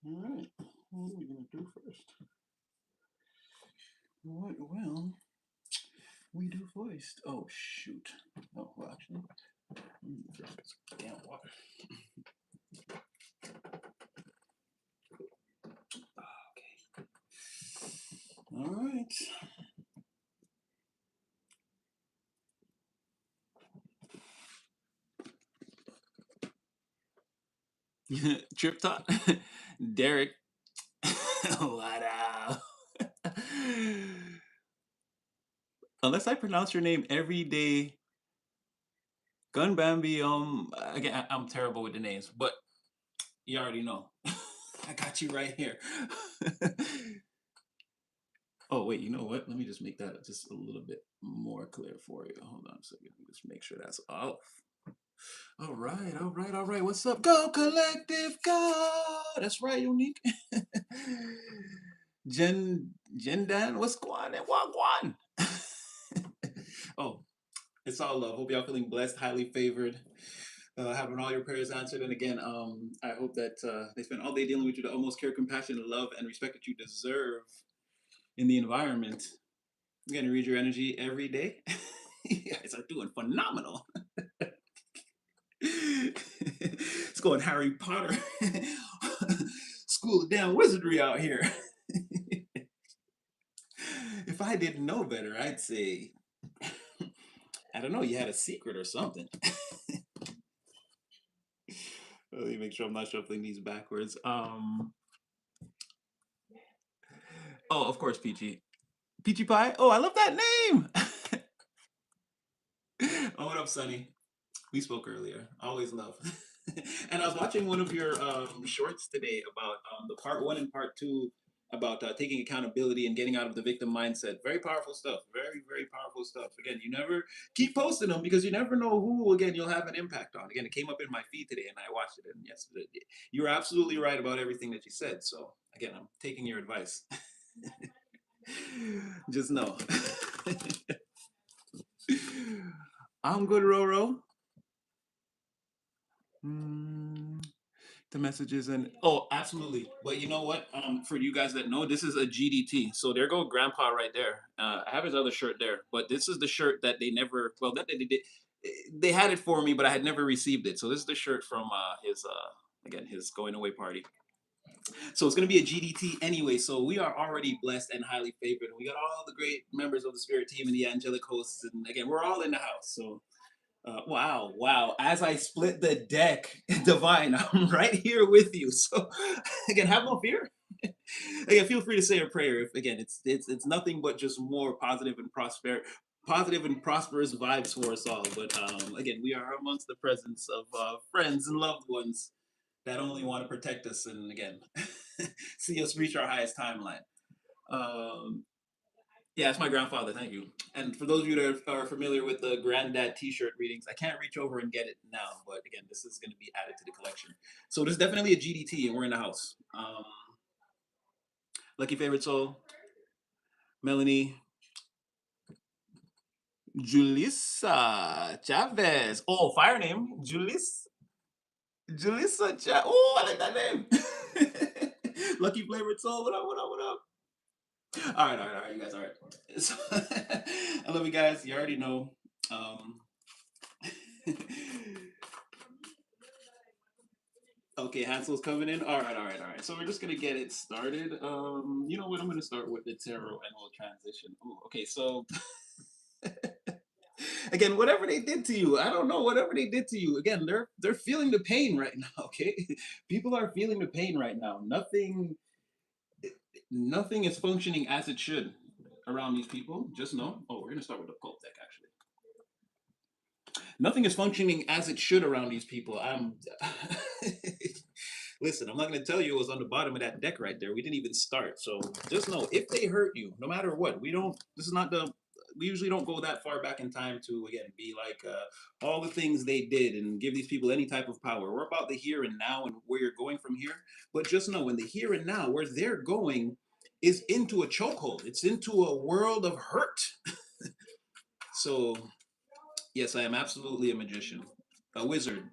All right. What are we gonna do first? What will we do first? Oh shoot. Oh well, actually, first get some damn water. Okay. All right. Trip top. Derek. What up? Unless I pronounce your name every day, Gun Bambi. Again, I'm terrible with the names, but you already know. I got you right here. Oh wait, you know what? Let me just make that just a little bit more clear for you. Hold on a second. Just make sure that's off. All right, all right, all right. What's up? Go Collective, go! That's right, Unique. Jen Dan, what's going on? Wagwan. Oh, it's all love. Hope y'all feeling blessed, highly favored, having all your prayers answered. And again, I hope that they spend all day dealing with you the utmost care, compassion, love, and respect that you deserve in the environment. I'm gonna read your energy every day. You guys are doing phenomenal. It's going Harry Potter. School of damn wizardry out here. If I didn't know better, I'd say, I don't know, you had a secret or something. Let me make sure I'm not shuffling these backwards. Oh, of course, Peachy. Peachy Pie? Oh, I love that name! Oh, what up, Sonny? We spoke earlier. Always love. And I was watching one of your shorts today about the part one and part two about taking accountability and getting out of the victim mindset. Very powerful stuff. Very, very powerful stuff. Again, you never keep posting them because you never know who, again, you'll have an impact on. Again, it came up in my feed today and I watched it. And yes, you were absolutely right about everything that you said. So, again, I'm taking your advice. Just know. I'm good, Roro. Mm, the messages and oh, absolutely. But you know what? For you guys that know, this is a GDT. So there go Grandpa right there. I have his other shirt there, but this is the shirt that they never. Well, that they did. They had it for me, but I had never received it. So this is the shirt from his again his going away party. So it's going to be a GDT anyway. So we are already blessed and highly favored. We got all the great members of the spirit team and the angelic hosts, and again, we're all in the house. So wow, wow. As I split the deck, Divine, I'm right here with you. So again, have no fear. Again, feel free to say a prayer. If again, it's nothing but just more positive and prosperous vibes for us all. But again, we are amongst the presence of friends and loved ones that only want to protect us and again see us reach our highest timeline. Um, yeah, it's my grandfather. Thank you. And for those of you that are familiar with the granddad T-shirt readings, I can't reach over and get it now, but again, this is going to be added to the collection. So this is definitely a GDT, and we're in the house. Lucky favorite soul, Melanie, Julissa Chavez. Oh, fire name, Julissa Chavez. Oh, I like that name. Lucky favorite soul. What up? What up? What up? All right, you guys. All right. So, I love you guys. You already know. Um, Okay, Hansel's coming in. All right, all right, all right. So we're just gonna get it started. You know what? I'm gonna start with the tarot and we'll transition. Ooh, okay, so again, whatever they did to you, I don't know. Whatever they did to you, again, they're feeling the pain right now. Okay, people are feeling the pain right now. Nothing is functioning as it should around these people. Just know. Oh, we're gonna start with the cult deck actually. Nothing is functioning as it should around these people. I'm listen, I'm not going to tell you it was on the bottom of that deck right there. We didn't even start. So just know if they hurt you, no matter what, this is not we usually don't go that far back in time to, again, be like all the things they did and give these people any type of power. We're about the here and now and where you're going from here. But just know in the here and now, where they're going is into a chokehold, it's into a world of hurt. So, yes, I am absolutely a magician, a wizard,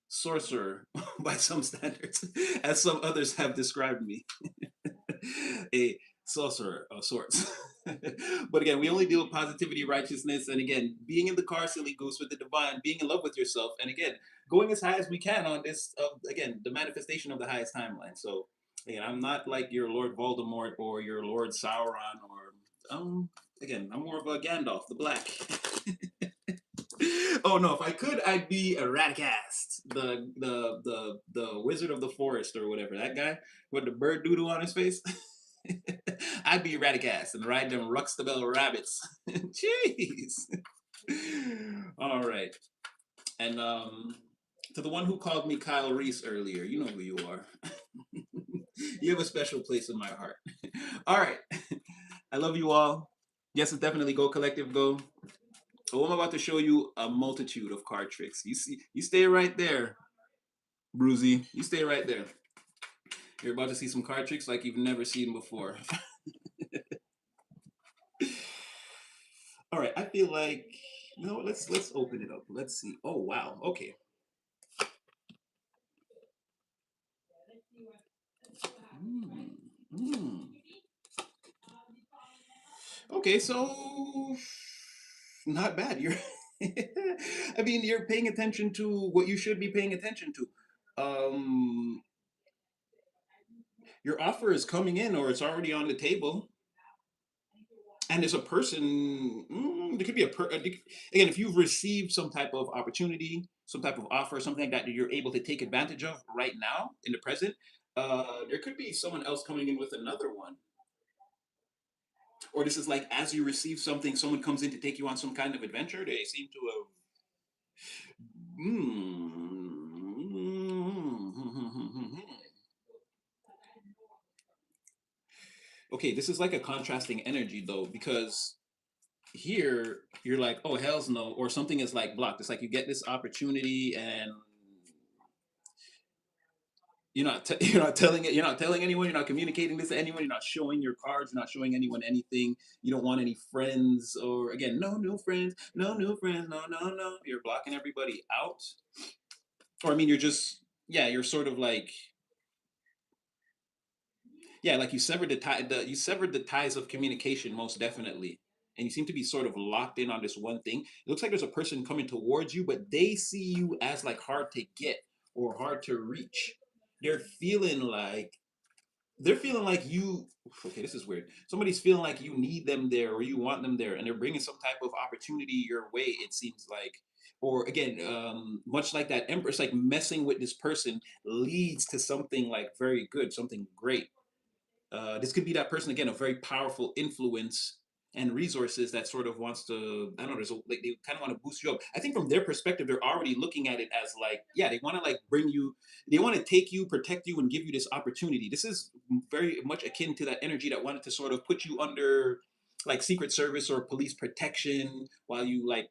sorcerer by some standards, as some others have described me. A sorcerer of sorts. But again, we only deal with positivity, righteousness, and again, being in the car, silly goose, with the divine, being in love with yourself, and again, going as high as we can on this, again, the manifestation of the highest timeline. So, again, I'm not like your Lord Voldemort or your Lord Sauron or, again, I'm more of a Gandalf the Black. Oh no, if I could, I'd be a Radagast, the wizard of the forest or whatever. That guy with the bird doodle on his face. I'd be Radagast and ride them Ruxtabel rabbits. Jeez. All right. And to the one who called me Kyle Reese earlier, you know who you are. You have a special place in my heart. All right. I love you all. Yes, it's definitely Go Collective Go. So I'm about to show you a multitude of card tricks. You see, you stay right there, Bruzy. You stay right there. You're about to see some card tricks like you've never seen before. All right, I feel like let's open it up. Let's see. Oh wow. Okay. Mm, mm. Okay, so not bad. You're I mean, you're paying attention to what you should be paying attention to. Um your offer is coming in or it's already on the table. And there's a person, there could be again, if you've received some type of opportunity, some type of offer, something like that you're able to take advantage of right now in the present, there could be someone else coming in with another one. Or this is like as you receive something, someone comes in to take you on some kind of adventure. They seem to have. Okay, this is like a contrasting energy though, because here you're like, oh hell's no, or something is like blocked. It's like you get this opportunity and you're not telling it, you're not telling anyone, you're not communicating this to anyone, you're not showing your cards, you're not showing anyone anything. You don't want any friends, or again, no new friends, no new friends, no, no, no. You're blocking everybody out. Or I mean, you're just, yeah, you're sort of like, yeah, like you severed you severed the ties of communication most definitely. And you seem to be sort of locked in on this one thing. It looks like there's a person coming towards you, but they see you as like hard to get or hard to reach. They're feeling like they're feeling like you, okay, this is weird, somebody's feeling like you need them there or you want them there, and they're bringing some type of opportunity your way, it seems like. Or again, much like that empress, like messing with this person leads to something like very good, something great. This could be that person again, a very powerful influence and resources that sort of wants to. I don't know. There's a, like they kind of want to boost you up. I think from their perspective, they're already looking at it as like, yeah, they want to like bring you, they want to take you, protect you, and give you this opportunity. This is very much akin to that energy that wanted to sort of put you under like Secret Service or police protection while you like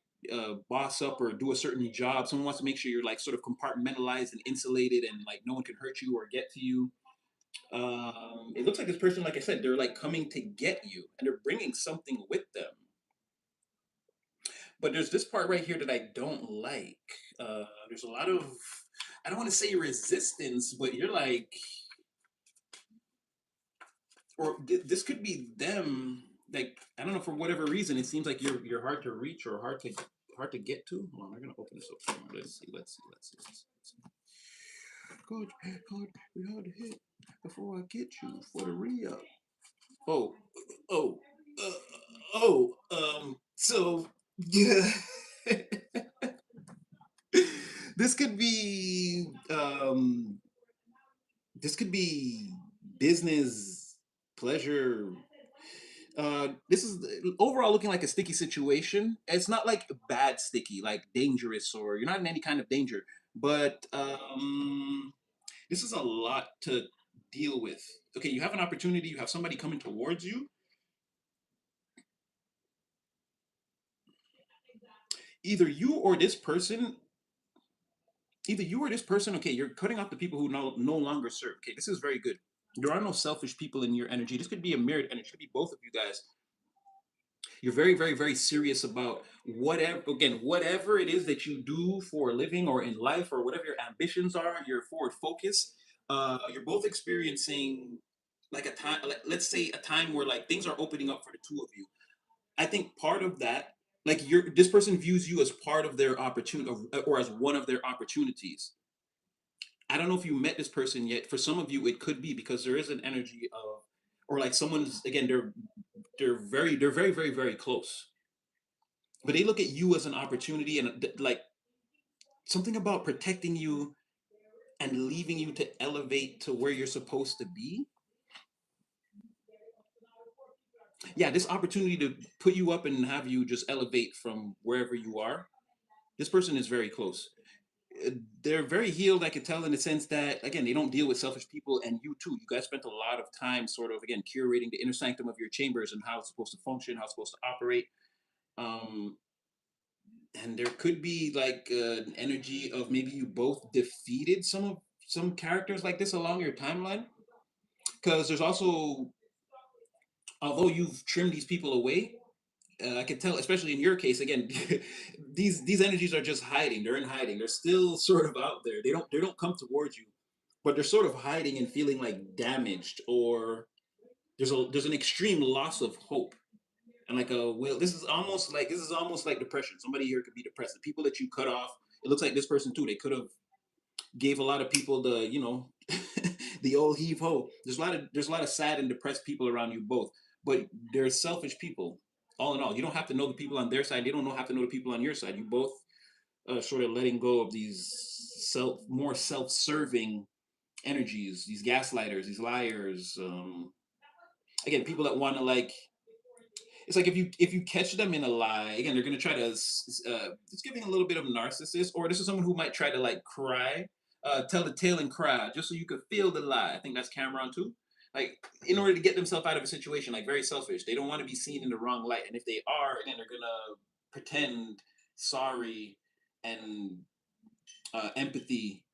boss up or do a certain job. Someone wants to make sure you're like sort of compartmentalized and insulated, and like no one can hurt you or get to you. It looks like this person, like I said, they're like coming to get you and they're bringing something with them. But there's this part right here that I don't like. There's a lot of, I don't want to say resistance, but you're like, or this could be them. Like I don't know, for whatever reason, it seems like you're hard to reach or hard to get to. Hold on, I'm gonna open this up. Let's see. Let's see. Coach, coach, we hard to hit before I get you for the re-up. Oh, oh, uh, so yeah, this could be, this could be business, pleasure. This is overall looking like a sticky situation. It's not like bad sticky, like dangerous, or you're not in any kind of danger, but this is a lot to deal with. Okay, you have an opportunity, you have somebody coming towards you. Either you or this person, either you or this person, okay, you're cutting off the people who no longer serve. Okay, this is very good. There are no selfish people in your energy. This could be a mirrored energy. It could be both of you guys. You're very, very, very serious about whatever it is that you do for a living or in life or whatever your ambitions are, your forward focus. You're both experiencing like a time, like, let's say a time where like things are opening up for the two of you. I think part of that, like this person views you as part of their opportunity or as one of their opportunities. I don't know if you met this person yet. For some of you, it could be because there is an energy of, or like someone's again, they're very, very, very close, but they look at you as an opportunity and like something about protecting you and leaving you to elevate to where you're supposed to be. Yeah, this opportunity to put you up and have you just elevate from wherever you are. This person is very close. Uh, They're very healed, I could tell, in the sense that again, they don't deal with selfish people, and you too. You guys spent a lot of time, sort of, again, curating the inner sanctum of your chambers and how it's supposed to function, how it's supposed to operate. Um, and there could be like an energy of maybe you both defeated some characters like this along your timeline, because there's also, although you've trimmed these people away, I can tell, especially in your case, again, these energies are just hiding. They're in hiding. They're still sort of out there. They don't come towards you, but they're sort of hiding and feeling like damaged, or there's an extreme loss of hope and like a will. This is almost like depression. Somebody here could be depressed. The people that you cut off, it looks like this person too. They could have gave a lot of people the the old heave ho. There's a lot of sad and depressed people around you both, but they're selfish people. All in all, you don't have to know the people on their side. They don't have to know the people on your side. You both sort of letting go of these more self-serving energies, these gaslighters, these liars. Again, people that want to like, it's like if you catch them in a lie again, they're gonna try to it's giving a little bit of narcissist, or this is someone who might try to like cry, tell the tale and cry just so you could feel the lie. I think that's Cameron too. Like in order to get themselves out of a situation, like very selfish. They don't want to be seen in the wrong light, and if they are, again, they're gonna pretend sorry and empathy,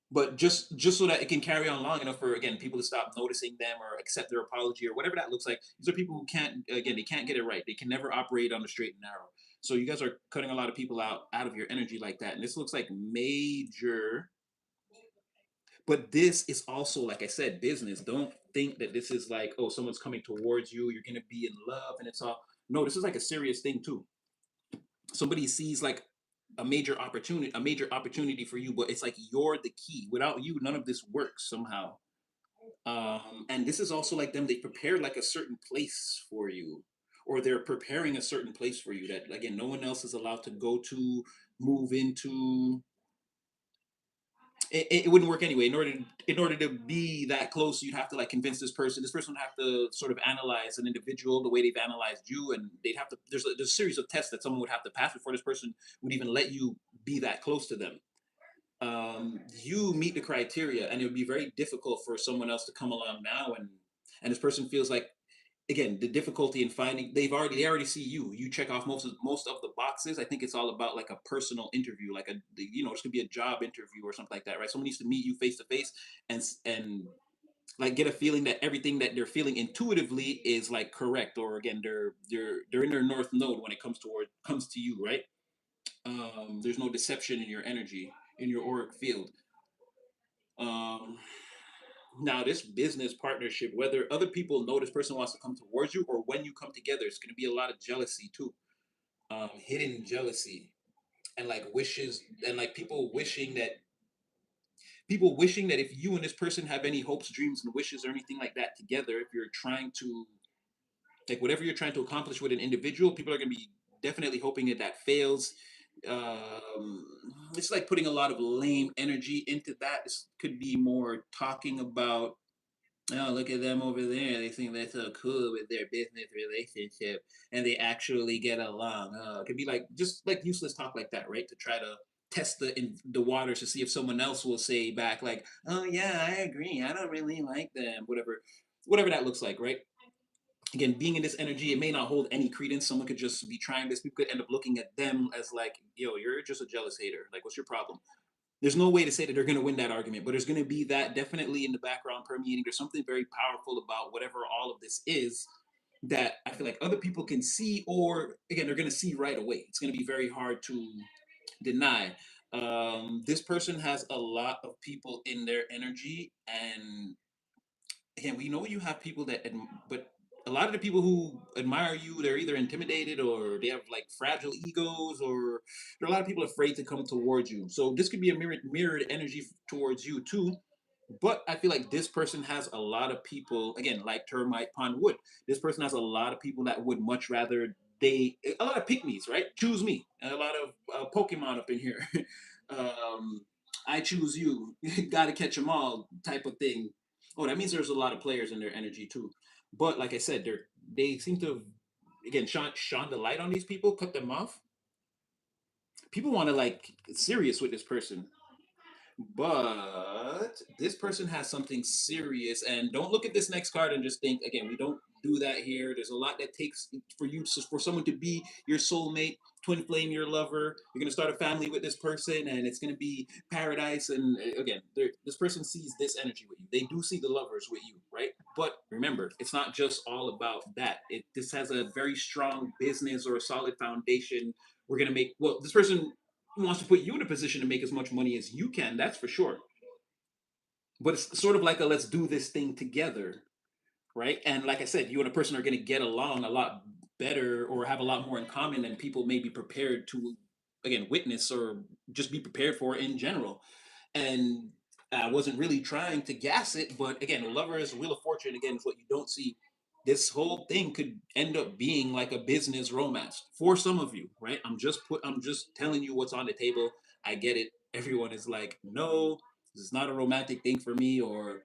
but just so that it can carry on long enough for again people to stop noticing them or accept their apology or whatever that looks like. These are people who can't, again, they can't get it right. They can never operate on the straight and narrow. So you guys are cutting a lot of people out of your energy like that, and this looks like major. But this is also, like I said, business. Don't think that this is like, oh, someone's coming towards you, you're gonna be in love, and it's all. No, this is like a serious thing too. Somebody sees like a major opportunity for you, but it's like you're the key. Without you, none of this works somehow. And this is also like them. They prepared like a certain place for you, or they're preparing a certain place for you that again no one else is allowed to go to, move into. It wouldn't work anyway. In order to be that close, you'd have to like convince this person. This person would have to sort of analyze an individual the way they've analyzed you, and they'd have to. There's a series of tests that someone would have to pass before this person would even let you be that close to them. You meet the criteria, and it would be very difficult for someone else to come along now, and this person feels like, again, the difficulty in finding, they already see you check off most of the boxes. I think it's all about like a personal interview, like this could be a job interview or something like that, right? Someone needs to meet you face to face and like get a feeling that everything that they're feeling intuitively is like correct, or again they're in their north node when it comes to you, right? There's no deception in your energy, in your auric field. um Now, this business partnership, whether other people know this person wants to come towards you or when you come together, it's going to be a lot of jealousy too. Hidden jealousy and like wishes, and like people wishing that if you and this person have any hopes, dreams, and wishes or anything like that together, if you're trying to, like, whatever you're trying to accomplish with an individual, people are going to be definitely hoping that fails. Um, it's like putting a lot of lame energy into that. This could be more talking about, oh, look at them over there. They think they're so cool with their business relationship and they actually get along. It could be like just like useless talk like that, right? To try to test the waters to see if someone else will say back like, "Oh yeah, I agree. I don't really like them." Whatever that looks like, right? Again, being in this energy, it may not hold any credence. Someone could just be trying this. People could end up looking at them as like, "Yo, you're just a jealous hater. Like, what's your problem?" There's no way to say that they're going to win that argument, but there's going to be that definitely in the background permeating. There's something very powerful about whatever all of this is. that I feel like other people can see, or again, they're going to see right away. It's going to be very hard to deny. This person has a lot of people in their energy, and again, we know you have people that, but a lot of the people who admire you, they're either intimidated or they have like fragile egos, or there are a lot of people afraid to come towards you. So this could be a mirrored energy towards you too. But I feel like this person has a lot of people, again, like termite pond wood. This person has a lot of people that would much rather a lot of pick me's, right? Choose me. And a lot of Pokemon up in here. um, I choose you. Got to catch them all type of thing. Oh, that means there's a lot of players in their energy too. But like I said, they seem to have, again, shone the light on these people, cut them off. People want to like serious with this person, but this person has something serious. And don't look at this next card and just think, again, we don't do that here. There's a lot that takes for you for someone to be your soulmate, twin flame, your lover. You're going to start a family with this person, and it's going to be paradise. And again, this person sees this energy with you. They do see the lovers with you, right? But remember, it's not just all about that. This has a very strong business or a solid foundation. We're going to make, well, this person wants to put you in a position to make as much money as you can, that's for sure. But it's sort of like a let's do this thing together, right? And like I said, you and a person are going to get along a lot better or have a lot more in common than people may be prepared to, again, witness or just be prepared for in general. And I wasn't really trying to gas it, but again, lovers, wheel of fortune, again, is what you don't see. This whole thing could end up being like a business romance for some of you, right? I'm just telling you what's on the table. I get it. Everyone is like, no, this is not a romantic thing for me, or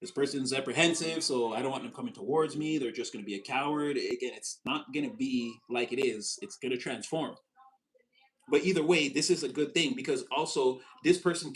this person's apprehensive, so I don't want them coming towards me. They're just going to be a coward. Again, it's not going to be like it is. It's going to transform. But either way, this is a good thing because also this person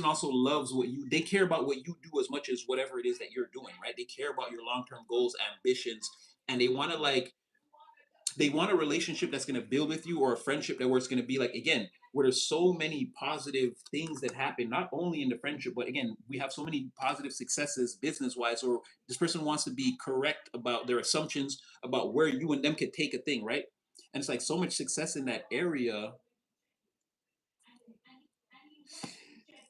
also loves what you. They care about what you do as much as whatever it is that you're doing, right? They care about your long term goals, ambitions, and they want a relationship that's going to build with you, or a friendship that where it's going to be like, again, where there's so many positive things that happen not only in the friendship, but again, we have so many positive successes business wise, or this person wants to be correct about their assumptions about where you and them could take a thing, right? And it's like so much success in that area,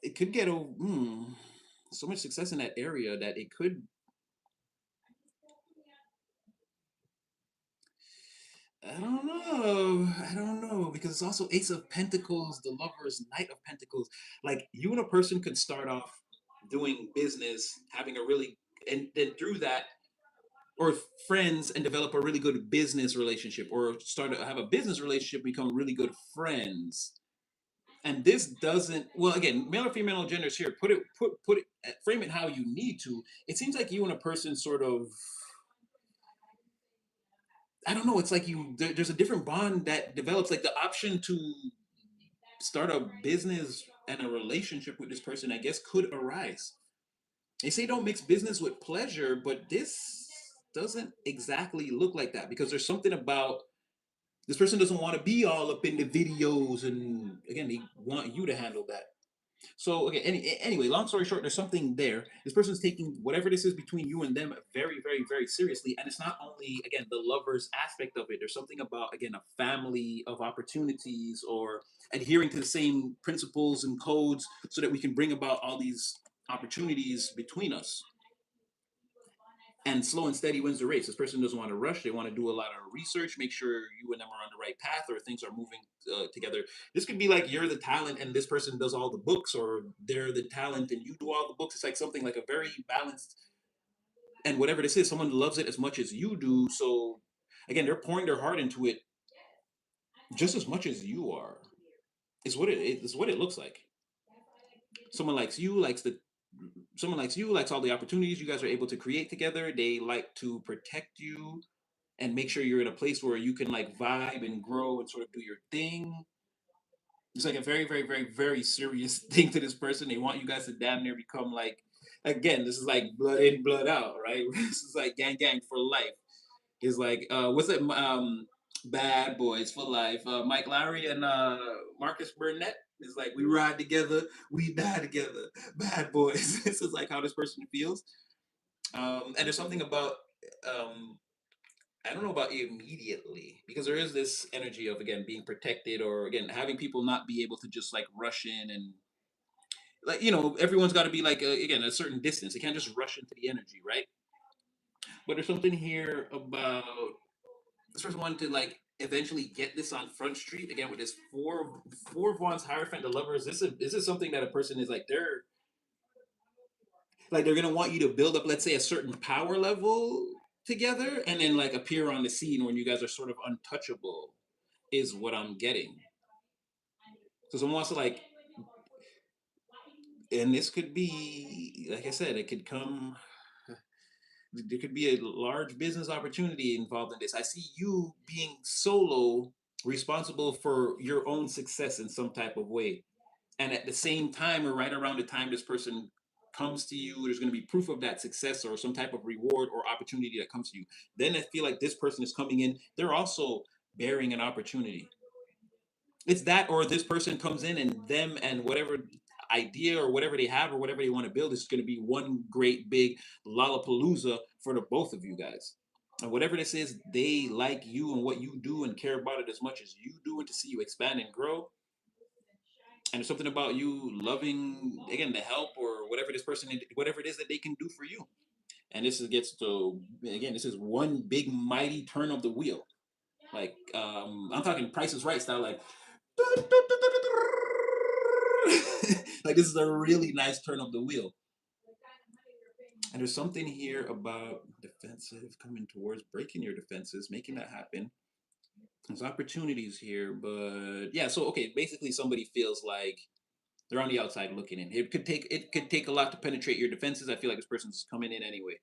it could get so much success in that area that it could, I don't know. I don't know because it's also Ace of Pentacles, the Lovers, Knight of Pentacles. Like you and a person could start off doing business, having a really, and then through that, or friends, and develop a really good business relationship, or start to have a business relationship, become really good friends. And this doesn't, well, again, male or female genders here. Put it, frame it how you need to. It seems like you and a person sort of, I don't know. It's like there's a different bond that develops, like the option to start a business and a relationship with this person, I guess, could arise. They say don't mix business with pleasure, but this doesn't exactly look like that because there's something about this person doesn't want to be all up in the videos, and again, they want you to handle that. So okay, anyway, long story short, there's something there. This person's taking whatever this is between you and them very, very, very seriously, and it's not only again the lovers aspect of it. There's something about again a family of opportunities, or adhering to the same principles and codes, so that we can bring about all these opportunities between us. And slow and steady wins the race. This person doesn't want to rush. They want to do a lot of research, make sure you and them are on the right path, or things are moving together. This could be like you're the talent and this person does all the books, or they're the talent and you do all the books. It's like something like a very balanced, and whatever this is, someone loves it as much as you do. So again, they're pouring their heart into it just as much as you are. Is what it looks like. Someone likes you, someone likes you, likes all the opportunities you guys are able to create together. They like to protect you and make sure you're in a place where you can like vibe and grow and sort of do your thing. It's like a very, very, very, very serious thing to this person. They want you guys to damn near become like, again, this is like blood in, blood out, right? This is like gang, gang for life. It's like, what's it? Bad Boys for Life. Mike Lowry and Marcus Burnett. It's like we ride together, we die together. Bad boys. This is like how this person feels. And there's something about um, I don't know about immediately because there is this energy of again being protected or again having people not be able to just like rush in and like everyone's got to be like again a certain distance. They can't just rush into the energy, right? But there's something here about this person wanted to like eventually get this on Front Street again with this four of Wands Hierophant the Lover. Is this something that a person is like they're gonna want you to build up, let's say, a certain power level together, and then like appear on the scene when you guys are sort of untouchable, is what I'm getting. So someone wants to like, and this could be, like I said, it could come. There could be a large business opportunity involved in this. I see you being solo, responsible for your own success in some type of way, and at the same time or right around the time this person comes to you, there's going to be proof of that success or some type of reward or opportunity that comes to you. Then I feel like this person is coming in, they're also bearing an opportunity. It's that, or this person comes in and them and whatever idea or whatever they have or whatever they want to build is going to be one great big lollapalooza for the both of you guys. And whatever this is, they like you and what you do and care about it as much as you do, and to see you expand and grow. And there's something about you loving again the help or whatever this person, whatever it is that they can do for you. And this is gets to again, this is one big mighty turn of the wheel. Like I'm talking Price is Right style, like like this is a really nice turn of the wheel. And there's something here about defensive coming towards breaking your defenses, making that happen. There's opportunities here, but yeah. So okay, basically somebody feels like they're on the outside looking in. It could take a lot to penetrate your defenses. I feel like this person's coming in anyway.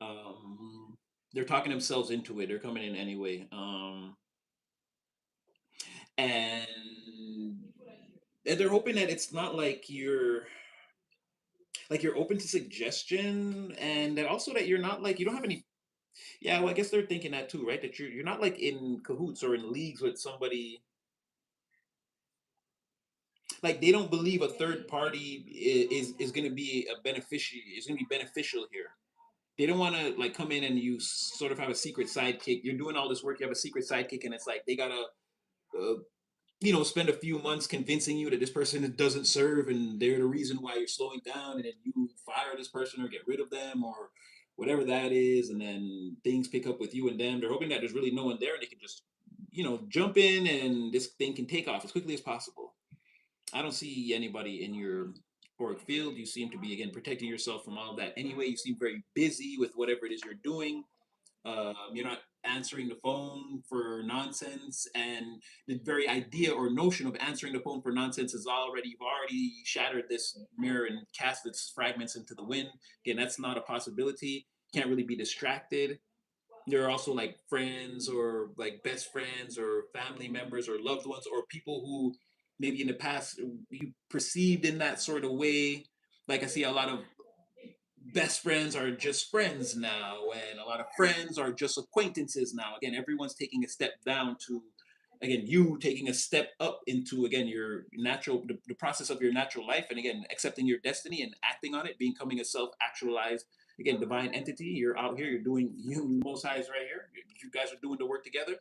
Um, they're talking themselves into it. They're coming in anyway. And they're hoping that it's not like you're open to suggestion, and that also that you're not like you don't have any. Yeah, well, I guess they're thinking that too, right? That you're not like in cahoots or in leagues with somebody. Like they don't believe a third party is going to be a beneficiary. Is going to be beneficial here. They don't want to like come in and you sort of have a secret sidekick. You're doing all this work. You have a secret sidekick, and it's like they gotta uh, spend a few months convincing you that this person doesn't serve and they're the reason why you're slowing down, and then you fire this person or get rid of them or whatever that is, and then things pick up with you and them. They're hoping that there's really no one there and they can just jump in and this thing can take off as quickly as possible. I don't see anybody in your auric field. You seem to be again protecting yourself from all of that anyway. You seem very busy with whatever it is you're doing. You're not answering the phone for nonsense, and the very idea or notion of answering the phone for nonsense is already you've already shattered this mirror and cast its fragments into the wind. Again, that's not a possibility. Can't really be distracted. There are also like friends or like best friends or family members or loved ones or people who maybe in the past you perceived in that sort of way. Like I see a lot of best friends are just friends now, and a lot of friends are just acquaintances now. Again, everyone's taking a step down to, again, you taking a step up into, again, your natural, the process of your natural life, and again, accepting your destiny and acting on it, becoming a self actualized, again, divine entity. You're out here, you're doing, you, Most High is right here. You guys are doing the work together.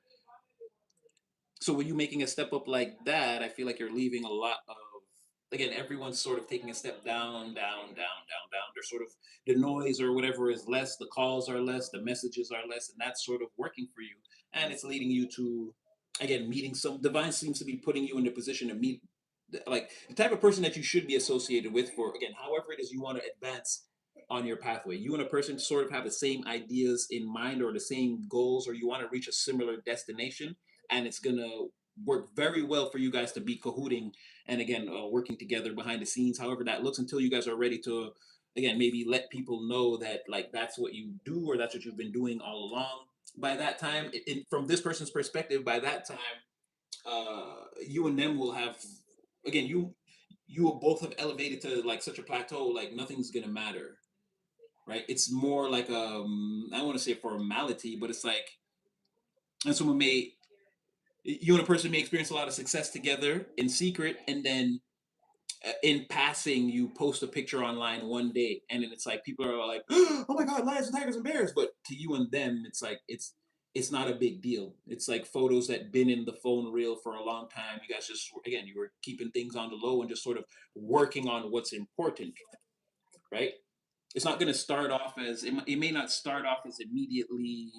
So when you making a step up like that, I feel like you're leaving a lot of, again, everyone's sort of taking a step down, down, down, down, down. They're sort of the noise or whatever is less, the calls are less, the messages are less, and that's sort of working for you. And it's leading you to, again, meeting some divine seems to be putting you in a position to meet like the type of person that you should be associated with for again, however it is you want to advance on your pathway. You and a person sort of have the same ideas in mind or the same goals, or you want to reach a similar destination, and it's gonna work very well for you guys to be cahooting and again working together behind the scenes, however that looks, until you guys are ready to again maybe let people know that like that's what you do or that's what you've been doing all along. By that time, from this person's perspective, by that time, you and them will have again you will both have elevated to like such a plateau, like nothing's gonna matter, right? It's more like I don't want to say a formality, but it's like, and someone may, you and a person may experience a lot of success together in secret, and then in passing you post a picture online one day, and then it's like people are like, oh my god, lions and tigers and bears, but to you and them it's like it's it's not a big deal. It's like photos that been in the phone reel for a long time. You guys just again, you were keeping things on the low and just sort of working on what's important, right? It's not going to start off as it may not start off as immediately.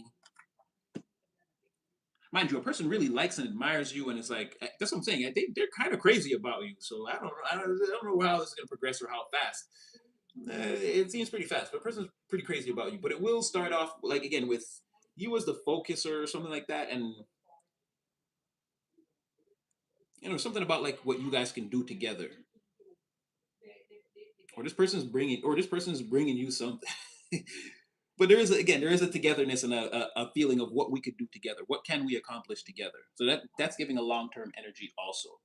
Mind you, a person really likes and admires you, and it's like that's what I'm saying. They're kind of crazy about you. So I don't know how this is going to progress or how fast. It seems pretty fast, but a person's pretty crazy about you. But it will start off like again with you as the focus or something like that, and something about like what you guys can do together, or this person's bringing you something. But there is a togetherness and a feeling of what we could do together. What can we accomplish together? So that's giving a long term energy also.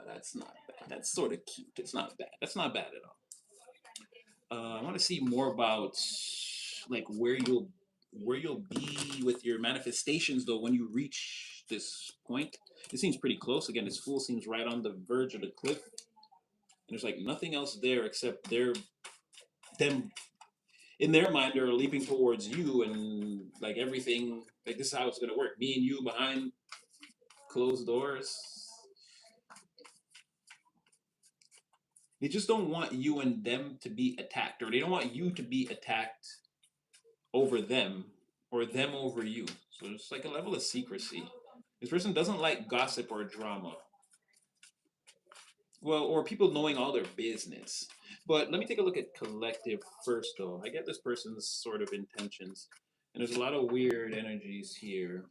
That's not bad. That's sort of cute. It's not bad. That's not bad at all. I want to see more about like where you'll be with your manifestations though when you reach this point. It seems pretty close. Again, this fool seems right on the verge of the cliff, and there's like nothing else there except them in their mind they're leaping towards you and like everything like this is how it's gonna work. Me and you behind closed doors. They just don't want you and them to be attacked, or they don't want you to be attacked over them or them over you. So it's like a level of secrecy. This person doesn't like gossip or drama. Well, or people knowing all their business. But let me take a look at collective first, though. I get this person's sort of intentions. And there's a lot of weird energies here.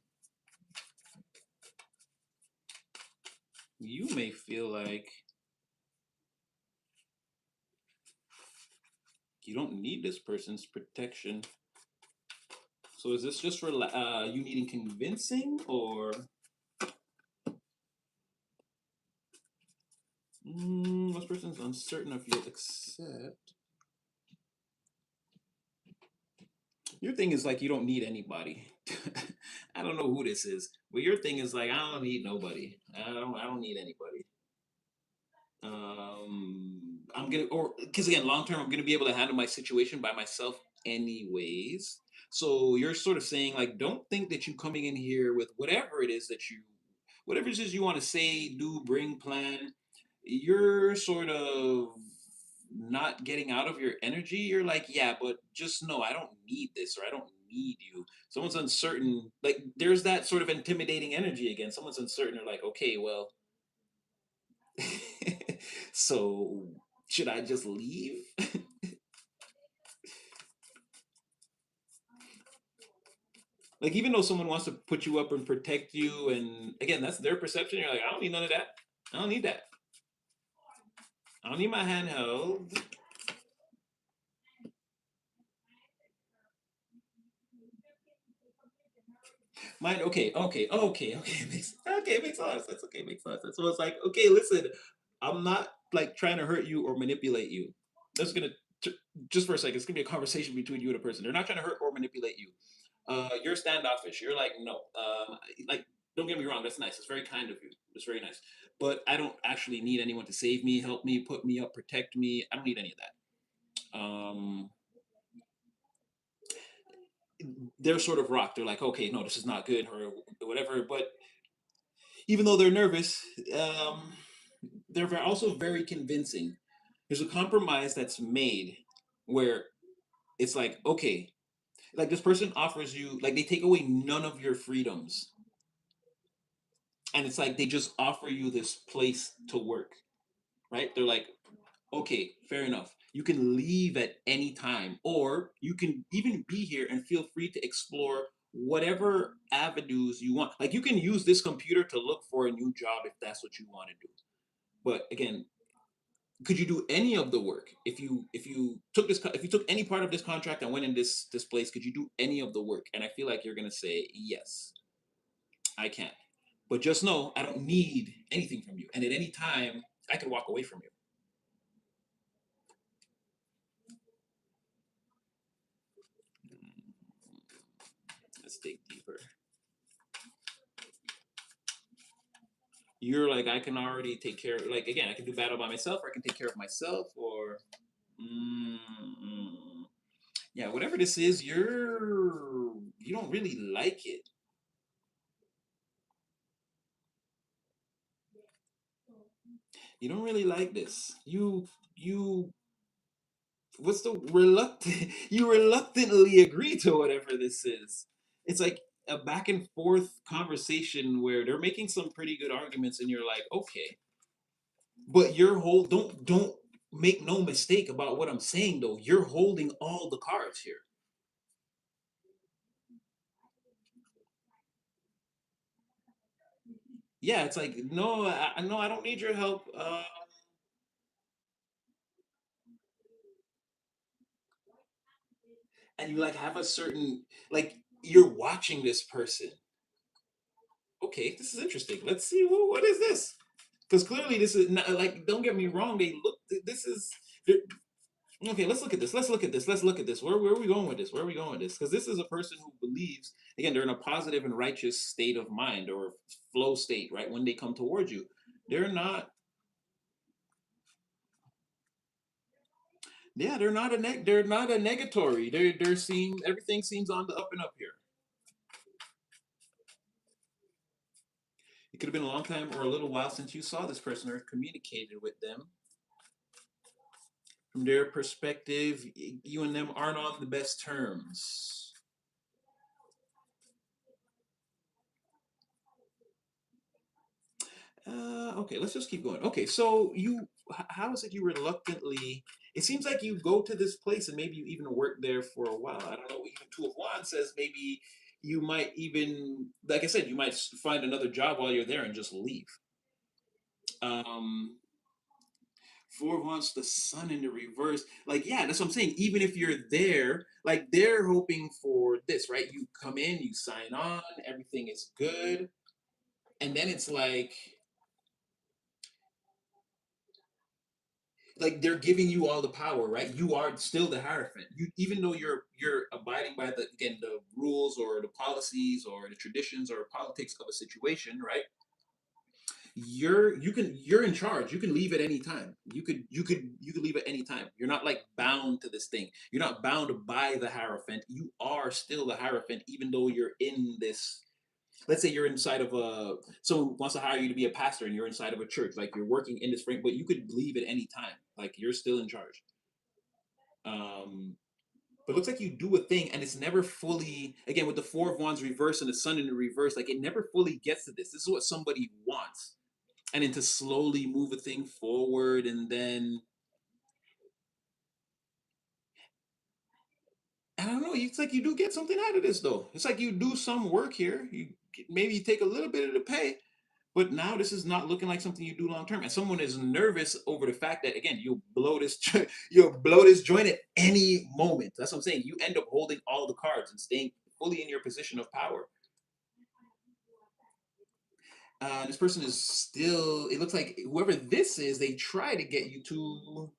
You may feel like you don't need this person's protection. So is this just for you needing convincing, or this person's uncertain if you'll accept? Your thing is like you don't need anybody. I don't know who this is, but your thing is like I don't need nobody. I don't need anybody. I'm gonna or because again, long term, I'm gonna be able to handle my situation by myself anyways. So you're sort of saying like, don't think that you coming in here with whatever it is you want to say, do, bring, plan. You're sort of not getting out of your energy. You're like, yeah, but just know I don't need this or I don't need you. Someone's uncertain. Like there's that sort of intimidating energy again. Someone's uncertain. They're like, okay, well, so should I just leave? Like even though someone wants to put you up and protect you, and again, that's their perception. You're like, I don't need none of that. I don't need that. I don't need my handheld. Mine, okay. Makes a lot of sense. Okay, makes a lot of sense. So it's like, okay, listen, I'm not like trying to hurt you or manipulate you. That's gonna just for a second. It's gonna be a conversation between you and a person. They're not trying to hurt or manipulate you. You're standoffish. You're like, no. Like, don't get me wrong. That's nice. It's very kind of you. It's very nice. But I don't actually need anyone to save me, help me, put me up, protect me. I don't need any of that. They're sort of rocked. They're like, okay, no, this is not good or whatever. But even though they're nervous, they're also very convincing. There's a compromise that's made where it's like, okay, like this person offers you, like they take away none of your freedoms. And it's like they just offer you this place to work, right? They're like, okay, fair enough. You can leave at any time, or you can even be here and feel free to explore whatever avenues you want. Like you can use this computer to look for a new job if that's what you want to do. But again, could you do any of the work if you took any part of this contract and went in this place? Could you do any of the work? And I feel like you're gonna say yes, I can. But just know I don't need anything from you, and at any time I can walk away from you. Let's dig deeper. You're like I can already take care. Like again, I can do battle by myself, or I can take care of myself, or mm, yeah, whatever this is, you don't really like it. You don't really like this. You what's the reluctant you reluctantly agree to whatever this is. It's like a back and forth conversation where they're making some pretty good arguments and you're like, okay. But your whole don't make no mistake about what I'm saying though. You're holding all the cards here. Yeah, it's like, no, no, I don't need your help. And you like have a certain like you're watching this person. Okay, this is interesting. Let's see what is this? Because clearly this is not like. Don't get me wrong. They look. This is okay. Let's look at this. Let's look at this. Let's look at this. Where are we going with this? Where are we going with this? Because this is a person who believes again. They're in a positive and righteous state of mind or flow state. Right when they come towards you, they're not. Yeah, they're not a They're not a negatory. They're seeing everything seems on the up and up here. It could have been a long time or a little while since you saw this person or communicated with them. From their perspective, you and them aren't on the best terms. Okay, let's just keep going. Okay, so how is it you reluctantly? It seems like you go to this place and maybe you even work there for a while. I don't know. Even Two of Wands says maybe you might even, like I said, you might find another job while you're there and just leave. Um, Four of Wands, the Sun in the reverse. Like, yeah, that's what I'm saying. Even if you're there, like they're hoping for this, right? You come in, you sign on, everything is good, and then it's like they're giving you all the power, right? You are still the Hierophant. You even though you're abiding by the again the rules or the policies or the traditions or politics of a situation, right? You're in charge. You can leave at any time. You could leave at any time. You're not like bound to this thing. You're not bound by the Hierophant. You are still the Hierophant, even though you're in this. Let's say you're inside of a someone wants to hire you to be a pastor and you're inside of a church, like you're working in this frame, but you could leave at any time. Like you're still in charge. Um, but it looks like you do a thing and it's never fully again with the Four of Wands reverse and the Sun in the reverse, like it never fully gets to this. This is what somebody wants. And then to slowly move a thing forward and then I don't know, it's like you do get something out of this though. It's like you do some work here. Maybe you take a little bit of the pay, but now this is not looking like something you do long term. And someone is nervous over the fact that again, you'll blow this joint at any moment. That's what I'm saying. You end up holding all the cards and staying fully in your position of power. This person is still. It looks like whoever this is, they try to get you to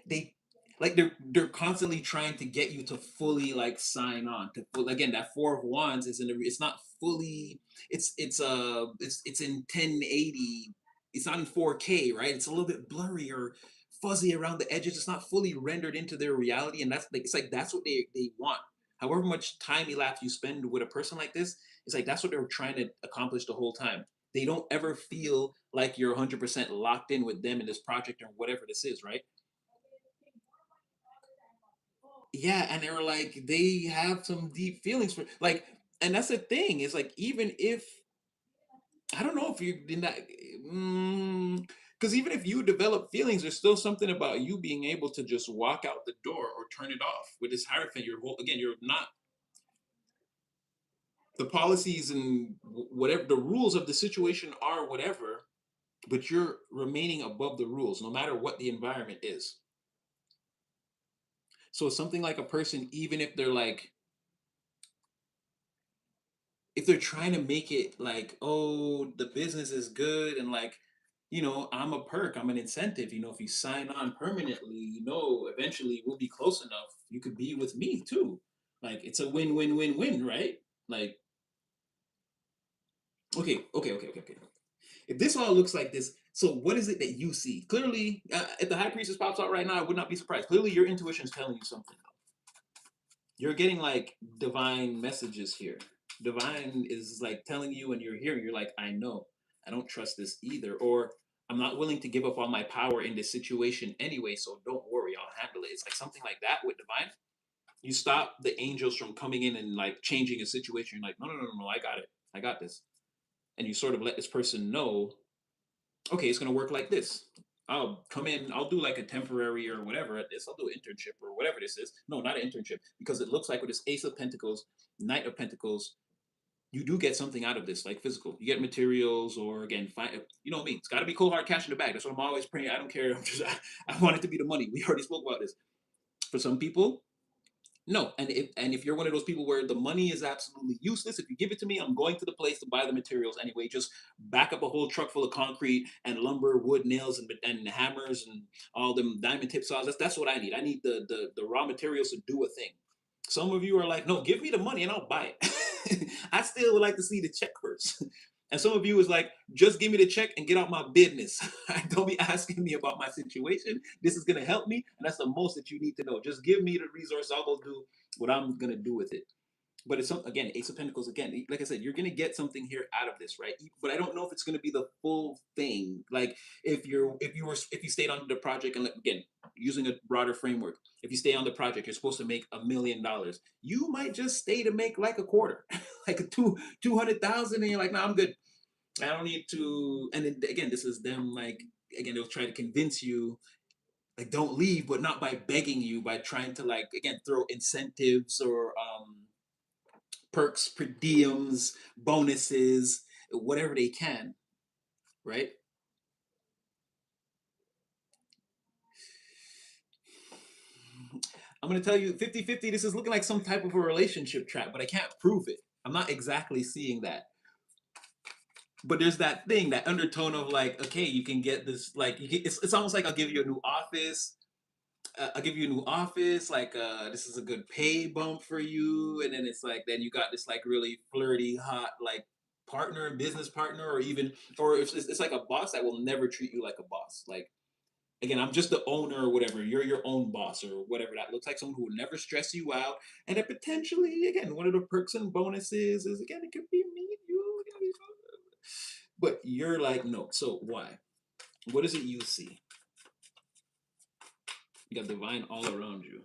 they like they're constantly trying to get you to fully like sign on to again that Four of Wands is in the it's not fully it's in 1080, it's not in 4K, right? It's a little bit blurry or fuzzy around the edges. It's not fully rendered into their reality, and that's like it's like that's what they want. However much time elapsed you spend with a person like this, it's like that's what they're trying to accomplish the whole time. They don't ever feel like you're 100% locked in with them in this project or whatever this is, right? Yeah, and they were like they have some deep feelings for like, and that's the thing is like even if I don't know if you did not, because even if you develop feelings, there's still something about you being able to just walk out the door or turn it off with this hierophant. Again, you're not the policies and whatever the rules of the situation are, whatever, but you're remaining above the rules no matter what the environment is. So something like a person, even if they're like if they're trying to make it like, oh, the business is good and like, I'm a perk, I'm an incentive. If you sign on permanently, eventually we'll be close enough. You could be with me too. Like it's a win-win-win-win, right? Like, okay. If this all looks like this, so what is it that you see? Clearly, if the High Priestess pops out right now, I would not be surprised. Clearly, your intuition is telling you something. you're getting like divine messages here. Divine is like telling you, and you're hearing, you're like, I know, I don't trust this either, or I'm not willing to give up all my power in this situation anyway, so don't worry, I'll handle it. It's like something like that with divine. You stop the angels from coming in and like changing a situation. You're like, no, no, no, no, no, I got it. I got this. And you sort of let this person know, okay, it's gonna work like this. I'll come in, I'll do like a temporary or whatever at this. I'll do an internship or whatever this is. No, not an internship, because it looks like with this Ace of Pentacles, Knight of Pentacles, you do get something out of this, like physical. You get materials, or again, you know me. It's got to be cold hard cash in the bag. That's what I'm always praying. I don't care. I want it to be the money. We already spoke about this. For some people, no, and if you're one of those people where the money is absolutely useless, if you give it to me, I'm going to the place to buy the materials anyway. Just back up a whole truck full of concrete and lumber, wood, nails, and hammers and all them diamond tip saws. That's what I need. I need the raw materials to do a thing. Some of you are like, no, give me the money and I'll buy it. I still would like to see the check first. And some of you is like, just give me the check and get out my business. Don't be asking me about my situation. This is gonna help me, and that's the most that you need to know. Just give me the resource. I'll go do what I'm gonna do with it. But it's again, Ace of Pentacles again. Like I said, you're gonna get something here out of this, right? But I don't know if it's gonna be the full thing. Like if you stayed on the project, and again, using a broader framework, if you stay on the project, you're supposed to make $1 million. You might just stay to make like a quarter, like a 200,000, and you're like, no, I'm good. I don't need to. And then again, this is them like, again, they'll try to convince you like don't leave, but not by begging you, by trying to like again throw incentives or perks, per diems, bonuses, whatever they can, right? I'm going to tell you 50-50. This is looking like some type of a relationship trap, but I can't prove it. I'm not exactly seeing that. But there's that thing, that undertone of like, okay, you can get this, like, it's almost like I'll give you a new office. I'll give you a new office. Like, this is a good pay bump for you. And then it's like, then you got this like really flirty, hot, like partner, business partner, or even, or it's like a boss that will never treat you like a boss. Like, again, I'm just the owner or whatever. You're your own boss or whatever that looks like. Someone who will never stress you out. And then potentially, again, one of the perks and bonuses is, again, it could be me, you, but you're like, no. So why? What is it you see? You got divine all around you.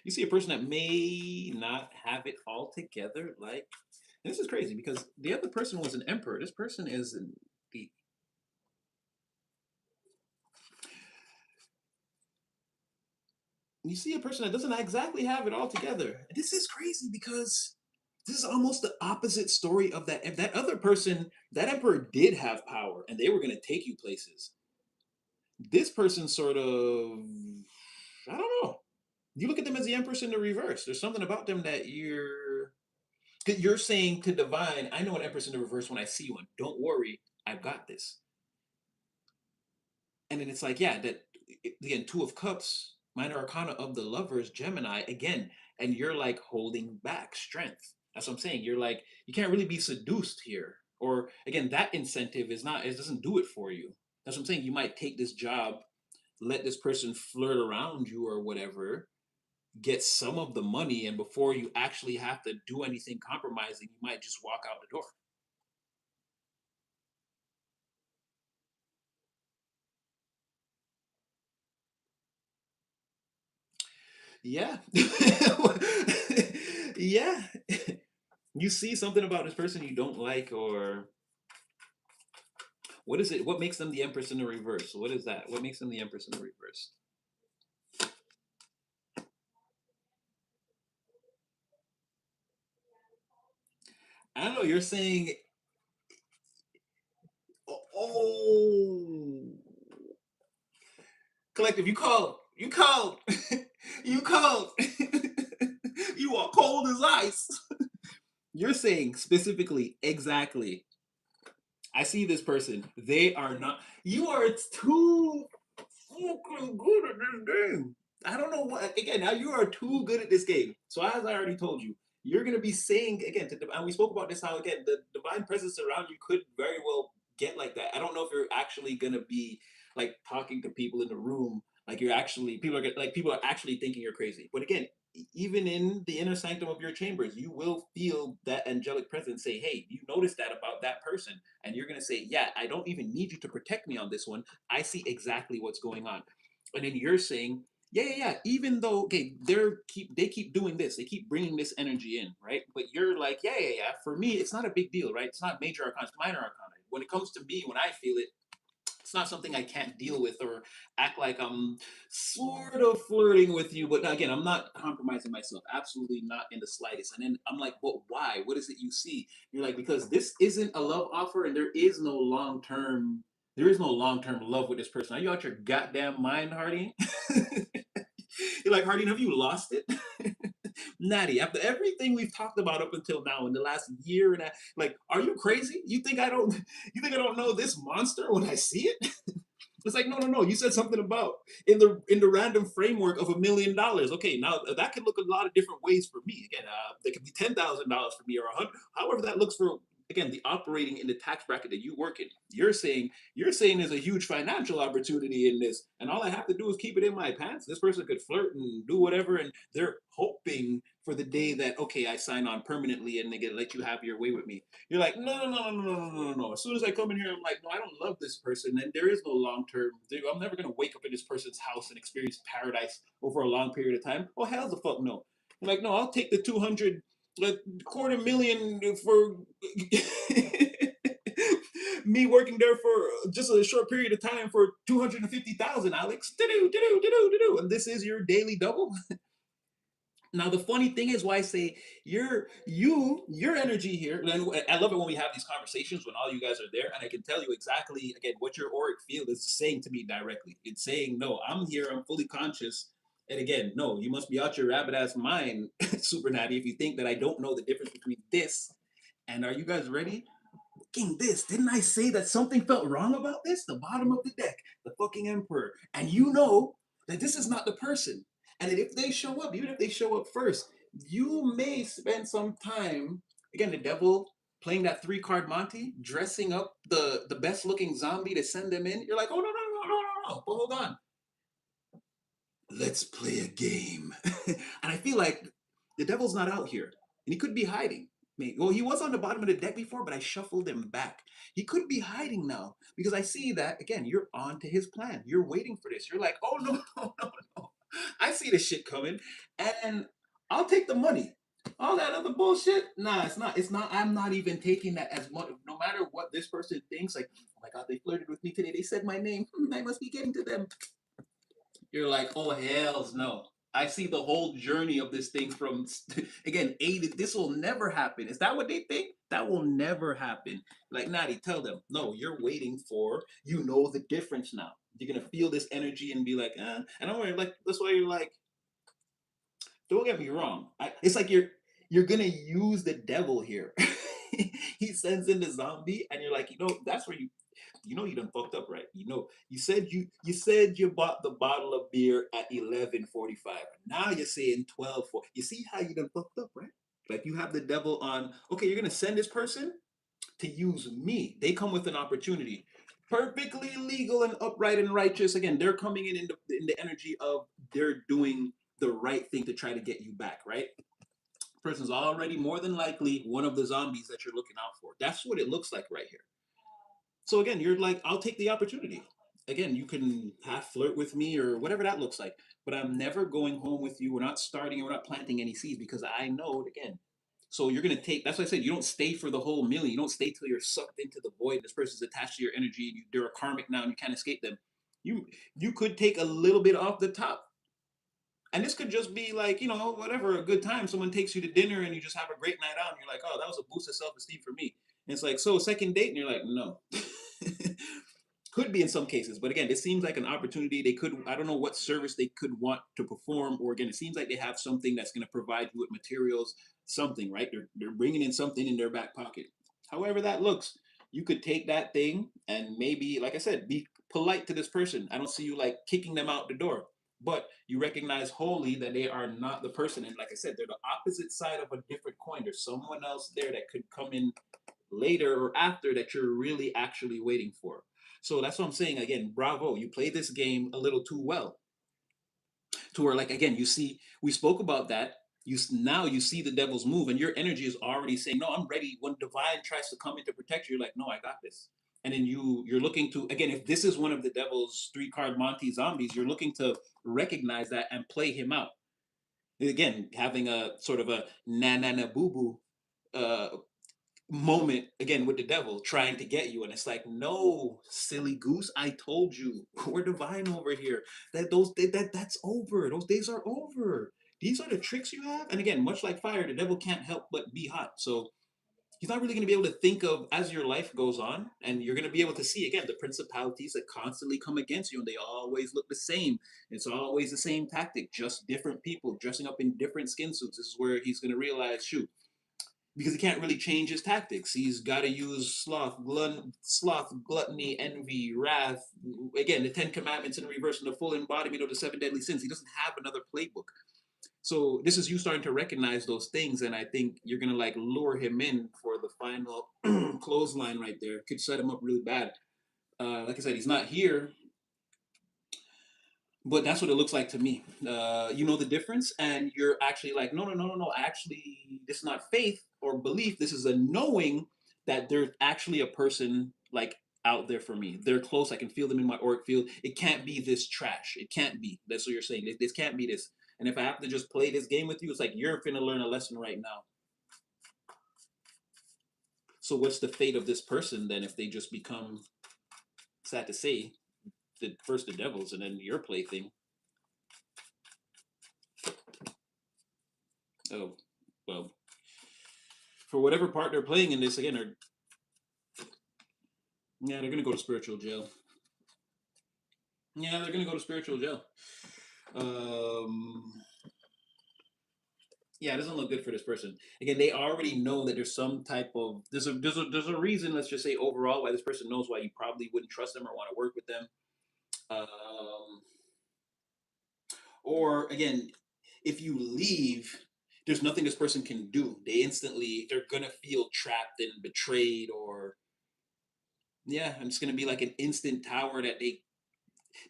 You see a person that may not have it all together. Like, and this is crazy because the other person was an emperor. This person is the. You see a person that doesn't exactly have it all together. This is crazy because this is almost the opposite story of that. If that other person, that emperor did have power and they were going to take you places. This person sort of, I don't know. You look at them as the empress in the reverse. There's something about them that you're saying to divine, I know an empress in the reverse when I see one. Don't worry, I've got this. And then it's like, yeah, that again, Two of Cups, minor arcana of the lovers, Gemini, again, and you're like holding back strength. That's what I'm saying. You're like, you can't really be seduced here. Or again, that incentive is not, it doesn't do it for you. That's what I'm saying. You might take this job, let this person flirt around you or whatever, get some of the money, and before you actually have to do anything compromising, you might just walk out the door. Yeah. Yeah. You see something about this person you don't like, or what is it? What makes them the Empress in the reverse? What is that? What makes them the Empress in the reverse? I don't know. You're saying, oh, collective, you called. You called. You called. You are cold as ice. You're saying specifically, exactly. I see this person. They are not. You are too fucking good at this game. I don't know what. Again, now you are too good at this game. So as I already told you, you're gonna be saying again. And we spoke about this. How again the divine presence around you could very well get like that. I don't know if you're actually gonna be. like talking to people in the room, like you're actually people are actually thinking you're crazy. But again, even in the inner sanctum of your chambers, you will feel that angelic presence say, "Hey, you noticed that about that person," and you're gonna say, "Yeah, I don't even need you to protect me on this one. I see exactly what's going on." And then you're saying, "Yeah, yeah, yeah." Even though, okay, they keep doing this, they keep bringing this energy in, right? But you're like, "Yeah, yeah, yeah." For me, it's not a big deal, right? It's not major arcana, it's minor arcana. When it comes to me, when I feel it, it's not something I can't deal with or act like I'm sort of flirting with you. But again, I'm not compromising myself. Absolutely not in the slightest. And then I'm like, but why? What is it you see? You're like, because this isn't a love offer and there is no long term. There is no long term love with this person. Are you out your goddamn mind, Hardy? You're like, Hardy, have you lost it? Natty, after everything we've talked about up until now in the last year and a, like, are you crazy? You think I don't? You think I don't know this monster when I see it? It's like, no, no, no. You said something about in the random framework of $1 million. Okay, now that could look a lot of different ways for me. Again, it could be $10,000 for me or 100. However, that looks for again the operating in the tax bracket that you work in. You're saying there's a huge financial opportunity in this, and all I have to do is keep it in my pants. This person could flirt and do whatever, and they're hoping for the day that okay, I sign on permanently and they get let you have your way with me. You're like, no, no, no, no, no, no, no, no, no. As soon as I come in here, I'm like, no, I don't love this person, and there is no long term. I'm never gonna wake up in this person's house and experience paradise over a long period of time. Oh hell, the fuck no. I'm like, no, I'll take the 200, like quarter million for me working there for just a short period of time for 250,000. Alex, do do do do do do, and this is your daily double. Now the funny thing is why I say your energy here, and I love it when we have these conversations when all you guys are there, and I can tell you exactly again what your auric field is saying to me directly. It's saying, no, I'm here, I'm fully conscious. And again, no, you must be out your rabbit ass mind, Super Natty, if you think that I don't know the difference between this and are you guys ready? Fucking this. Didn't I say that something felt wrong about this? The bottom of the deck, the fucking Emperor. And you know that this is not the person. And that if they show up, even if they show up first, you may spend some time, again, the devil playing that 3 card Monty, dressing up the best looking zombie to send them in. You're like, oh, no, no, no, no, no, no. But hold on. Let's play a game. And I feel like the devil's not out here. And he could be hiding. Well, he was on the bottom of the deck before, but I shuffled him back. He could be hiding now because I see that, again, you're on to his plan. You're waiting for this. You're like, oh, no, no, no, no. I see the shit coming and I'll take the money. All that other bullshit, nah, it's not. It's not. I'm not even taking that as much. No matter what this person thinks, like, oh my God, they flirted with me today. They said my name. I must be getting to them. You're like, oh hells no. I see the whole journey of this thing from again, this will never happen. Is that what they think? That will never happen. Like Natty, tell them, no, you're waiting for, you know the difference now. You're gonna feel this energy and be like, and I'm like, that's why you're like, don't get me wrong. It's like you're gonna use the devil here. He sends in the zombie, and you're like, that's where you done fucked up, right? You said you bought the bottle of beer at 11:45. Now you're saying 12:4. You see how you done fucked up, right? Like you have the devil on. Okay, you're gonna send this person to use me. They come with an opportunity, perfectly legal and upright and righteous. Again, they're coming in the energy of they're doing the right thing to try to get you back, right? Person's already more than likely one of the zombies that you're looking out for. That's what it looks like right here. So again, you're like, I'll take the opportunity. Again, you can half flirt with me or whatever that looks like, but I'm never going home with you. We're not starting, we're not planting any seeds because I know again. So you're gonna take. That's why I said you don't stay for the whole million. You don't stay till you're sucked into the void. This person's attached to your energy. They're a karmic now, and you can't escape them. You could take a little bit off the top, and this could just be like whatever a good time. Someone takes you to dinner, and you just have a great night out, and you're like, oh, that was a boost of self esteem for me. And it's like, so second date, and you're like, no. Could be in some cases, but again, this seems like an opportunity. They could, I don't know what service they could want to perform, or again, it seems like they have something that's going to provide you with materials, something, right? They're bringing in something in their back pocket. However that looks, you could take that thing and maybe, like I said, be polite to this person. I don't see you like kicking them out the door, but you recognize wholly that they are not the person. And like I said, they're the opposite side of a different coin. There's someone else there that could come in later or after that you're really actually waiting for. So that's what I'm saying. Again, bravo, you played this game a little too well, to where, like, again, you see, we spoke about that. Now you see the devil's move, and your energy is already saying, "No, I'm ready." When divine tries to come in to protect you, you're like, "No, I got this." And then you're looking to, again, if this is one of the devil's three card Monty zombies, you're looking to recognize that and play him out. Again, having a sort of a na na na boo boo moment again with the devil trying to get you, and it's like, no, silly goose, I told you, we're divine over here. That's over. Those days are over. These are the tricks you have. And again, much like fire, the devil can't help but be hot. So he's not really going to be able to think of, as your life goes on, and you're going to be able to see again the principalities that constantly come against you, and they always look the same. It's always the same tactic, just different people dressing up in different skin suits. This is where he's going to realize, shoot, because he can't really change his tactics. He's got to use sloth, gluttony, envy, wrath. Again, the Ten Commandments in reverse and the full embodiment of the seven deadly sins. He doesn't have another playbook. So this is you starting to recognize those things, and I think you're gonna like lure him in for the final clothesline right there. Could set him up really bad. Like I said, he's not here, but that's what it looks like to me. You know the difference, and you're actually like, no, no, no, no, no. Actually, this is not faith or belief. This is a knowing that there's actually a person like out there for me. They're close. I can feel them in my auric field. It can't be this trash. It can't be. That's what you're saying. This can't be this. And if I have to just play this game with you, it's like you're finna learn a lesson right now. So what's the fate of this person then if they just become, sad to say, the first the devils and then your plaything? Oh, well, for whatever part they're playing in this, again, are, yeah, they're gonna go to spiritual jail. Yeah, they're gonna go to spiritual jail. Um, yeah, it doesn't look good for this person. Again, they already know that there's some type of there's a reason. Let's just say overall why this person knows why you probably wouldn't trust them or want to work with them. Um, or again, if you leave, there's nothing this person can do. They're gonna feel trapped and betrayed, or yeah, and it's gonna be like an instant tower that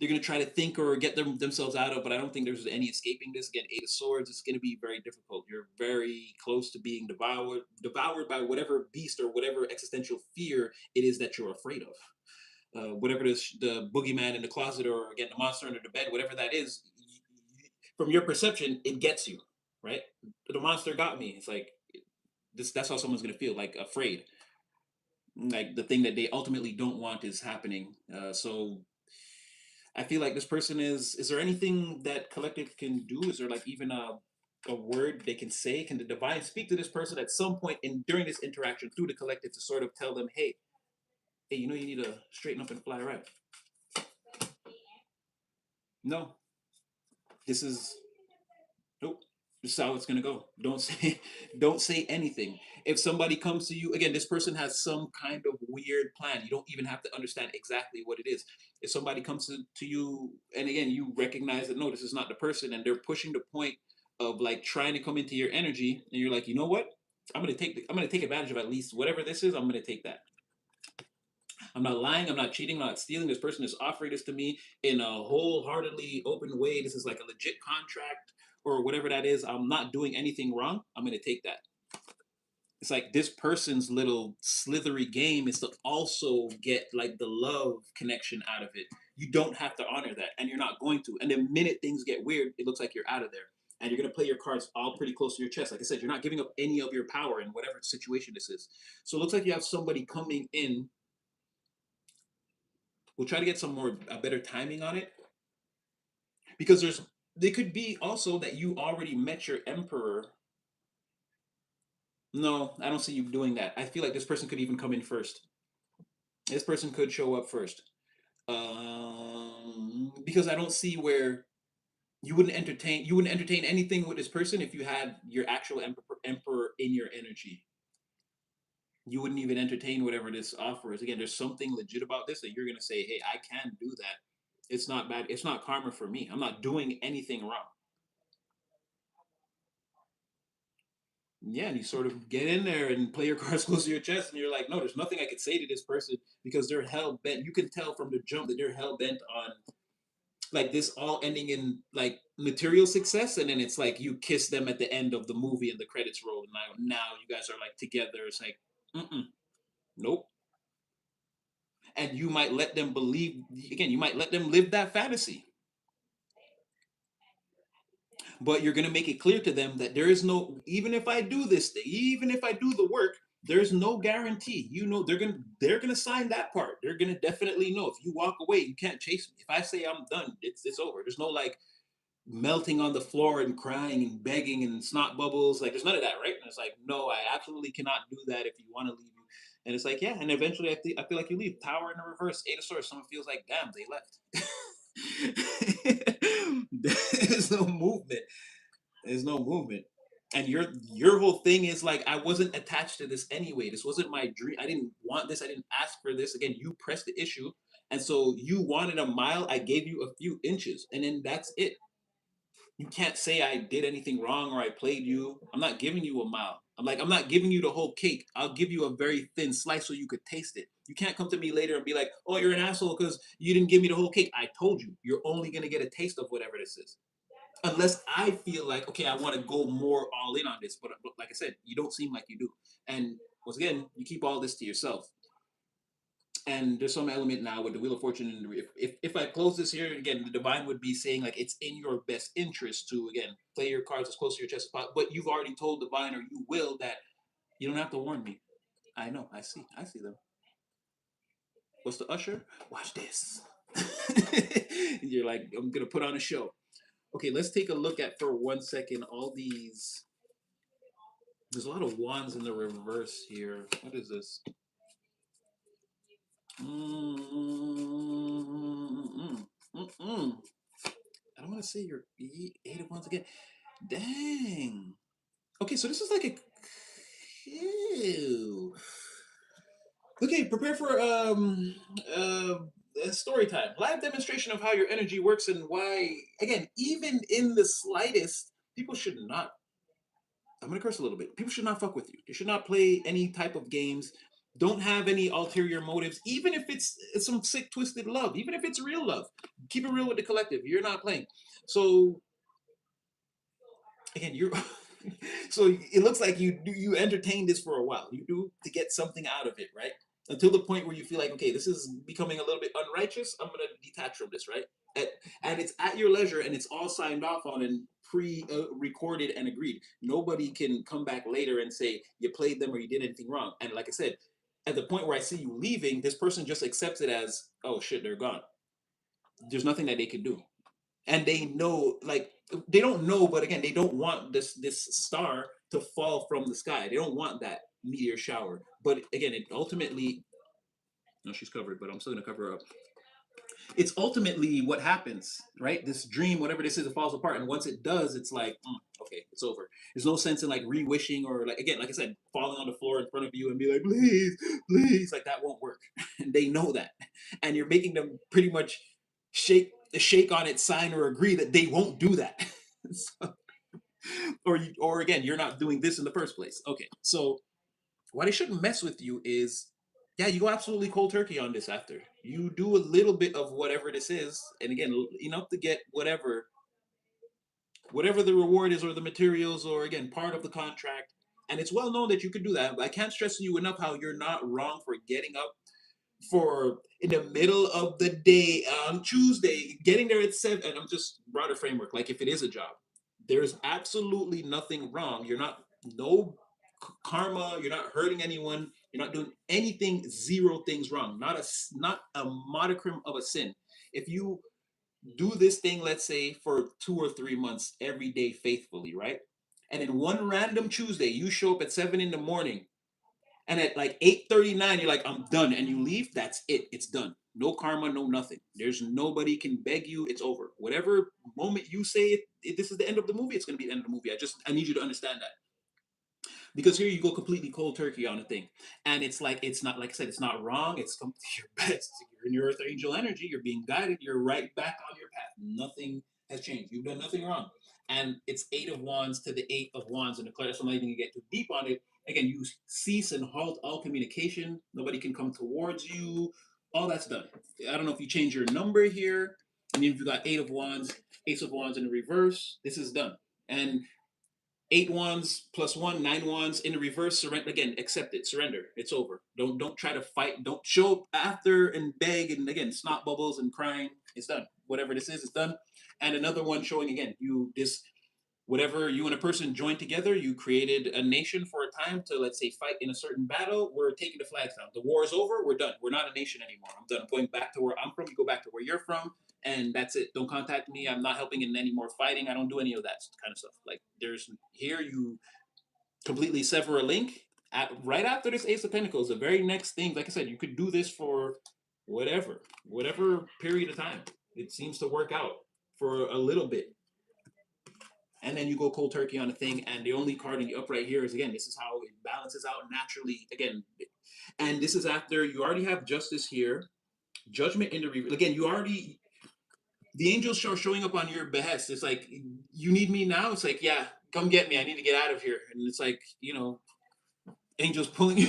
they're going to try to think or get themselves out of, but I don't think there's any escaping this. Again, Eight of Swords, it's going to be very difficult. You're very close to being devoured by whatever beast or whatever existential fear it is that you're afraid of. Whatever the boogeyman in the closet, or again the monster under the bed, whatever that is, from your perception, it gets you, right? The monster got me. It's like this. That's how someone's going to feel, like afraid. Like the thing that they ultimately don't want is happening. So I feel like this person is. Is there anything that collective can do? Is there like even a word they can say? Can the divine speak to this person at some point in during this interaction through the collective to sort of tell them, hey, you know, you need to straighten up and fly right? No, this is nope. This is how it's gonna go. Don't say don't say anything. If somebody comes to you, again, this person has some kind of weird plan. You don't even have to understand exactly what it is. If somebody comes to you and again you recognize that no, this is not the person, and they're pushing the point of like trying to come into your energy, and you're like, you know what? I'm gonna take advantage of at least whatever this is, I'm gonna take that. I'm not lying. I'm not cheating. I'm not stealing. This person is offering this to me in a wholeheartedly open way. This is like a legit contract or whatever that is. I'm not doing anything wrong. I'm going to take that. It's like this person's little slithery game is to also get like the love connection out of it. You don't have to honor that, and you're not going to. And the minute things get weird, it looks like you're out of there. And you're going to play your cards all pretty close to your chest. Like I said, you're not giving up any of your power in whatever situation this is. So it looks like you have somebody coming in. We'll try to get some more a better timing on it, because they could be also that you already met your emperor. No, I don't see you doing that. I feel like this person could even come in first. This person could show up first, because I don't see where you wouldn't entertain anything with this person if you had your actual emperor in your energy. You wouldn't even entertain whatever this offer is. Again, there's something legit about this that you're gonna say, hey, I can do that. It's not bad. It's not karma for me. I'm not doing anything wrong. Yeah, and you sort of get in there and play your cards close to your chest, and you're like, no, there's nothing I could say to this person because they're hell bent. You can tell from the jump that they're hell bent on like this all ending in like material success, and then it's like you kiss them at the end of the movie and the credits roll, and now you guys are like together. It's like, mm-mm, nope. And you might let them believe again. You might let them live that fantasy, but you're going to make it clear to them that there is no, even if I do this thing, even if I do the work, there's no guarantee. You know, they're gonna sign that part. They're gonna definitely know if you walk away, you can't chase me. If I say I'm done, it's over. There's no like melting on the floor and crying and begging and snot bubbles. Like there's none of that, right? And it's like, no, I absolutely cannot do that if you want to leave. And it's like, yeah, and eventually I feel like you leave. Power in the reverse, eight of swords. Someone feels like, damn, they left. There's no movement. There's no movement. And your whole thing is like, I wasn't attached to this anyway. This wasn't my dream. I didn't want this. I didn't ask for this. Again, you pressed the issue. And so you wanted a mile. I gave you a few inches. And then that's it. You can't say I did anything wrong or I played you. I'm not giving you a mile. I'm not giving you the whole cake. I'll give you a very thin slice so you could taste it. You can't come to me later and be like, oh, you're an asshole because you didn't give me the whole cake. I told you, you're only going to get a taste of whatever this is. Unless I feel like, okay, I want to go more all in on this. But like I said, you don't seem like you do. And once again, you keep all this to yourself. And there's some element now with the Wheel of Fortune. And if I close this here again, the divine would be saying like it's in your best interest to again play your cards as close to your chest as possible. But you've already told divine or you will that you don't have to warn me. I know. I see them. What's the usher? Watch this. And you're like, I'm gonna put on a show. Okay, let's take a look at for 1 second all these. There's a lot of wands in the reverse here. What is this? Mm-mm, mm-mm. I don't want to say you're eight of wands again. Dang. Okay, so this is like a. Ew. Okay, prepare for story time. Live demonstration of how your energy works and why. Again, even in the slightest, people should not. I'm gonna curse a little bit. People should not fuck with you. They should not play any type of games. Don't have any ulterior motives, even if it's some sick, twisted love, even if it's real love. Keep it real with the collective. You're not playing. So again, you're so it looks like you entertain this for a while. You do to get something out of it, right? Until the point where you feel like, okay, this is becoming a little bit unrighteous. I'm gonna detach from this, right? At, and it's at your leisure, and it's all signed off on and pre-recorded and agreed. Nobody can come back later and say you played them or you did anything wrong. And like I said, at the point where I see you leaving, this person just accepts it as, oh shit, they're gone. There's nothing that they can do, and they know like they don't know, but again they don't want this star to fall from the sky. They don't want that meteor shower, but again it ultimately, no, she's covered but I'm still going to cover her up. It's ultimately what happens, right? This dream, whatever this is, it falls apart, and once it does it's like, okay, it's over. There's no sense in like re-wishing or like again like I said falling on the floor in front of you and be like please please, like that won't work. And they know that, and you're making them pretty much shake on it, sign or agree that they won't do that. So, or again, you're not doing this in the first place. Okay, so why they shouldn't mess with you is, yeah, you go absolutely cold turkey on this after. You do a little bit of whatever this is, and again, enough to get whatever the reward is or the materials or again part of the contract. And it's well known that you could do that. But I can't stress to you enough how you're not wrong for getting up for in the middle of the day on Tuesday, getting there at 7. And I'm just broader framework. Like if it is a job, there's absolutely nothing wrong. You're not no karma. You're not hurting anyone. You're not doing anything. Zero things wrong. Not a modicum of a sin. If you do this thing, let's say for 2 or 3 months every day faithfully, right? And then one random Tuesday, you show up at 7 in the morning and at like 8:39 you're like I'm done, and you leave. That's it. It's done. No karma, no nothing. There's nobody can beg you. It's over. Whatever moment you say this is the end of the movie, it's going to be the end of the movie. I need you to understand that, because here you go completely cold turkey on a thing, and it's like it's not, like I said, it's not wrong. It's your best. You're in your earth angel energy. You're being guided. You're right back on your path. Nothing has changed. You've done nothing wrong. And it's Eight of Wands to the Eight of Wands in the clear. So I'm not even gonna get too deep on it. Again, you cease and halt all communication. Nobody can come towards you. All that's done. I don't know if you change your number here. I mean, if you got Eight of Wands, Ace of Wands in the reverse, this is done. And Eight Wands plus one, Nine Wands in the reverse. Surrender again. Accept it. Surrender. It's over. Don't try to fight. Don't show up after and beg and again snot bubbles and crying. It's done. Whatever this is, it's done. And another one showing again. You this whatever you and a person joined together. You created a nation for a time to let's say fight in a certain battle. We're taking the flags down. The war is over. We're done. We're not a nation anymore. I'm done. I'm going back to where I'm from. You go back to where you're from and that's it. Don't contact me. I'm not helping in any more fighting. I don't do any of that kind of stuff. Like there's here you completely sever a link right after this Ace of Pentacles. The very next thing, like I said, you could do this for whatever period of time. It seems to work out for a little bit. And then you go cold turkey on a thing, and the only card in the upright here is again, this is how it balances out naturally. Again, and this is after you already have justice here, judgment in the again. You already the angels are showing up on your behest. It's like you need me now. It's like yeah, come get me. I need to get out of here. And it's like angels pulling you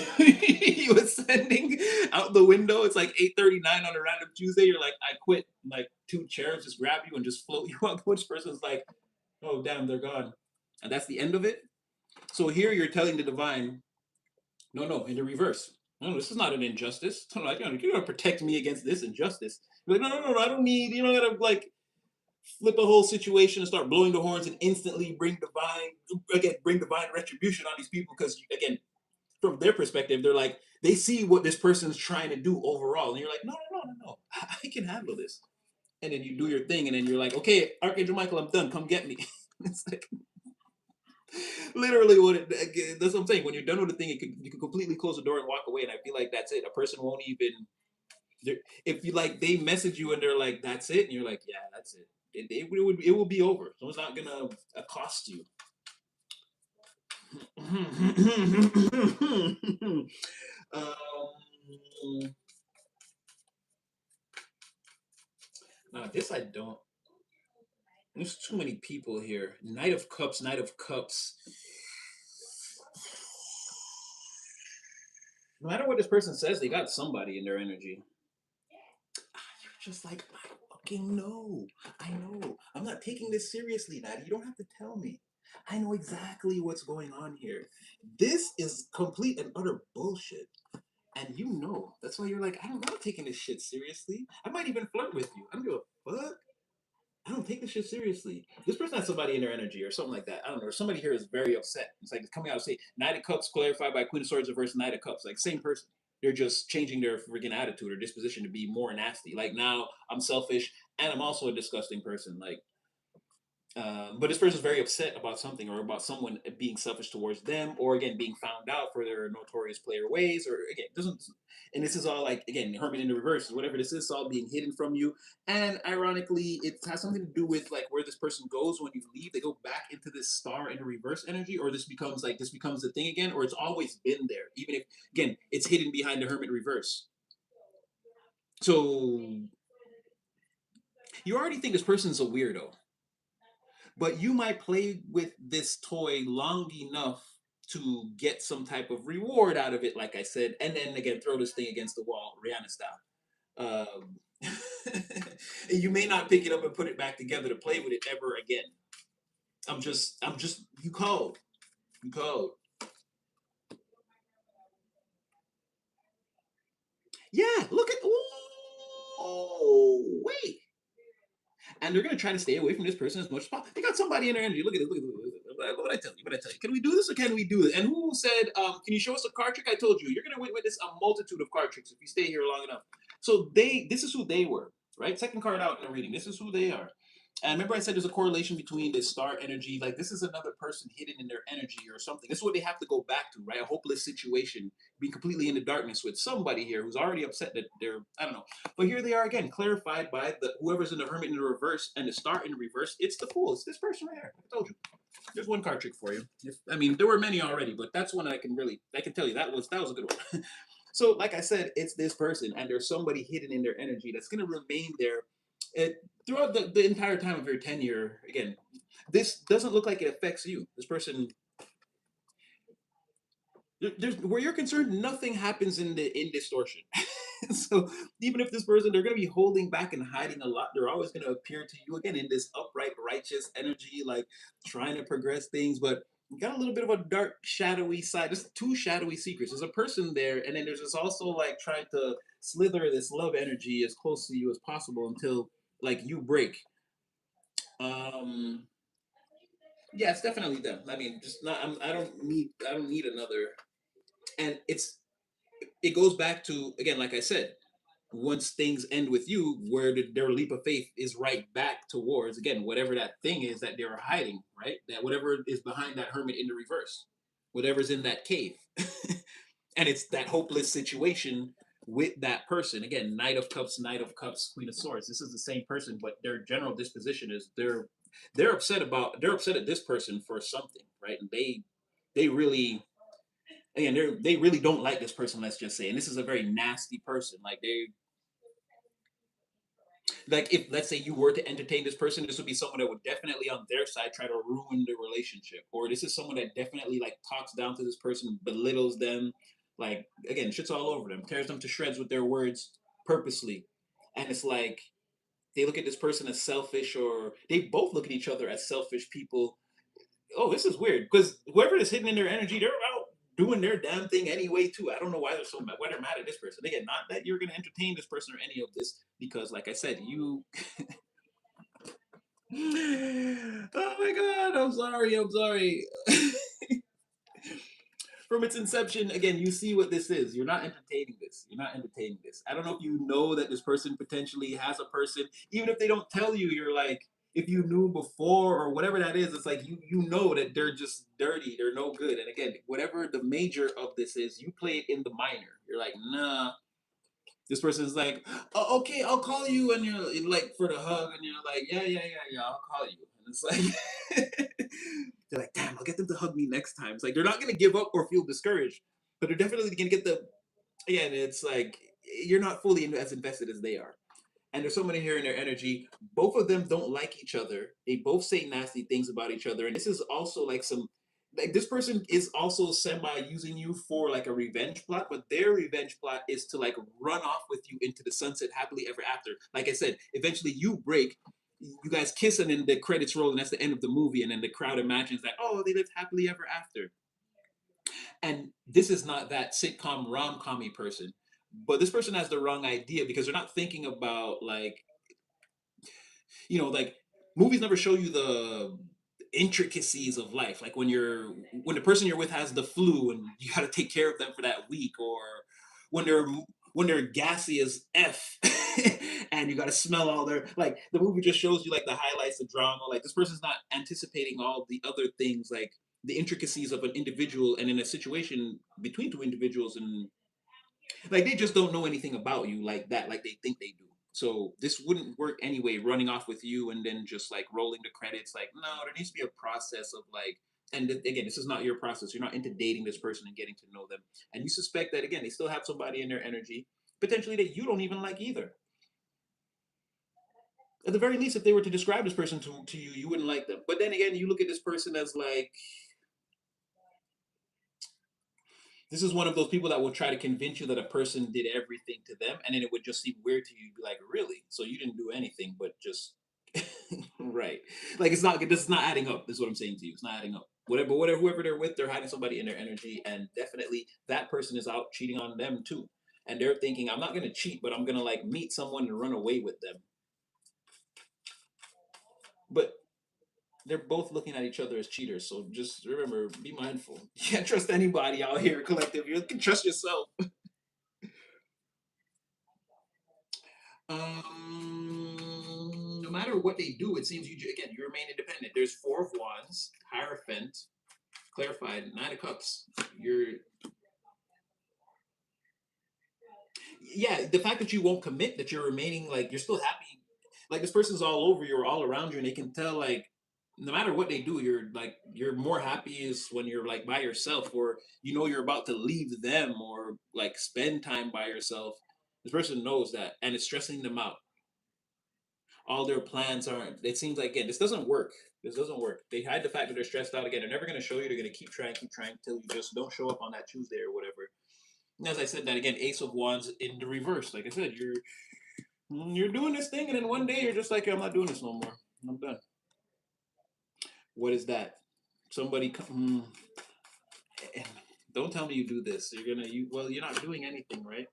ascending out the window. It's like 8:39 on a random Tuesday. You're like, I quit. And like two cherubs just grab you and just float you out. Which person's like, oh damn, they're gone, and that's the end of it. So here you're telling the divine, no, in the reverse. No, this is not an injustice. So like, you're gonna protect me against this injustice. You're like, no, I don't need. You don't gotta like flip a whole situation and start blowing the horns and instantly bring divine retribution on these people because again from their perspective, they're like, they see what this person's trying to do overall. And you're like, no. I can handle this. And then you do your thing. And then you're like, okay, Archangel Michael, I'm done. Come get me. It's like, literally that's what I'm saying. When you're done with the thing, you can completely close the door and walk away. And I feel like that's it. A person won't even, if you like, they message you and they're like, that's it. And you're like, yeah, that's it. It will be over. Someone's not going to accost you. Now this I don't. There's too many people here. Knight of Cups, Knight of Cups. No matter what this person says, they got somebody in their energy. You're just like, I fucking know. I know. I'm not taking this seriously, Daddy. You don't have to tell me. I know exactly what's going on here. This is complete and utter bullshit. And you know. That's why you're like, I'm not taking this shit seriously. I might even flirt with you. I don't give a fuck. I don't take this shit seriously. This person has somebody in their energy or something like that. I don't know. Or somebody here is very upset. It's like it's coming out and say Knight of Cups clarified by Queen of Swords versus Knight of Cups. Like same person. They're just changing their freaking attitude or disposition to be more nasty. Like now I'm selfish and I'm also a disgusting person. Like but this person is very upset about something or about someone being selfish towards them, or again being found out for their notorious player ways, or again doesn't. And this is all like again Hermit in the reverse, whatever this is, all being hidden from you. And ironically, it has something to do with like where this person goes when you leave. They go back into this star in the reverse energy, or this becomes the thing again, or it's always been there, even if again it's hidden behind the Hermit reverse. So you already think this person's a weirdo. But you might play with this toy long enough to get some type of reward out of it, like I said, and then again throw this thing against the wall, Rihanna style. You may not pick it up and put it back together to play with it ever again. I'm just. You called. Yeah, look at. Oh, wait. And they're gonna try to stay away from this person as much as possible. They got somebody in their energy. Look at it. Look at it. What did I tell you? What did I tell you? Can we do this or can we do it? And who said, can you show us a card trick? I told you, you're gonna witness a multitude of card tricks if you stay here long enough. So this is who they were, right? Second card out in the reading. This is who they are. And remember, I said there's a correlation between this star energy. Like this is another person hidden in their energy or something. This is what they have to go back to, right? A hopeless situation, being completely in the darkness with somebody here who's already upset that they're, I don't know. But here they are again, clarified by the whoever's in the Hermit in the reverse and the star in the reverse. It's the Fool. It's this person right here. I told you. There's one card trick for you. I mean, there were many already, but that's one I can tell you that was a good one. So, like I said, it's this person, and there's somebody hidden in their energy that's gonna remain there. it, throughout the entire time of your tenure, again, this doesn't look like it affects you. This person, there's where you're concerned, nothing happens in distortion. So even if this person, they're going to be holding back and hiding a lot, they're always going to appear to you again in this upright righteous energy, like trying to progress things, but you got a little bit of a dark shadowy side. There's two shadowy secrets. There's a person there, and then there's this also like trying to slither this love energy as close to you as possible until like you break. um yeah, it's definitely them. I mean, just not, I don't need another. And it goes back to, again, like I said, once things end with you, where their leap of faith is right back towards, again, whatever that thing is that they're hiding, right? That whatever is behind that hermit in the reverse, whatever's in that cave. And it's that hopeless situation with that person. Again, Knight of Cups, Knight of Cups, Queen of Swords. This is the same person, but their general disposition is they're upset at this person for something, right? And they really, again, they really don't like this person, let's just say. And this is a very nasty person. Like if, let's say, you were to entertain this person, this would be someone that would definitely on their side try to ruin the relationship. Or this is someone that definitely like talks down to this person, belittles them, like, again, shits all over them, tears them to shreds with their words purposely. And it's like they look at this person as selfish, or they both look at each other as selfish people. Oh, this is weird because whoever is hidden in their energy, they're out doing their damn thing anyway too. I don't know why they're so mad. Why they're mad at this person. Again, not that you're gonna entertain this person or any of this, because, like I said, you. Oh my god! I'm sorry. I'm sorry. From its inception, again, you see what this is. You're not entertaining this. You're not entertaining this. I don't know if you know that this person potentially has a person, even if they don't tell you. You're like, if you knew before or whatever that is, it's like you know that they're just dirty. They're no good. And again, whatever the major of this is, you play it in the minor. You're like, nah. This person's like, oh, okay, I'll call you, and you're like for the hug, and you're like, yeah, yeah, yeah, yeah, I'll call you, and it's like, they're like, damn, I'll get them to hug me next time. It's like they're not gonna give up or feel discouraged, but they're definitely gonna get the. Again, it's like you're not fully as invested as they are, and there's so many here in their energy. Both of them don't like each other. They both say nasty things about each other, and this is also like some, like this person is also semi using you for like a revenge plot, but their revenge plot is to like run off with you into the sunset happily ever after. Like I said, eventually you break, you guys kiss, and then the credits roll, and that's the end of the movie, and then the crowd imagines that, oh, they lived happily ever after. And this is not that sitcom rom-commy person, but this person has the wrong idea because they're not thinking about like, like movies never show you the intricacies of life, like when the person you're with has the flu and you got to take care of them for that week, or when they're gassy as f and you got to smell all their, like, the movie just shows you like the highlights, the drama. Like this person's not anticipating all the other things, like the intricacies of an individual and in a situation between two individuals, and like they just don't know anything about you like that, like they think they do. So this wouldn't work anyway, running off with you and then just like rolling the credits. Like, no, there needs to be a process of like, and again, this is not your process. You're not into dating this person and getting to know them, and you suspect that, again, they still have somebody in their energy potentially that you don't even like either. At the very least, if they were to describe this person to you, you wouldn't like them. But then again, you look at this person as like, this is one of those people that will try to convince you that a person did everything to them, and then it would just seem weird to you. You'd be like, really? So you didn't do anything, but just right? Like it's not. This is not adding up. This is what I'm saying to you. It's not adding up. Whatever, whoever they're with, they're hiding somebody in their energy, and definitely that person is out cheating on them too. And they're thinking, I'm not gonna cheat, but I'm gonna like meet someone and run away with them. But they're both looking at each other as cheaters. So just remember, be mindful. You can't trust anybody out here, collective. You can trust yourself. No matter what they do, it seems you remain independent. There's Four of Wands, Hierophant, clarified, Nine of Cups. You're, yeah, the fact that you won't commit, that you're remaining, like you're still happy, like this person's all over you or all around you, and they can tell like no matter what they do, you're more happiest when you're like by yourself, or you're about to leave them or like spend time by yourself. This person knows that, and it's stressing them out. All their plans aren't. It seems like, again, this doesn't work. This doesn't work. They hide the fact that they're stressed out. Again, they're never going to show you. They're going to keep trying until you just don't show up on that Tuesday or whatever. And as I said, that again, Ace of Wands in the reverse. Like I said, you're doing this thing, and then one day you're just like, I'm not doing this no more. I'm done. What is that? Somebody come. Don't tell me you do this. You're gonna you. Well, you're not doing anything, right?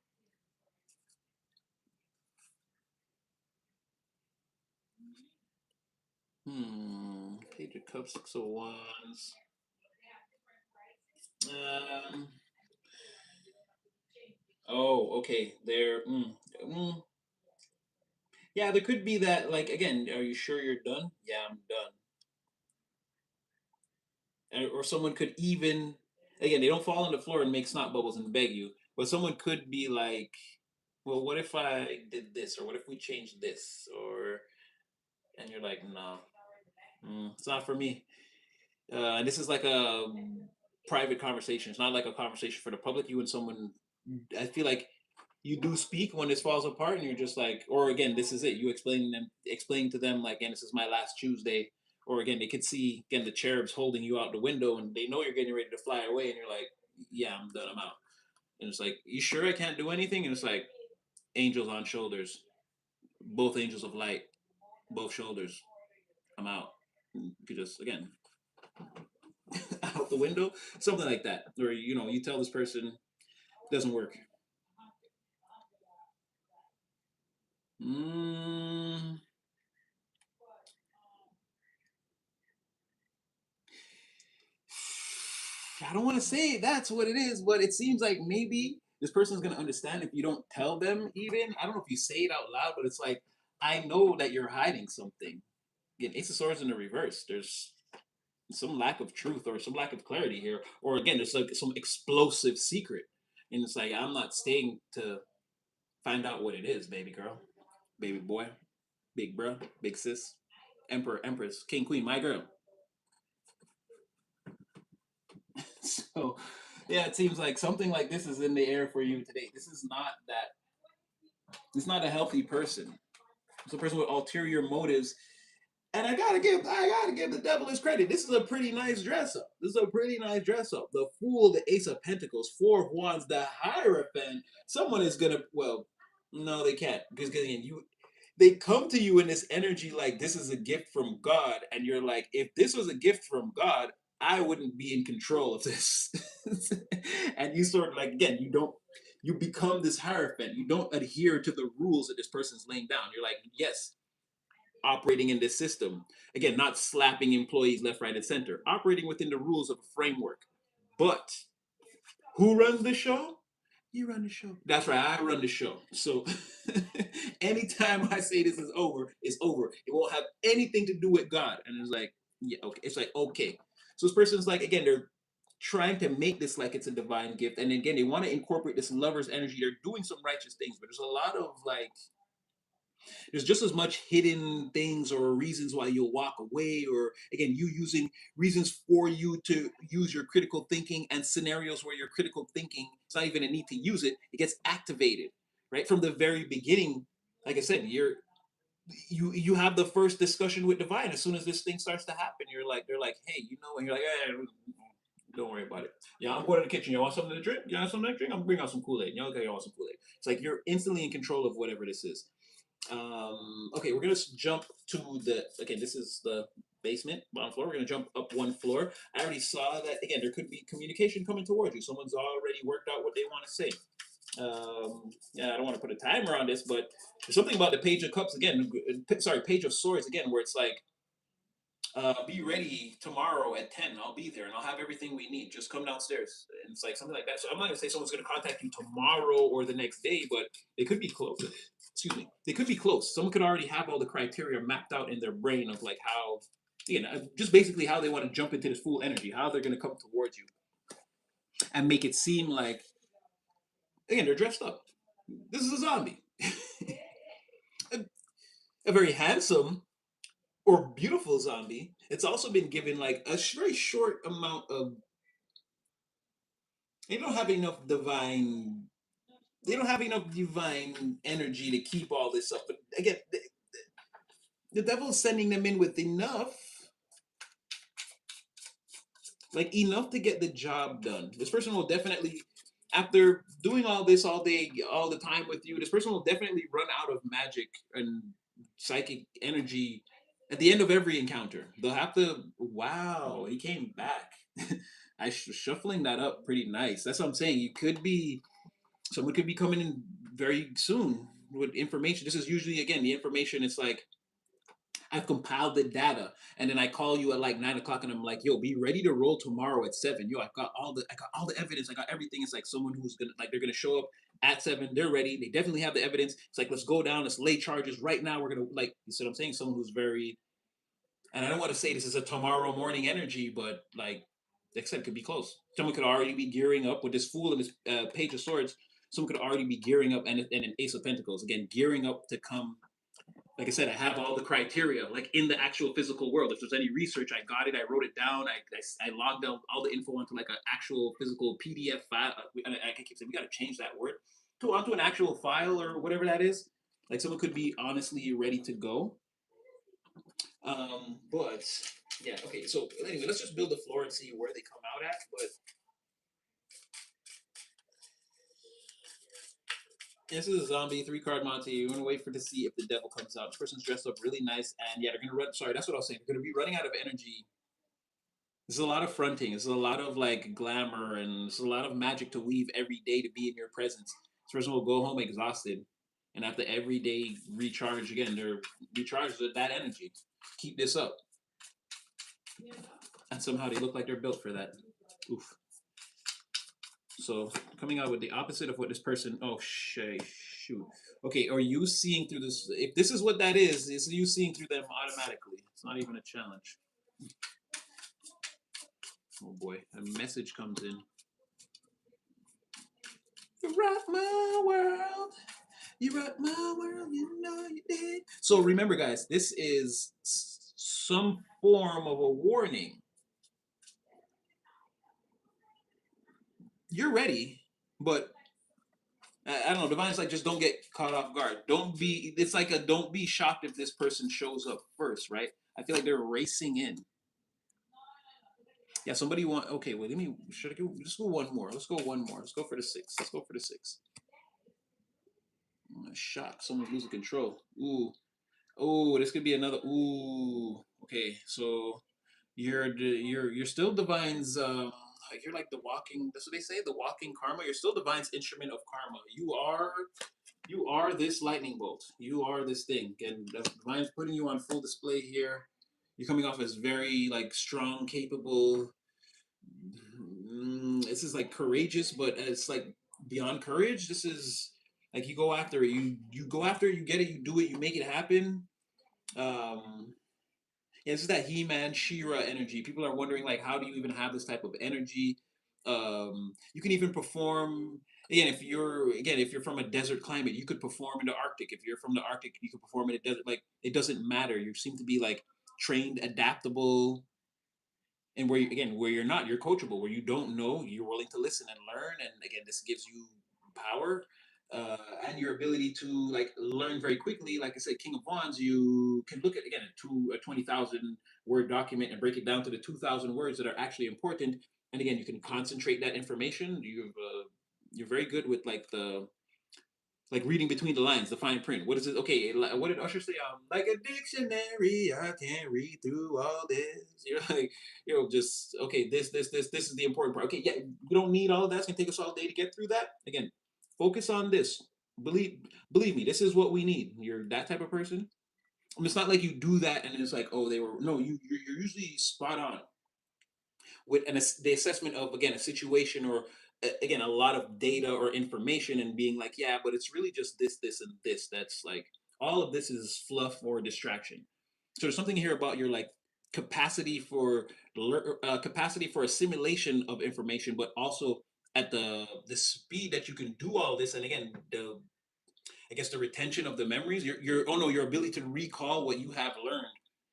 Page of Cups, Six of Wands. Um. Oh, okay. There. Yeah, there could be that. Like again, are you sure you're done? Yeah, I'm done. Or someone could even, again, they don't fall on the floor and make snot bubbles and beg you, but someone could be like, well, what if I did this, or what if we changed this, or, and you're like, no, it's not for me. And this is like a private conversation. It's not like a conversation for the public. You and someone, I feel like you do speak when this falls apart, and you're just like, or again, this is it. You explain to them like, again, this is my last Tuesday. Or again, they could see again the cherubs holding you out the window, and they know you're getting ready to fly away, and you're like, yeah, I'm done, I'm out. And it's like, you sure I can't do anything? And it's like, angels on shoulders, both angels of light, both shoulders. I'm out. You could just again out the window, something like that. Or you tell this person doesn't work. Mm, I don't want to say that's what it is, but it seems like maybe this person's gonna understand if you don't tell them. Even I don't know if you say it out loud, but it's like I know that you're hiding something. Again, Ace of Swords in the reverse. There's some lack of truth or some lack of clarity here, or again, there's like some explosive secret, and it's like I'm not staying to find out what it is, baby girl, baby boy, big bro, big sis, emperor, empress, king, queen, my girl. So, yeah, it seems like something like this is in the air for you today. This is not that. It's not a healthy person. It's a person with ulterior motives. And I gotta give the devil his credit. This is a pretty nice dress up. This is a pretty nice dress up. The Fool, the Ace of Pentacles, Four of Wands, the Hierophant. Someone is gonna. Well, no, they can't because again, they come to you in this energy like this is a gift from God, and you're like, if this was a gift from God, I wouldn't be in control of this. And you sort of like again, you become this hierophant. You don't adhere to the rules that this person's laying down. You're like, yes, operating in this system. Again, not slapping employees left, right, and center. Operating within the rules of a framework. But who runs the show? You run the show. That's right, I run the show. So anytime I say this is over, it's over. It won't have anything to do with God. And it's like, yeah, okay. It's like, okay. So this person's like, again, they're trying to make this like it's a divine gift. And again, they want to incorporate this lover's energy. They're doing some righteous things, but there's a lot of like there's just as much hidden things or reasons why you'll walk away, or again, you using reasons for you to use your critical thinking and scenarios where your critical thinking, it's not even a need to use it, it gets activated right from the very beginning. Like I said, you have the first discussion with divine as soon as this thing starts to happen. You're like, they're like, hey, and you're like, hey, don't worry about it. Yeah, I'm going to the kitchen. You want something to drink? You want something to drink? I'm gonna bring out some Kool-Aid. Yeah, okay, you want some Kool-Aid. It's like you're instantly in control of whatever this is. Okay, we're gonna jump to the. Okay, this is the basement, bottom floor. We're gonna jump up one floor. I already saw that. Again, there could be communication coming towards you. Someone's already worked out what they want to say. Yeah, I don't want to put a timer on this, but there's something about the Page of Cups again. Sorry, Page of Swords again, where it's like be ready tomorrow at 10. I'll be there and I'll have everything we need. Just come downstairs. And it's like something like that. So I'm not gonna say someone's gonna contact you tomorrow or the next day, but they could be close. Excuse me. They could be close. Someone could already have all the criteria mapped out in their brain of like how, just basically how they want to jump into this full energy, how they're gonna come towards you and make it seem like again they're dressed up. This is a zombie. a, a very handsome or beautiful zombie. It's also been given like a very short amount of. They don't have enough divine. They don't have enough divine energy to keep all this up. But again, The devil's sending them in with enough, like enough to get the job done. This person will definitely, after doing all this all day, all the time with you, this person will definitely run out of magic and psychic energy at the end of every encounter. They'll have to. Wow, he came back. Shuffling that up pretty nice. That's what I'm saying. You could be someone could be coming in very soon with information. This is usually again the information. It's like I've compiled the data, and then I call you at like 9 o'clock, and I'm like, "Yo, be ready to roll tomorrow at 7. Yo, I got all the evidence. I got everything." It's like someone who's gonna like they're gonna show up at 7. They're ready. They definitely have the evidence. It's like let's go down. Let's lay charges right now. We're gonna like you said. I'm saying someone who's very, and I don't want to say this is a tomorrow morning energy, but like said, could be close. Someone could already be gearing up with this Fool and this Page of Swords. Someone could already be gearing up, and an Ace of Pentacles again, gearing up to come. Like I said, I have all the criteria, like in the actual physical world. If there's any research, I got it. I wrote it down. I logged out all the info onto like an actual physical PDF file. I keep saying we got to change that word to onto an actual file or whatever that is. Like someone could be honestly ready to go. But yeah, okay. So anyway, let's just build the floor and see where they come out at. But this is a zombie 3 card Monty. You're gonna wait for to see if the devil comes out. This person's dressed up really nice, and yeah, they're gonna run. Sorry, that's what I was saying. They're gonna be running out of energy. There's a lot of fronting. There's a lot of like glamour, and there's a lot of magic to weave every day to be in your presence. This person will go home exhausted, and after every day recharge again, they're recharged with that energy. Keep this up, and somehow they look like they're built for that. Oof. So coming out with the opposite of what this person. Oh shoot. Okay, are you seeing through this? If this is what that is you seeing through them automatically? It's not even a challenge. Oh boy, a message comes in. You rock my world. You rock my world. You know you did. So remember, guys, this is some form of a warning. You're ready, but I don't know. Divine's like just don't get caught off guard. Don't be. It's like a don't be shocked if this person shows up first, right? I feel like they're racing in. Yeah, somebody want. Okay, well, let me. Should I go? Just go one more. Let's go one more. Let's go for the 6. Let's go for the 6. Shock. Someone's losing control. Ooh. Oh, this could be another. Ooh. Okay, so you're still Divine's. You're like the walking. That's what they say. The walking karma. You're still Divine's instrument of karma. You are this lightning bolt. You are this thing, and Divine's putting you on full display here. You're coming off as very like strong, capable. This is like courageous, but it's like beyond courage. This is like you go after it. You go after it. You get it. You do it. You make it happen. Um, yeah, this is that He-Man, She-Ra energy. People are wondering like, how do you even have this type of energy? You can even perform again if you're from a desert climate, you could perform in the Arctic. If you're from the Arctic, you could perform in a desert. Like it doesn't matter. You seem to be like trained, adaptable, and where you're not, you're coachable. Where you don't know, you're willing to listen and learn. And again, this gives you power. And your ability to like learn very quickly. Like I said, King of Wands, you can look at again a 20,000 word document and break it down to the 2,000 words that are actually important. And again, you can concentrate that information. You're very good with like reading between the lines, the fine print. What is it? Okay, what did Usher say? Like a dictionary, I can't read through all this. You're like, just okay. This is the important part. Okay, yeah, we don't need all of that. It's gonna take us all day to get through that. Again, focus on this. Believe, believe me, this is what we need. You're that type of person. I mean, it's not like you do that and it's like, oh, they were no. You're usually spot on with the assessment of again a situation or again a lot of data or information and being like yeah but it's really just this and this that's like all of this is fluff or distraction. So there's something here about your like capacity for capacity for assimilation of information but also at the speed that you can do all this and again the I guess the retention of the memories, your oh no, your ability to recall what you have learned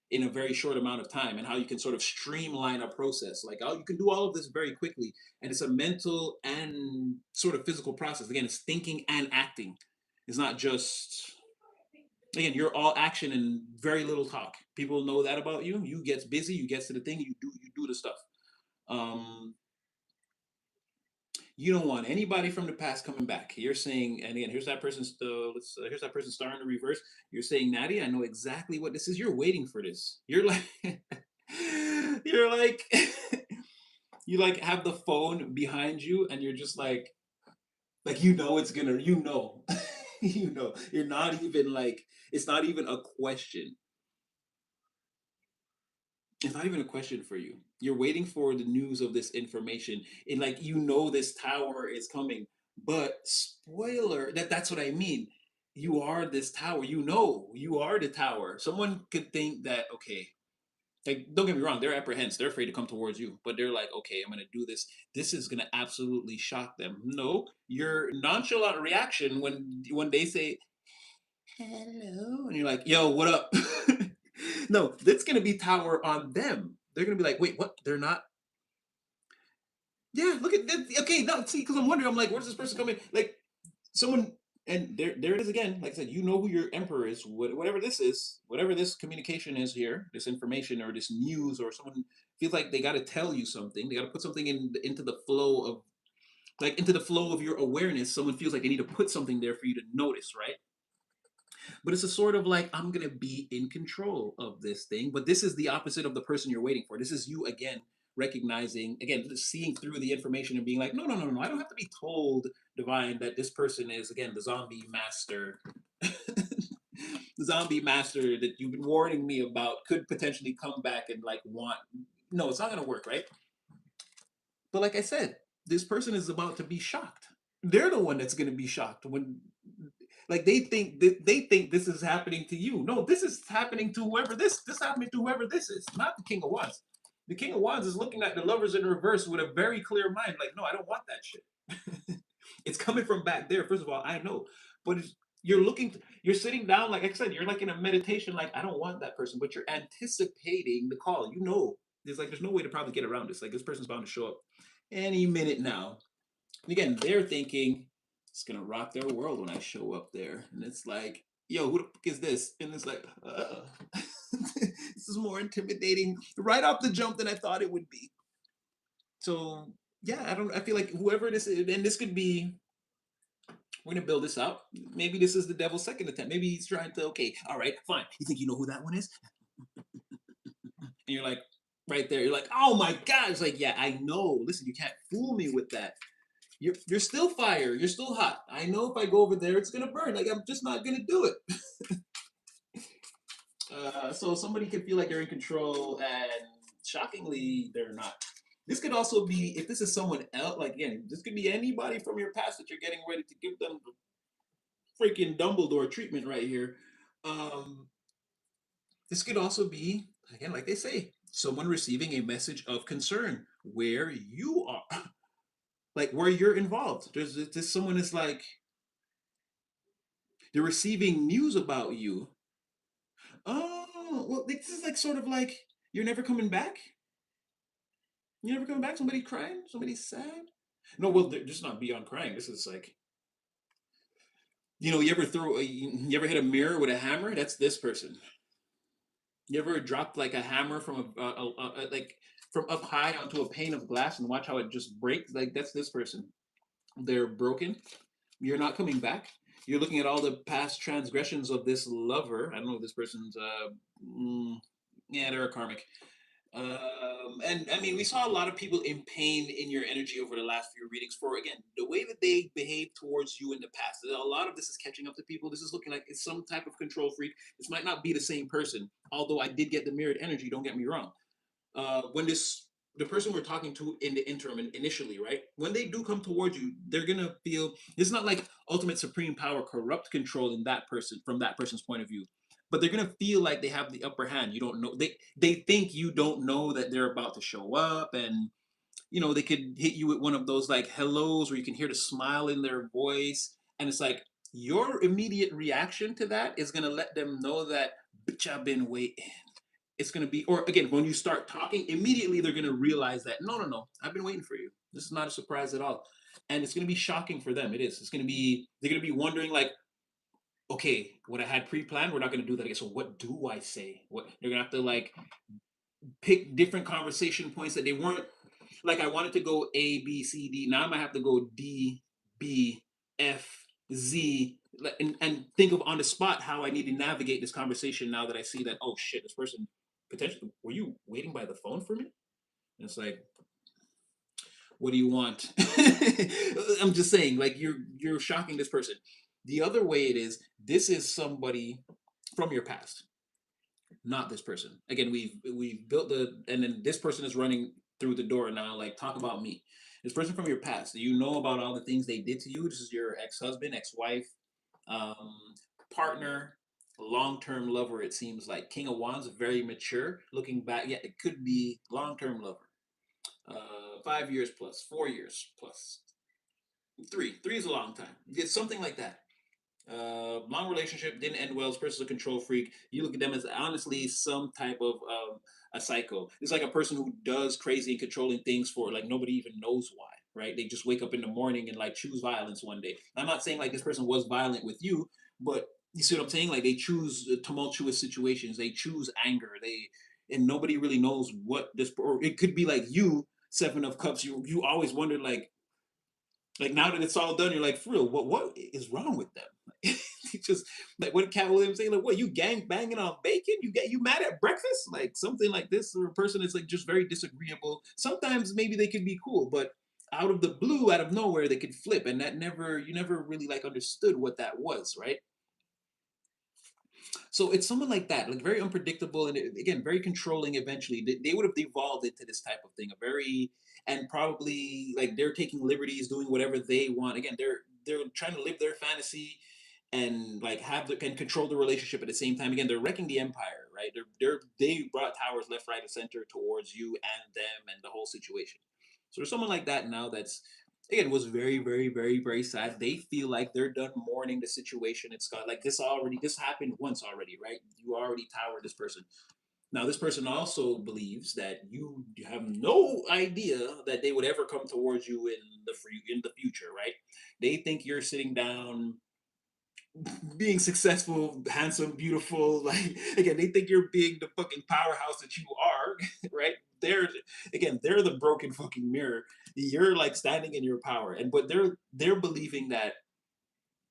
in a very short amount of time, and how you can sort of streamline a process. Like oh, you can do all of this very quickly, and it's a mental and sort of physical process. Again, it's thinking and acting. It's not just. Again, you're all action and very little talk. People know that about you. You gets busy, you gets to the thing, you do the stuff. Um, you don't want anybody from the past coming back. You're saying, and again, here's that person's here's that person star in the reverse. You're saying, Natty, I know exactly what this is. You're waiting for this. You're like, you're like, you like have the phone behind you, and you're just like you know it's gonna, you know, you know, you're not even like it's not even a question. It's not even a question for you. You're waiting for the news of this information, and like you know this tower is coming. But spoiler, that's what I mean. You are this tower. You know you are the tower. Someone could think that okay, like don't get me wrong, they're apprehensive. They're afraid to come towards you, but they're like, okay, I'm gonna do this. This is gonna absolutely shock them. No, your nonchalant reaction when they say hello, and you're like, yo, what up? No, that's gonna be tower on them. They're gonna be like, wait, what? They're not. Yeah, look at that. Okay, no, see, because I'm wondering, I'm like, where's this person coming? Like someone, and there it is again. Like I said, you know who your emperor is. Whatever this is, whatever this communication is here, this information or this news, or someone feels like they got to tell you something. They got to put something into the flow of like into the flow of your awareness. Someone feels like they need to put something there for you to notice, right? But it's a sort of like I'm gonna be in control of this thing. But this is the opposite of the person you're waiting for. This is you again recognizing, again, seeing through the information and being like, no, no, no, no, I don't have to be told, divine, that this person is again the zombie master. The zombie master that you've been warning me about could potentially come back and like want. No, it's not gonna work, right? But like I said, this person is about to be shocked. They're the one that's gonna be shocked when like they think this is happening to you. No, this is happening to whoever this happening to whoever this is, not the King of Wands. The King of Wands is looking at the lovers in reverse with a very clear mind, like, no, I don't want that shit. It's coming from back there. First of all, I know, but you're looking, you're sitting down, like I said, you're like in a meditation, like I don't want that person, but you're anticipating the call. You know, there's no way to probably get around this. Like this person's bound to show up any minute now. And again, they're thinking it's gonna rock their world when I show up there, and it's like, yo, who the fuck is this? And it's like, this is more intimidating right off the jump than I thought it would be. So yeah, I don't. I feel like whoever this is, and this could be. We're gonna build this out. Maybe this is the devil's second attempt. Maybe he's trying to. Okay, all right, fine. You think you know who that one is? And you're like, right there. You're like, oh my god. It's like, yeah, I know. Listen, you can't fool me with that. You're still fire. You're still hot. I know if I go over there, it's gonna burn. Like I'm just not gonna do it. So somebody could feel like they're in control, and shockingly, they're not. This could also be if this is someone else. Like again, this could be anybody from your past that you're getting ready to give them the freaking Dumbledore treatment right here. Um, this could also be again, like they say, someone receiving a message of concern where you are, like where you're involved. There's someone is like they're receiving news about you. Oh, well, this is like sort of like you're never coming back. You're never coming back. Somebody crying. Somebody sad. No, well, they're just not beyond crying. This is like you ever you ever hit a mirror with a hammer? That's this person. You ever dropped like a hammer from like from up high onto a pane of glass and watch how it just breaks? Like that's this person. They're broken. You're not coming back. You're looking at all the past transgressions of this lover. I don't know if this person's yeah, they're a karmic. And I mean, we saw a lot of people in pain in your energy over the last few readings for, again, the way that they behaved towards you in the past. A lot of this is catching up to people. This is looking like it's some type of control freak. This might not be the same person, although I did get the mirrored energy, don't get me wrong. When the person we're talking to in the interim and initially, right? When they do come towards you, they're gonna feel it's not like ultimate supreme power corrupt control in that person from that person's point of view. But they're gonna feel like they have the upper hand. You don't know they think you don't know that they're about to show up, and they could hit you with one of those like hellos where you can hear the smile in their voice, and it's like your immediate reaction to that is gonna let them know that bitch I've been waiting. It's going to be, or again, when you start talking, immediately they're going to realize that no, no, no, I've been waiting for you. This is not a surprise at all, and it's going to be shocking for them. It is. It's going to be. They're going to be wondering like, okay, what I had pre-planned, we're not gonna do that again. So what do I say? What they're gonna have to like pick different conversation points that they weren't like I wanted to go A, B, C, D. Now I might have to go D, B, F, Z, and think of on the spot how I need to navigate this conversation now that I see that, oh shit, this person potentially, were you waiting by the phone for me? And it's like, what do you want? I'm just saying, like you're shocking this person. The other way it is, this is somebody from your past, not this person. Again, we've built the, and then this person is running through the door now. Like, talk about me. This person from your past. You know about all the things they did to you. This is your ex-husband, ex-wife, um, partner, long-term lover. It seems like King of Wands, very mature. Looking back, yeah, it could be long-term lover. 5 years plus, 4 years plus, three is a long time. It's something like that. Long relationship didn't end well. This person's a control freak. You look at them as honestly some type of a psycho. It's like a person who does crazy and controlling things for like nobody even knows why. Right? They just wake up in the morning and like choose violence one day. I'm not saying like this person was violent with you, but you see what I'm saying? Like they choose tumultuous situations. They choose anger. They and nobody really knows what this. Or it could be like you, Seven of Cups. You always wonder like now that it's all done, you're like, for real, what is wrong with them? Like, just like what Cat Williams saying, like, what you gang banging on bacon? You mad at breakfast? Like something like this, or a person is like just very disagreeable. Sometimes maybe they could be cool, but out of the blue, out of nowhere, they could flip, and that never you never really like understood what that was, right? So it's someone like that, like very unpredictable and again very controlling. Eventually, they would have devolved into this type of thing, a very and probably like they're taking liberties, doing whatever they want. Again, they're trying to live their fantasy and like have the can control the relationship at the same time. Again, they're wrecking the empire, right? They brought towers left, right, and center towards you and them and the whole situation. So there's someone like that now that's again was very very very very sad. They feel like they're done mourning the situation. It's got like this happened once already, right? You already towered this person. Now this person also believes that you have no idea that they would ever come towards you in the future, right? They think you're sitting down being successful, handsome, beautiful. Like again, they think you're being the fucking powerhouse that you are, right? They're the broken fucking mirror. You're like standing in your power, and but they're believing that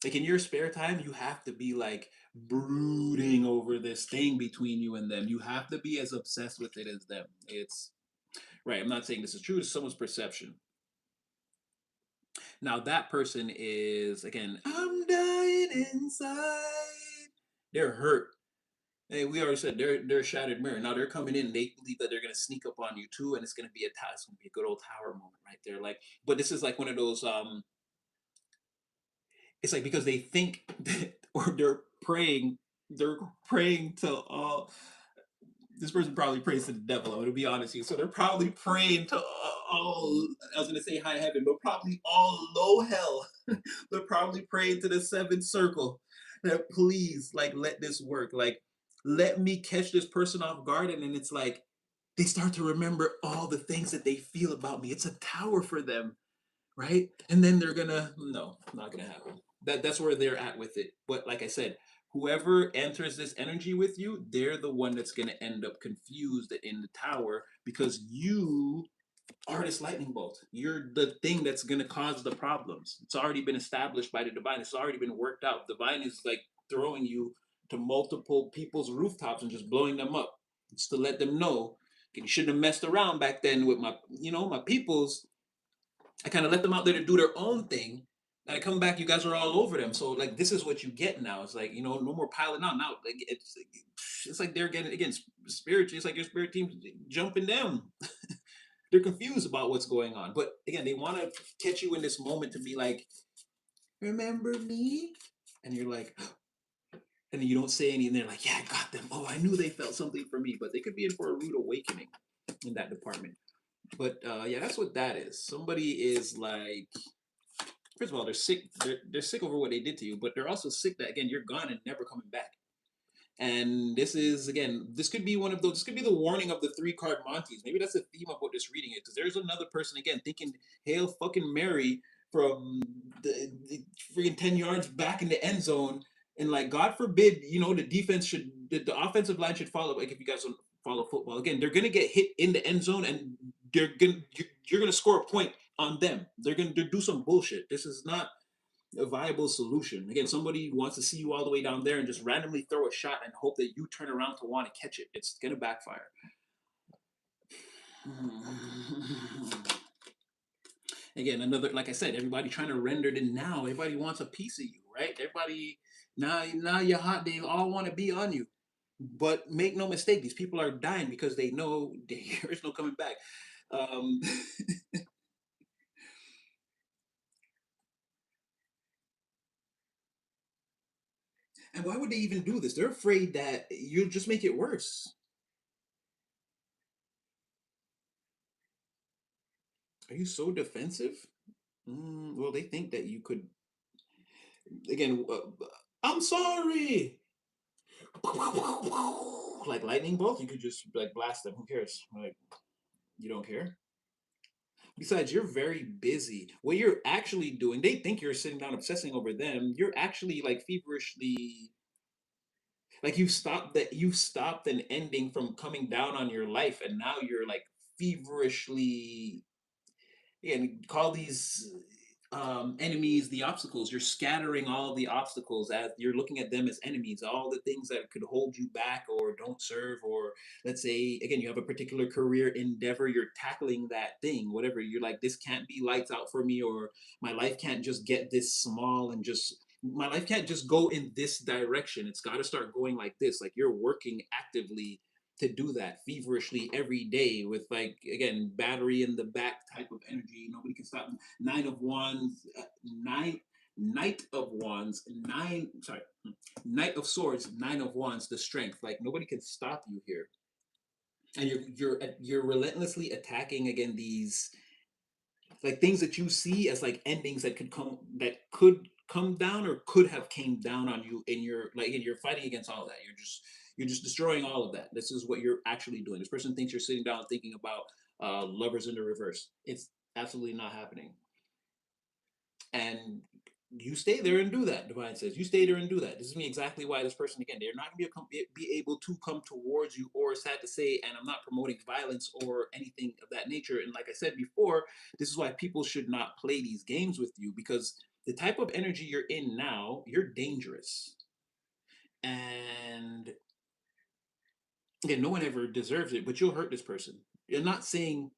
like in your spare time, you have to be like brooding over this thing between you and them. You have to be as obsessed with it as them. It's right. I'm not saying this is true. It's someone's perception. Now that person is again, I'm dying inside. They're hurt. Hey, we already said they're a shattered mirror. Now they're coming in. They believe that they're gonna sneak up on you too, and it's gonna be it's gonna be a good old tower moment right there. Like, but this is like one of those. It's like because they think that, or they're praying. They're praying to all. This person probably prays to the devil. I'm gonna be honest with you. So they're probably praying to all. I was gonna say high heaven, but probably all low hell. They're probably praying to the seventh circle that please, like, let this work. Like, let me catch this person off guard. And then it's like they start to remember all the things that they feel about me. It's a tower for them, right? And then they're gonna no, not gonna happen. That's where they're at with it. But like I said, whoever enters this energy with you, they're the one that's gonna end up confused in the tower because you are this lightning bolt. You're the thing that's gonna cause the problems. It's already been established by the divine. It's already been worked out. Divine is like throwing you to multiple people's rooftops and just blowing them up. It's to let them know. You shouldn't have messed around back then with my peoples. I kind of let them out there to do their own thing. And I come back, you guys are all over them. So like, this is what you get now. It's like no more piling on. Now like it's like they're getting again spiritually. It's like your spirit team jumping down. They're confused about what's going on. But again, they want to catch you in this moment to be like, remember me? And you're like, and then you don't say anything. They're like, yeah, I got them. Oh, I knew they felt something for me. But they could be in for a rude awakening in that department. But yeah, that's what that is. Somebody is like, first of all, they're sick. They're sick over what they did to you, but they're also sick that again you're gone and never coming back. And this is again, this could be one of those. This could be the warning of the three card Montes. Maybe that's the theme of what this reading is. Because there's another person again thinking, "Hail fucking Mary" from the freaking 10 yards back in the end zone, And like, God forbid, the defense should, the offensive line should follow. Like, if you guys don't follow football, again, they're gonna get hit in the end zone, and you're gonna score a point on them. They're gonna do some bullshit. This is not a viable solution. Again, somebody wants to see you all the way down there and just randomly throw a shot and hope that you turn around to want to catch it. It's gonna backfire. Again, another, like I said, everybody trying to render it in now. Everybody wants a piece of you, right? Everybody, now you're hot. They all want to be on you. But make no mistake, these people are dying because they know there is no coming back. Um, and why would they even do this? They're afraid that you'll just make it worse. Are you so defensive? Well, they think that you could. Again, I'm sorry. Like lightning bolts, you could just like blast them. Who cares? Like, you don't care. Besides, you're very busy. What you're actually doing, they think you're sitting down obsessing over them. You're actually like feverishly, like you've stopped an ending from coming down on your life, and now you're like feverishly, and call these enemies the obstacles. You're scattering all the obstacles as you're looking at them as enemies, all the things that could hold you back or don't serve. Or let's say, again, you have a particular career endeavor, you're tackling that thing, whatever. You're like, this can't be lights out for me, or my life can't just get this small and just. My life can't just go in this direction. It's got to start going like this. Like, you're working actively to do that feverishly every day with, like, again, battery in the back type of energy. Nobody can stop. Nine of wands, nine, knight of wands, nine, sorry, knight of swords, nine of wands, the strength. Like, nobody can stop you here. And you're relentlessly attacking, again, these like things that you see as like endings that could come down or could have came down on you in your, like, and you're fighting against all of that. You're just destroying all of that. This is what you're actually doing. This person thinks you're sitting down thinking about lovers in the reverse. It's absolutely not happening. And you stay there and do that. Divine says you stay there and do that. This is me exactly why this person, again, they're not going to be able to come towards you, or sad to say, and I'm not promoting violence or anything of that nature. And like I said before, this is why people should not play these games with you, because the type of energy you're in now, you're dangerous. And again, no one ever deserves it, but you'll hurt this person. You're not saying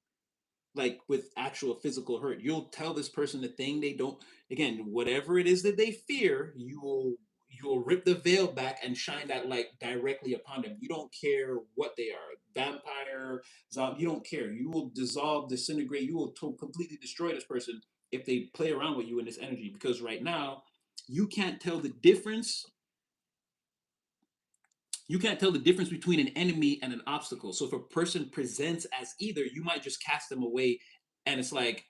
like with actual physical hurt. You'll tell this person the thing they don't. Again, whatever it is that they fear, you'll rip the veil back and shine that light directly upon them. You don't care what they are, vampire, zombie. You don't care. You will dissolve, disintegrate. You will completely destroy this person if they play around with you in this energy. Because right now, you can't tell the difference. You can't tell the difference between an enemy and an obstacle. So if a person presents as either, you might just cast them away, and it's like,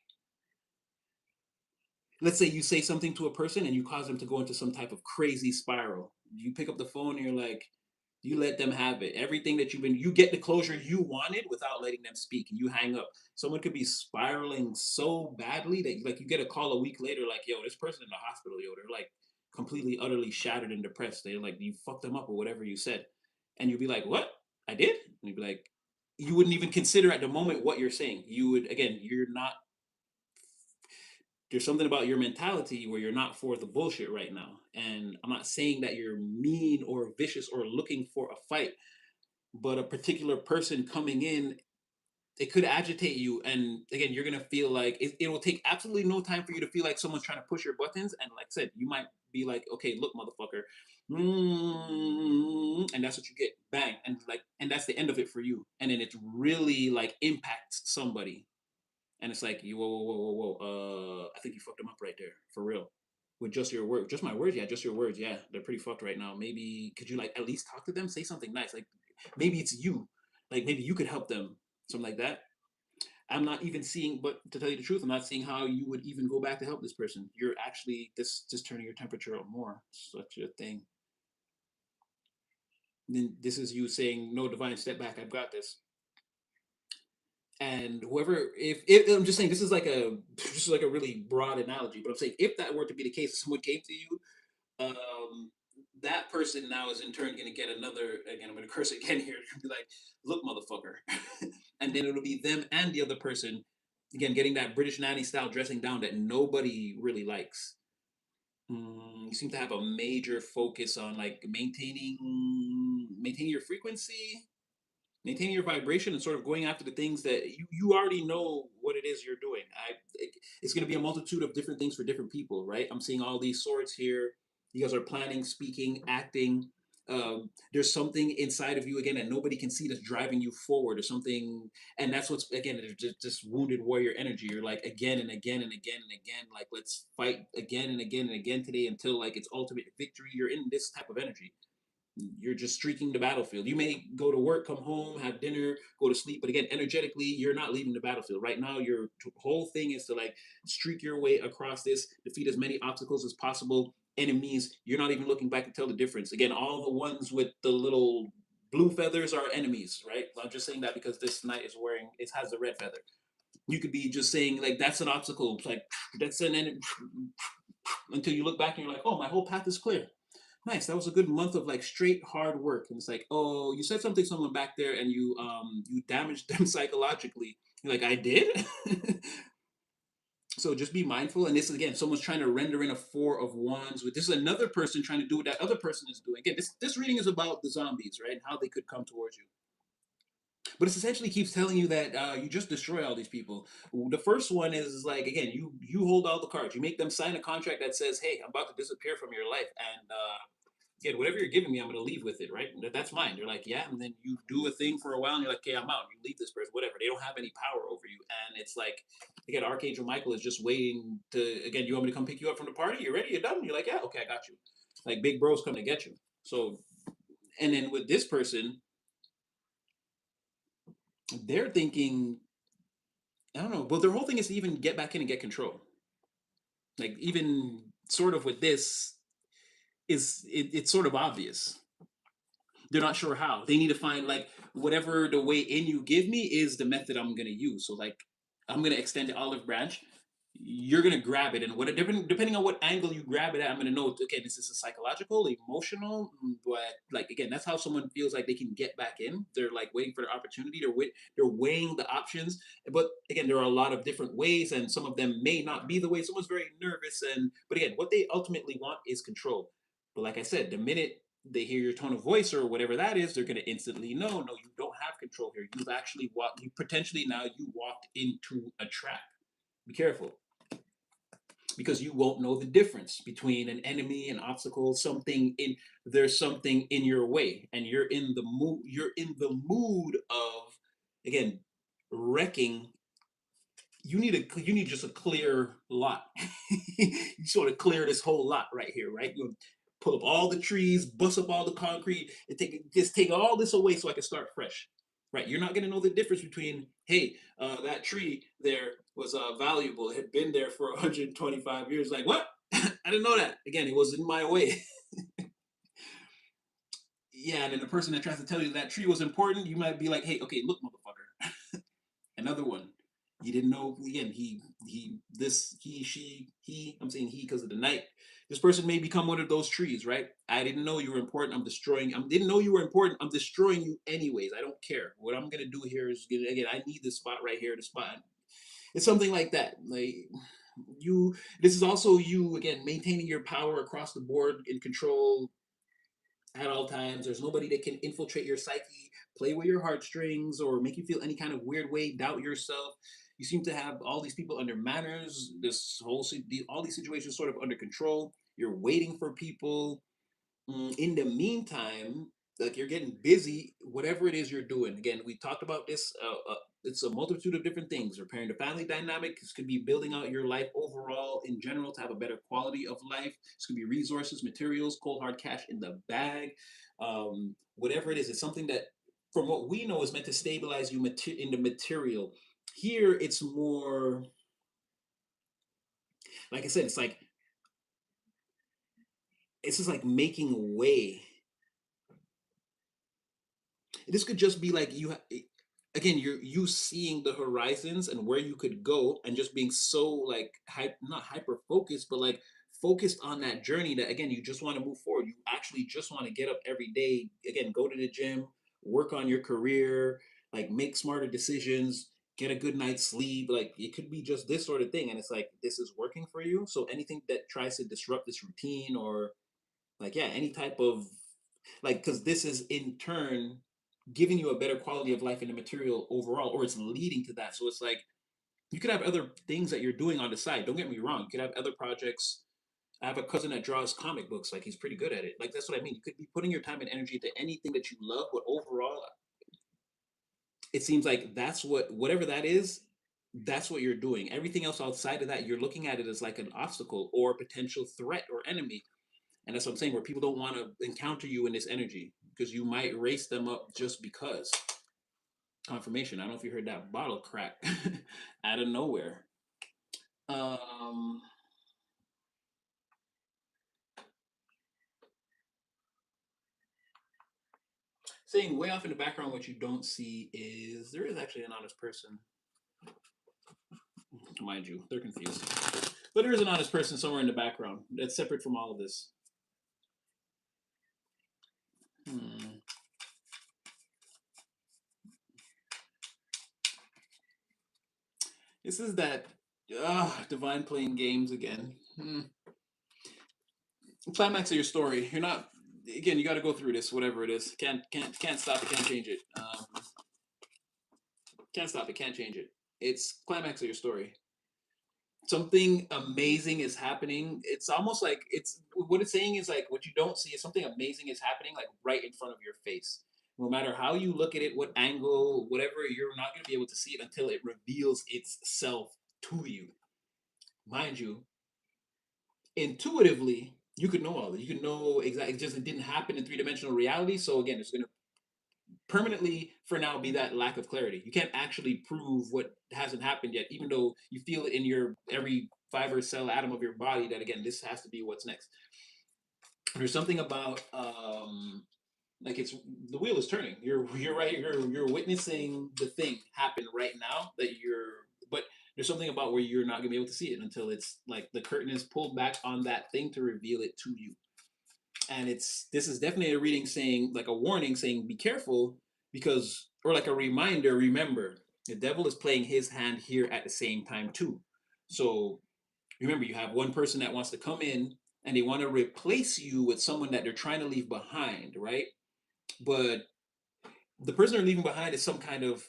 let's say you say something to a person and you cause them to go into some type of crazy spiral. You pick up the phone and you're like, you let them have it. Everything that you get the closure you wanted without letting them speak, and you hang up. Someone could be spiraling so badly that like you get a call a week later, like, yo, this person in the hospital, yo, they're like completely, utterly shattered and depressed. They're like, you fucked them up or whatever you said. And you'd be like, what? I did? And you'd be like, you wouldn't even consider at the moment what you're saying. You would, again, you're not, there's something about your mentality where you're not for the bullshit right now. And I'm not saying that you're mean or vicious or looking for a fight, but a particular person coming in, it could agitate you. And again, you're gonna feel like it will take absolutely no time for you to feel like someone's trying to push your buttons. And like I said, you might be like, okay, look, motherfucker, and that's what you get, bang, and like, and that's the end of it for you. And then it really like impacts somebody, and it's like, you, whoa, whoa, whoa, whoa, whoa. I think you fucked them up right there, for real. With just your word, just my words, yeah, just your words, yeah. They're pretty fucked right now. Maybe could you like at least talk to them, say something nice, like maybe it's you, like maybe you could help them, something like that. I'm not even seeing, but to tell you the truth, I'm not seeing how you would even go back to help this person. You're actually this just turning your temperature up more. Such a thing. And then this is you saying, "No, divine, step back. I've got this." And whoever, if I'm just saying, this is like a just like a really broad analogy, but I'm saying if that were to be the case, if someone came to you, um, that person now is in turn going to get another, again, I'm going to curse again here, be like, look, motherfucker. And then it'll be them and the other person, again, getting that British nanny style dressing down that nobody really likes. You seem to have a major focus on like maintaining your frequency, maintaining your vibration, and sort of going after the things that you already know what it is you're doing. It's going to be a multitude of different things for different people, right? I'm seeing all these swords here. You guys are planning, speaking, acting. There's something inside of you again that nobody can see that's driving you forward, or something, and that's what's again just wounded warrior energy. You're like again and again and again and again, like let's fight again and again and again today until like it's ultimate victory. You're in this type of energy. You're just streaking the battlefield. You may go to work, come home, have dinner, go to sleep, but again, energetically, you're not leaving the battlefield. Right now, your whole thing is to like streak your way across this, defeat as many obstacles as possible. Enemies, you're not even looking back to tell the difference. Again, all the ones with the little blue feathers are enemies, right? I'm just saying that because this knight is wearing, it has the red feather. You could be just saying like that's an obstacle, like that's an enemy, until you look back and you're like, oh, my whole path is clear. Nice. That was a good month of like straight hard work. And it's like, oh, you said something to someone back there and you damaged them psychologically. You're like, I did? So just be mindful. And this is again, someone's trying to render in a four of wands with this is another person trying to do what that other person is doing. Again, this reading is about the zombies, right? And how they could come towards you. But it essentially keeps telling you that you just destroy all these people. The first one is like again, you hold all the cards. You make them sign a contract that says, "Hey, I'm about to disappear from your life, and yeah, whatever you're giving me, I'm gonna leave with it, right? That's mine." They're like, "Yeah," and then you do a thing for a while, and you're like, "Okay, I'm out." You leave this person, whatever. They don't have any power over you, and it's like again, Archangel Michael is just waiting to again. You want me to come pick you up from the party? You ready? You're done. You're like, "Yeah, okay, I got you." Like big bros come to get you. So, and then with this person, they're thinking I don't know. Well, their whole thing is to even get back in and get control. Like even sort of with this it's sort of obvious. They're not sure how. They need to find like whatever the way in you give me is the method I'm gonna use. So like I'm gonna extend the olive branch. You're gonna grab it, and what depending on what angle you grab it at, I'm gonna know. Okay, this is a psychological, emotional, but like again, that's how someone feels like they can get back in. They're like waiting for their opportunity. They're weighing the options, but again, there are a lot of different ways, and some of them may not be the way. Someone's very nervous, and but again, what they ultimately want is control. But like I said, the minute they hear your tone of voice or whatever that is, they're going to instantly know, no, you don't have control here. You've actually walked, you potentially now you walked into a trap. Be careful because you won't know the difference between an enemy, an obstacle, something in there's something in your way, and you're in the mood. You're in the mood of again wrecking. You need just a clear lot. You sort of clear this whole lot right here, right? You pull up all the trees, bust up all the concrete, and take all this away so I can start fresh. Right? You're not gonna know the difference between hey, that tree there was valuable. It had been there for 125 years. Like what? I didn't know that. Again, it was in my way. Yeah, and then the person that tries to tell you that tree was important, you might be like, hey, okay, look, motherfucker. Another one. You didn't know again. He. I'm saying he because of the night. This person may become one of those trees, right? I didn't know you were important. I'm destroying. I didn't know you were important. I'm destroying you anyways. I don't care. What I'm gonna do here is again. I need this spot right here. The spot. It's something like that. Like you. This is also you again maintaining your power across the board in control at all times. There's nobody that can infiltrate your psyche, play with your heartstrings, or make you feel any kind of weird way, doubt yourself. You seem to have all these people under manners, all these situations sort of under control. You're waiting for people. In the meantime, like you're getting busy, whatever it is you're doing. Again, we talked about this. It's a multitude of different things. Repairing the family dynamic. This could be building out your life overall in general to have a better quality of life. This could be resources, materials, cold hard cash in the bag. Whatever it is, it's something that, from what we know, is meant to stabilize you in the material. Here, it's more like I said. It's just like making way. This could just be like again you seeing the horizons and where you could go and just being so like not hyper focused but like focused on that journey that again you just want to move forward. You actually just want to get up every day, again, go to the gym, work on your career, like make smarter decisions, get a good night's sleep. Like it could be just this sort of thing. And it's like this is working for you. So anything that tries to disrupt this routine or like yeah, any type of like because this is in turn giving you a better quality of life in the material overall, or it's leading to that. So it's like you could have other things that you're doing on the side. Don't get me wrong. You could have other projects. I have a cousin that draws comic books. Like he's pretty good at it. Like that's what I mean. You could be putting your time and energy into anything that you love, but overall, it seems like that's whatever that is, that's what you're doing. Everything else outside of that, you're looking at it as like an obstacle or a potential threat or enemy. And that's what I'm saying, where people don't want to encounter you in this energy because you might race them up just because. Confirmation. I don't know if you heard that bottle crack out of nowhere. Um, Saying way off in the background, what you don't see is there is actually an honest person. Mind you, they're confused. But there is an honest person somewhere in the background that's separate from all of this. Hmm. This is that divine playing games again. Climax of your story. You're not. Again, you got to go through this, whatever it is. Can't stop it. Can't change it. Can't stop it. Can't change it. It's climax of your story. Something amazing is happening. It's almost like it's what it's saying is like what you don't see is something amazing is happening like right in front of your face. No matter how you look at it, what angle, whatever, you're not going to be able to see it until it reveals itself to you. Mind you, intuitively, you could know all this. You could know exactly. It just it didn't happen in 3 dimensional reality. So again, it's going to permanently for now be that lack of clarity. You can't actually prove what hasn't happened yet, even though you feel it in your every fiber, cell, atom of your body that again, this has to be what's next. There's something about like it's the wheel is turning. You're right. You're witnessing the thing happen right now that you're. But there's something about where you're not gonna be able to see it until it's like the curtain is pulled back on that thing to reveal it to you. And it's this is definitely a reading saying like a warning saying be careful because or like a reminder remember the devil is playing his hand here at the same time too. So remember you have one person that wants to come in and they want to replace you with someone that they're trying to leave behind, right? But the person they're leaving behind is some kind of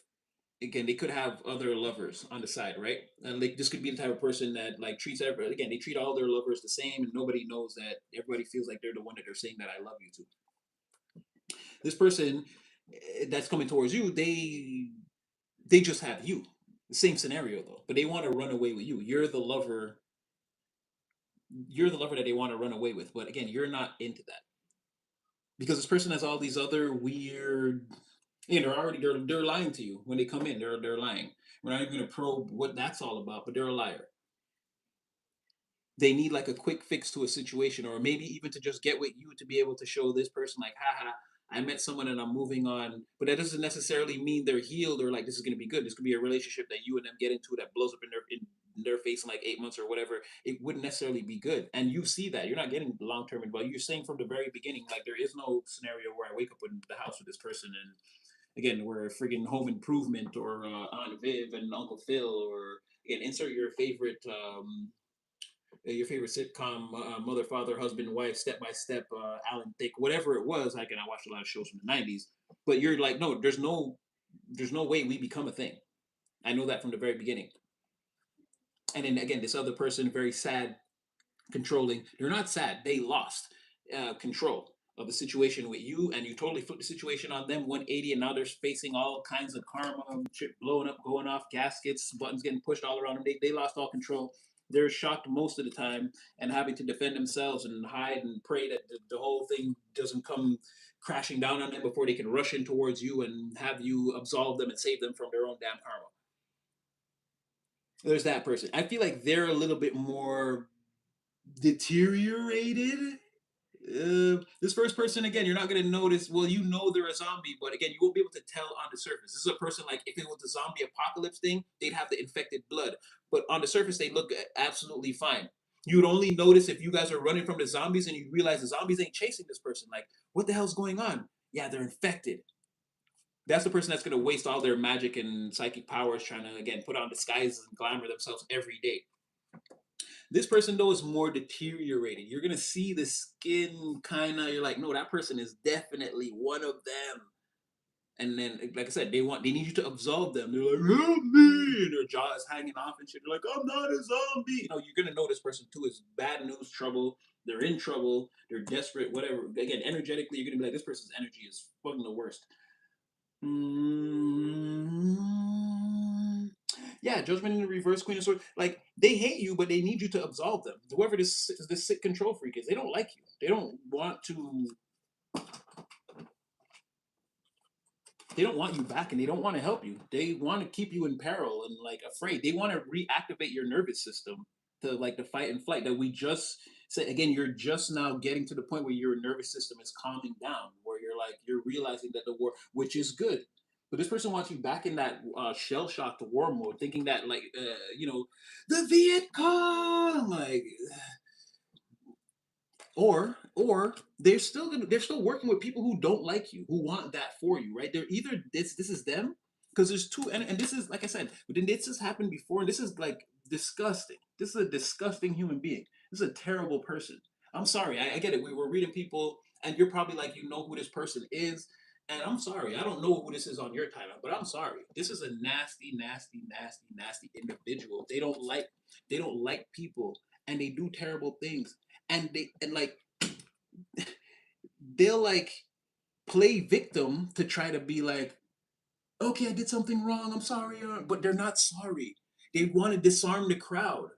again they could have other lovers on the side, right? And like this could be the type of person that like treats everybody again they treat all their lovers the same and nobody knows that everybody feels like they're the one that they're saying that I love you to. This person that's coming towards you, they just have you. The same scenario though, but they want to run away with you. You're the lover. You're the lover that they want to run away with. But again, you're not into that because this person has all these other weird. You know, they're already they're lying to you when they come in. They're lying. We're not even gonna probe what that's all about, but they're a liar. They need like a quick fix to a situation, or maybe even to just get with you to be able to show this person like, haha, I met someone and I'm moving on. But that doesn't necessarily mean they're healed or like this is gonna be good. This could be a relationship that you and them get into that blows up in their face in like 8 months or whatever. It wouldn't necessarily be good. And you see that. You're not getting long term advice. You're saying from the very beginning, like there is no scenario where I wake up in the house with this person and again, we're friggin' Home Improvement or Aunt Viv and Uncle Phil or again, insert your favorite sitcom, mother, father, husband, wife, step by step, Alan Thicke, whatever it was. Like, and I watched a lot of shows from the '90s. But you're like, no, there's no way we become a thing. I know that from the very beginning. And then again, this other person, very sad, controlling. They're not sad. They lost control of the situation with you, and you totally flipped the situation on them 180, and now they're facing all kinds of karma, shit blowing up, going off, gaskets, buttons getting pushed all around them. They lost all control. They're shocked most of the time and having to defend themselves and hide and pray that the whole thing doesn't come crashing down on them before they can rush in towards you and have you absolve them and save them from their own damn karma. There's that person. I feel like they're a little bit more deteriorated. This first person again, you're not gonna notice. Well, you know they're a zombie, but again, you won't be able to tell on the surface. This is a person like if it was the zombie apocalypse thing, they'd have the infected blood, but on the surface they look absolutely fine. You would only notice if you guys are running from the zombies and you realize the zombies ain't chasing this person. Like, what the hell's going on? Yeah, they're infected. That's the person that's going to waste all their magic and psychic powers trying to, again, put on disguises and glamour themselves every day. This person, though, is more deteriorated. You're going to see the skin kind of, you're like, no, that person is definitely one of them. And then, like I said, they need you to absolve them. They're like, help me, and their jaw is hanging off and shit. They're like, I'm not a zombie. You know, you're gonna know this person too is bad news, trouble. They're in trouble. They're desperate. Whatever. Again, energetically, you're gonna be like, this person's energy is fucking the worst. Mm, yeah, judgment in the reverse, Queen of Swords. Like they hate you, but they need you to absolve them. Whoever this sick control freak is, they don't like you. They don't want to. They don't want you back, and they don't want to help you. They want to keep you in peril and like afraid. They want to reactivate your nervous system to like the fight and flight that we just said. Again, you're just now getting to the point where your nervous system is calming down, where you're realizing that the war, which is good. But this person wants you back in that shell shocked war mode, thinking that like the Viet Cong, like or they're still working with people who don't like you, who want that for you, right? They're either this is them, because there's two, and this is like I said, but then this has happened before, and this is like disgusting. This is a disgusting human being. This is a terrible person. I'm sorry, I get it. We were reading people, and you're probably like, you know who this person is, and I'm sorry, I don't know who this is on your timeline, but I'm sorry. This is a nasty, nasty, nasty, nasty individual. They don't like people, and they do terrible things, and like they'll like play victim to try to be like, okay, I did something wrong, I'm sorry, but they're not sorry. They want to disarm the crowd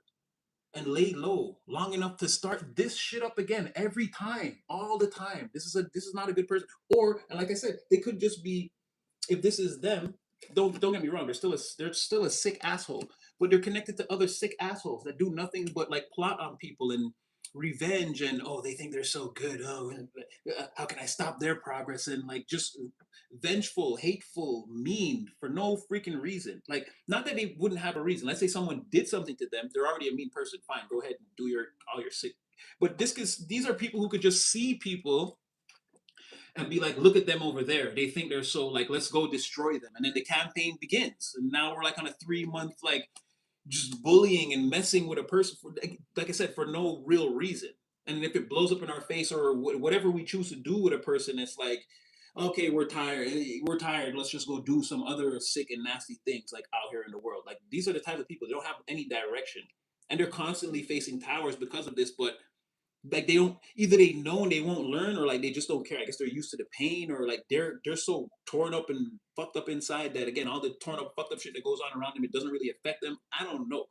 and lay low long enough to start this shit up again every time, all the time. This is not a good person. Or, and like I said, they could just be, if this is them, don't get me wrong, they're still a sick asshole, but they're connected to other sick assholes that do nothing but like plot on people and revenge, and oh, they think they're so good. Oh, and, how can I stop their progress? And like just vengeful, hateful, mean for no freaking reason. Like, not that they wouldn't have a reason. Let's say someone did something to them, they're already a mean person. Fine, go ahead and do your all your sick. But these are people who could just see people and be like, look at them over there. They think they're so like, let's go destroy them. And then the campaign begins. And now we're like on a 3 month, like just bullying and messing with a person for, like I said, for no real reason. And if it blows up in our face or whatever we choose to do with a person, it's like, okay, we're tired. We're tired. Let's just go do some other sick and nasty things like out here in the world. Like these are the type of people, they don't have any direction. And they're constantly facing towers because of this, but like they don't, either they know and they won't learn, or like they just don't care. I guess they're used to the pain, or like they're so torn up and fucked up inside that again, all the torn up fucked up shit that goes on around them, it doesn't really affect them. I don't know,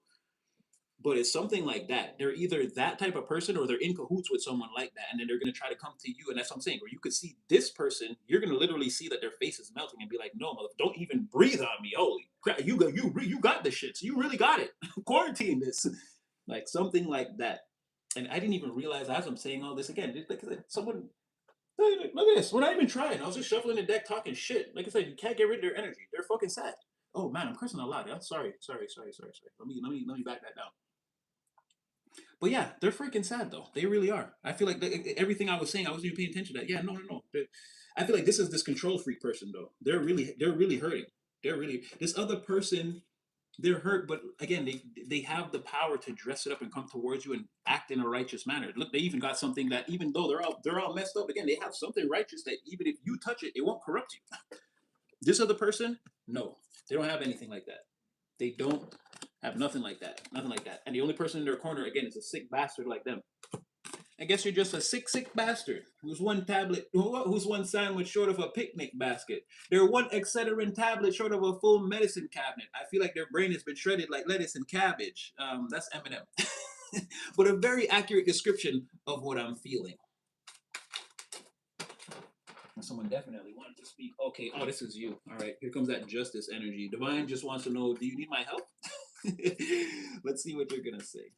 but it's something like that. They're either that type of person or they're in cahoots with someone like that, and then they're gonna try to come to you, and that's what I'm saying. Where you could see this person, you're gonna literally see that their face is melting and be like, no, mother, don't even breathe on me. Holy crap, you got this shit. So you really got it. Quarantine this, like something like that. And I didn't even realize as I'm saying all this again. Like someone, look at this. We're not even trying. I was just shuffling the deck, talking shit. Like I said, you can't get rid of their energy. They're fucking sad. Oh man, I'm cursing a lot. Yeah, sorry. Let me back that down. But yeah, they're freaking sad though. They really are. I feel like everything I was saying, I wasn't even paying attention to that. Yeah, no. I feel like this is this control freak person though. They're really hurting. They're really, this other person, they're hurt, but again, they have the power to dress it up and come towards you and act in a righteous manner. Look, they even got something that, even though they're all messed up, again, they have something righteous that even if you touch it, it won't corrupt you. This other person, no, they don't have anything like that. They don't have nothing like that, nothing like that. And the only person in their corner, again, is a sick bastard like them. I guess you're just a sick bastard who's one sandwich short of a picnic basket. They're one Excedrin tablet short of a full medicine cabinet. I feel like their brain has been shredded like lettuce and cabbage. That's Eminem. But a very accurate description of what I'm feeling. Someone definitely wanted to speak. Okay, oh, this is you. All right, here comes that justice energy. Divine just wants to know, do you need my help? Let's see what you're going to say.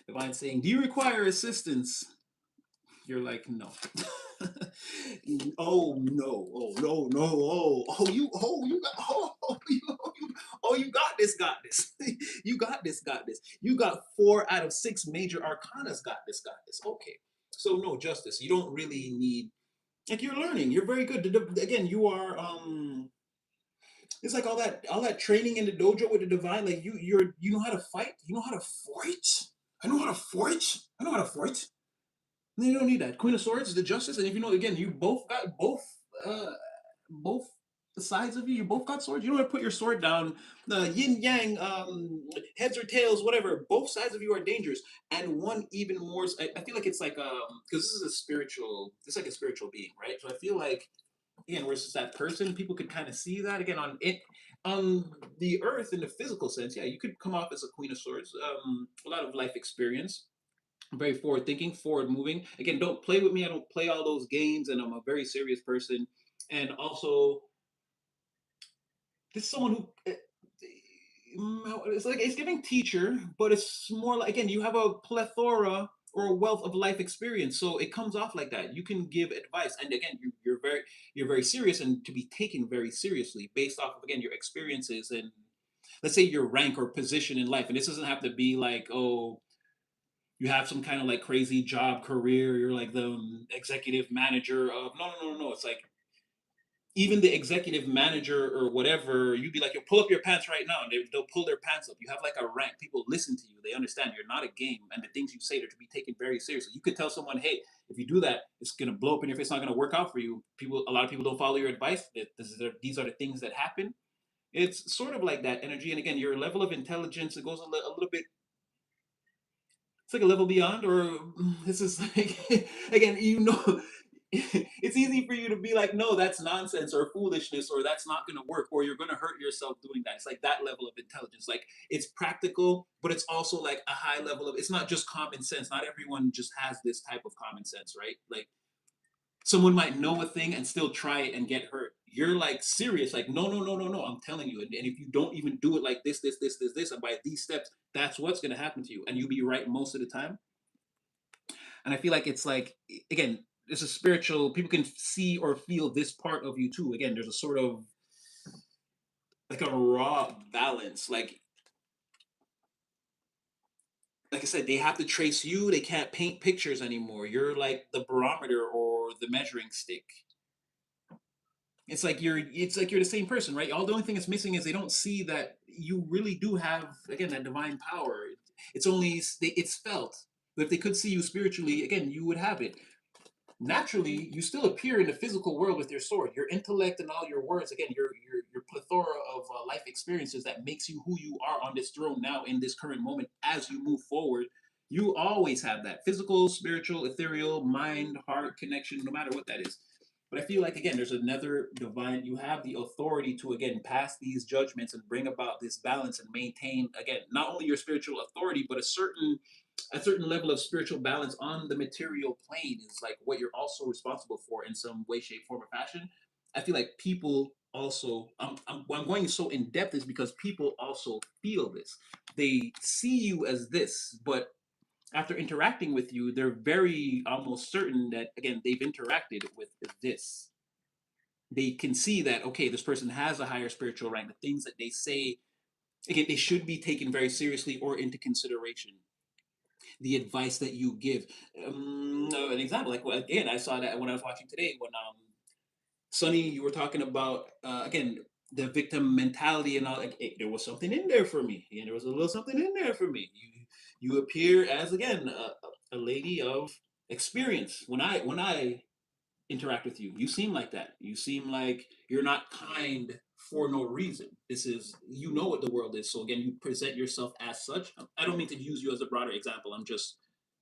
Divine saying, do you require assistance? You're like, no. Oh no! Oh no! No! Oh you! Oh you got! Oh you! oh, you got this, got this. You got this, got this. You got 4 out of 6 major arcanas, got this, got this. Okay. So no, Justice, you don't really need, like, you're learning. You're very good. Again, you are it's like all that training in the dojo with the divine, like you know how to fight, you know how to fight. I know how to fight. I know how to fight. And you don't need that. Queen of Swords, the Justice, and if you know, again, you both got uh both sides of you. You both got swords. You don't have to put your sword down. The yin yang, heads or tails, whatever. Both sides of you are dangerous, and one even more. I feel like it's like because this is a spiritual. It's like a spiritual being, right? So I feel like, again, versus that person, people could kind of see that again on the earth in the physical sense. Yeah, you could come off as a Queen of Swords. A lot of life experience, very forward thinking, forward moving. Again, don't play with me. I don't play all those games, and I'm a very serious person. And also, this is someone who it's like it's giving teacher, but it's more like, again, you have a plethora or a wealth of life experience, so it comes off like that. You can give advice, and again, you're very serious and to be taken very seriously based off of, again, your experiences and, let's say, your rank or position in life. And this doesn't have to be like, oh, you have some kind of like crazy job career. You're like the executive manager of, no, no, no, no. It's like even the executive manager or whatever, you'd be like, yo, pull up your pants right now. And they'll pull their pants up. You have like a rank. People listen to you. They understand you're not a game. And the things you say are to be taken very seriously. You could tell someone, hey, if you do that, it's going to blow up in your face. It's not going to work out for you. A lot of people don't follow your advice. These are the things that happen. It's sort of like that energy. And again, your level of intelligence, it goes a little bit, it's like a level beyond, or this is like, again, it's easy for you to be like, no, that's nonsense or foolishness, or that's not going to work, or you're going to hurt yourself doing that. It's like that level of intelligence. Like, it's practical, but it's also like a high level of, it's not just common sense. Not everyone just has this type of common sense, right? Like, someone might know a thing and still try it and get hurt. You're like serious, like, no, no, no, no, no. I'm telling you. And if you don't even do it like this, and by these steps, that's what's going to happen to you. And you'll be right most of the time. And I feel like it's like, again, this is spiritual. People can see or feel this part of you too. Again, there's a sort of like a raw balance. Like I said, they have to trace you. They can't paint pictures anymore. You're like the barometer or the measuring stick. It's like you're the same person, right? All the only thing that's missing is they don't see that you really do have, again, that divine power. It's only it's felt. But if they could see you spiritually, again, you would have it. Naturally, you still appear in the physical world with your sword, your intellect, and all your words. Again, your plethora of life experiences that makes you who you are on this throne now in this current moment. As you move forward, you always have that physical, spiritual, ethereal, mind, heart connection, no matter what that is. But I feel like, again, there's another divine. You have the authority to, again, pass these judgments and bring about this balance and maintain, again, not only your spiritual authority, but a certain level of spiritual balance on the material plane is like what you're also responsible for in some way, shape, form, or fashion. I feel like people also, why I'm going so in depth is because people also feel this. They see you as this, but after interacting with you, they're very almost certain that, again, they've interacted with this. They can see that, okay, this person has a higher spiritual rank. The things that they say, again, they should be taken very seriously or into consideration. The advice that you give. An example, like, well, again, I saw that when I was watching today when Sonny, you were talking about, again, the victim mentality and all. Like, there was something in there for me, and there was a little something in there for me. You appear as, again, a lady of experience. When I interact with you, you seem like that. You seem like you're not kind for no reason. This is, you know what the world is. So again, you present yourself as such. I don't mean to use you as a broader example. I'm just,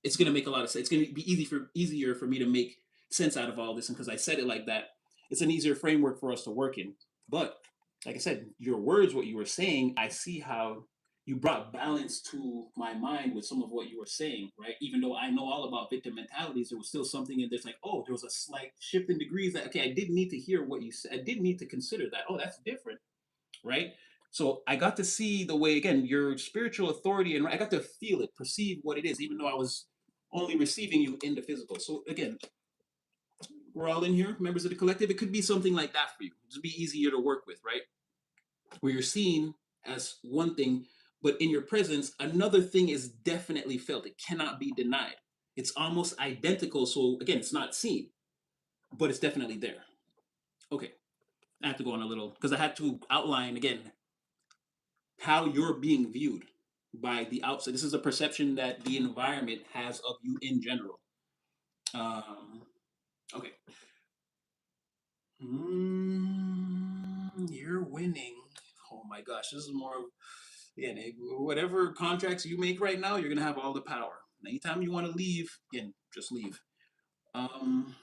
it's going to make a lot of sense. It's going to be easier for me to make sense out of all this, and because I said it like that, it's an easier framework for us to work in. But like I said, your words, what you were saying, I see how you brought balance to my mind with some of what you were saying, right? Even though I know all about victim mentalities, there was still something in there's like, oh, there was a slight shift in degrees that, okay, I didn't need to hear what you said. I didn't need to consider that. Oh, that's different, right? So I got to see the way, again, your spiritual authority, and I got to feel it, perceive what it is, even though I was only receiving you in the physical. So again, we're all in here, members of the collective. It could be something like that for you. It'd be easier to work with, right? Where you're seen as one thing, but in your presence, another thing is definitely felt. It cannot be denied. It's almost identical. So again, it's not seen, but it's definitely there. Okay, I have to go on a little because I had to outline again how you're being viewed by the outside. This is a perception that the environment has of you in general. Um, okay. You're winning. Oh my gosh, this is more of again, whatever contracts you make right now, you're gonna have all the power. Anytime you want to leave, again, just leave. Um,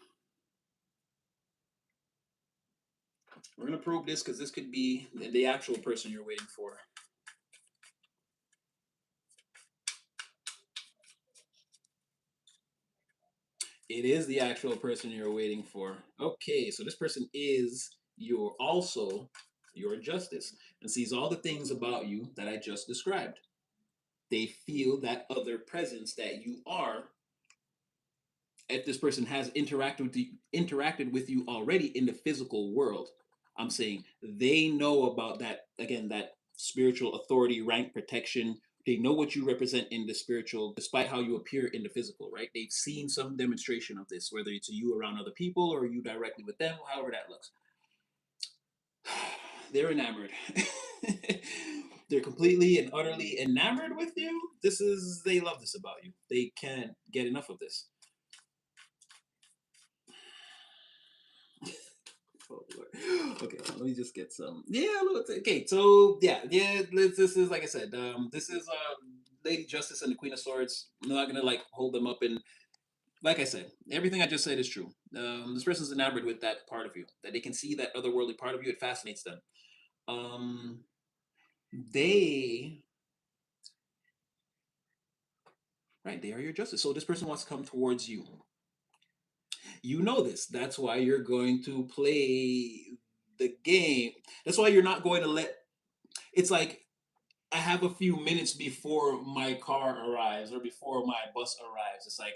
we're gonna probe this because this could be the actual person you're waiting for. It is the actual person you're waiting for. Okay, so this person is your justice and sees all the things about you that I just described. They feel that other presence that you are. If this person has interacted with you already in the physical world, I'm saying they know about that again, that spiritual authority, rank, protection. They know what you represent in the spiritual, despite how you appear in the physical, right? They've seen some demonstration of this, whether it's you around other people or you directly with them, however that looks. They're enamored. They're completely and utterly enamored with you. They love this about you. They can't get enough of this. Oh, Lord. Okay, let me just get some. Yeah, okay. So yeah. This is like I said. This is Lady Justice and the Queen of Swords. I'm not gonna like hold them up and like I said, everything I just said is true. This person's enamored with that part of you. That they can see that otherworldly part of you. It fascinates them. Um, they right. They are your justice. So this person wants to come towards you. You know this. That's why you're going to play the game. That's why you're not going to let. It's like I have a few minutes before my car arrives or before my bus arrives. It's like,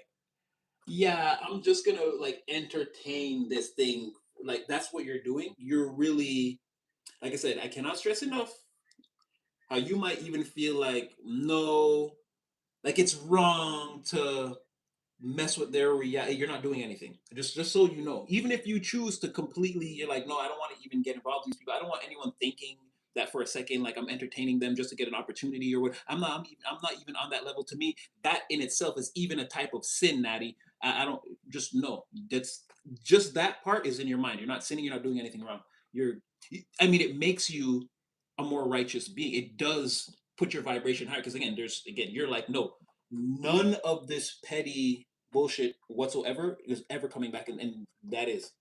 yeah, I'm just gonna like entertain this thing. Like that's what you're doing. You're really, like I said, I cannot stress enough how you might even feel like no, like it's wrong to mess with their reality. You're not doing anything. Just so you know. Even if you choose to completely, you're like, no, I don't want to even get involved with these people. I don't want anyone thinking that for a second, like I'm entertaining them just to get an opportunity or what. I'm not even on that level. To me, that in itself is even a type of sin, Natty. I don't just know. That's just that part is in your mind. You're not sinning. You're not doing anything wrong. You're. I mean, it makes you a more righteous being. It does put your vibration higher because again, you're like, no, none of this petty bullshit whatsoever is ever coming back, and that is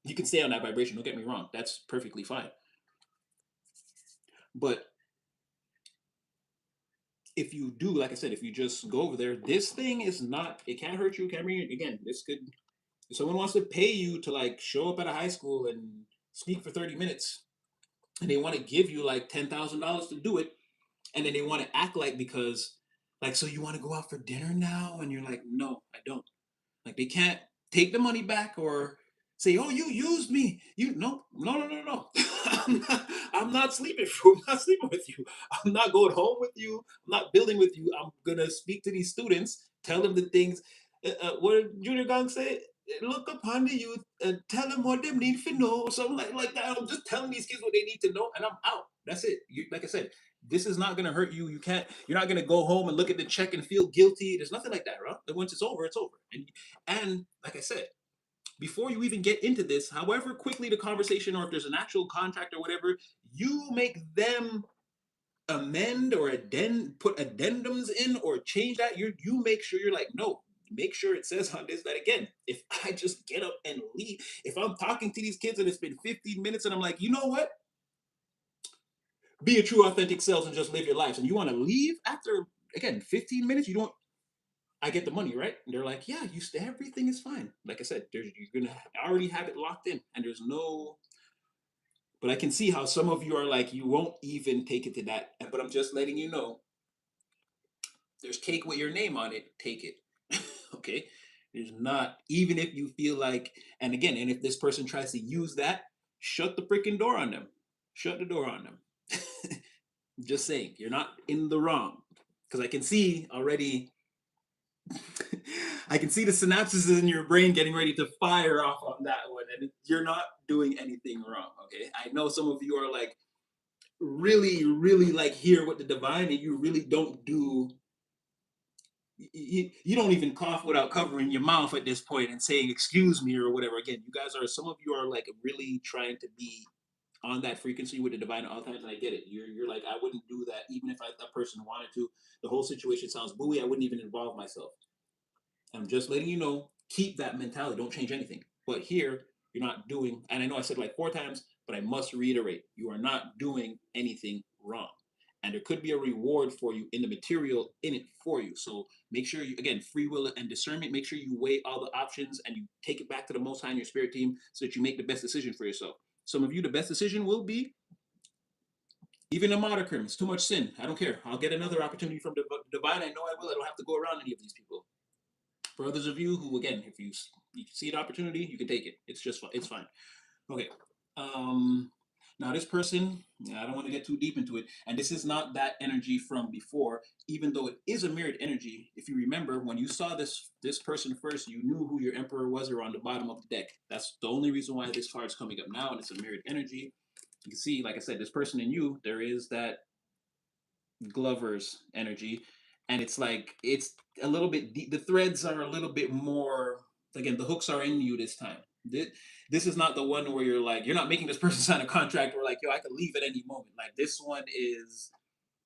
you can stay on that vibration. Don't get me wrong, that's perfectly fine. But if you do, like I said, if you just go over there, this thing is not. It can't hurt you. Can't bring you again. This could. If someone wants to pay you to like show up at a high school and speak for 30 minutes, and they want to give you like $10,000 to do it, and then they want to act like because like so you want to go out for dinner now, and you're like, no, I don't. Like they can't take the money back or say, "Oh, you used me." You no. I'm not sleeping. I'm not sleeping with you. I'm not going home with you. I'm not building with you. I'm gonna speak to these students, tell them the things. What did Junior Gong say? Look upon the youth and tell them what they need to know. Something like that. I'm just telling these kids what they need to know, and I'm out. That's it. Like I said, this is not gonna hurt you. You can't. You're not gonna go home and look at the check and feel guilty. There's nothing like that, right? Once it's over, it's over. And like I said, before you even get into this, however quickly the conversation or if there's an actual contract or whatever, you make them amend or put addendums in or change that. You make sure you're like, no, make sure it says on this that again, if I just get up and leave, if I'm talking to these kids and it's been 15 minutes and I'm like, you know what? Be a true authentic self and just live your lives. And you want to leave after again 15 minutes, you don't I get the money, right? And they're like, yeah, everything is fine. Like I said, you're gonna already have it locked in, and there's no. But I can see how some of you are like, you won't even take it to that. But I'm just letting you know, there's cake with your name on it. Take it, okay? There's not even if you feel like, and again, and if this person tries to use that, shut the freaking door on them. Shut the door on them. Just saying, you're not in the wrong. Because I can see already, I can see the synapses in your brain getting ready to fire off on that one, and you're not doing anything wrong. Okay, I know some of you are like really, really like here with the divine, and you really don't do. You don't even cough without covering your mouth at this point and saying excuse me or whatever. Again, you guys are, some of you are like really trying to be on that frequency with the divine at all times, and I get it. You're like, I wouldn't do that even if that person wanted to. The whole situation sounds buoy. I wouldn't even involve myself. I'm just letting you know, keep that mentality. Don't change anything. But here, you're not doing, and I know I said like 4 times, but I must reiterate, you are not doing anything wrong. And there could be a reward for you in the material in it for you. So make sure you, again, free will and discernment, make sure you weigh all the options and you take it back to the Most High and your spirit team so that you make the best decision for yourself. Some of you, the best decision will be even a modicum. It's too much sin. I don't care. I'll get another opportunity from the divine. I know I will. I don't have to go around any of these people. For others of you who, again, if you see an opportunity, you can take it. It's just it's fine. Okay. Um, Now this person, I don't want to get too deep into it, and this is not that energy from before, even though it is a mirrored energy. If you remember, when you saw this person first, you knew who your emperor was or on the bottom of the deck. That's the only reason why this card's coming up now, and it's a mirrored energy. You can see, like I said, this person in you, there is that Glover's energy, and it's like it's a little bit deep. The threads are a little bit more. Again, the hooks are in you this time. This is not the one where you're like you're not making this person sign a contract where like yo I could leave at any moment. Like this one is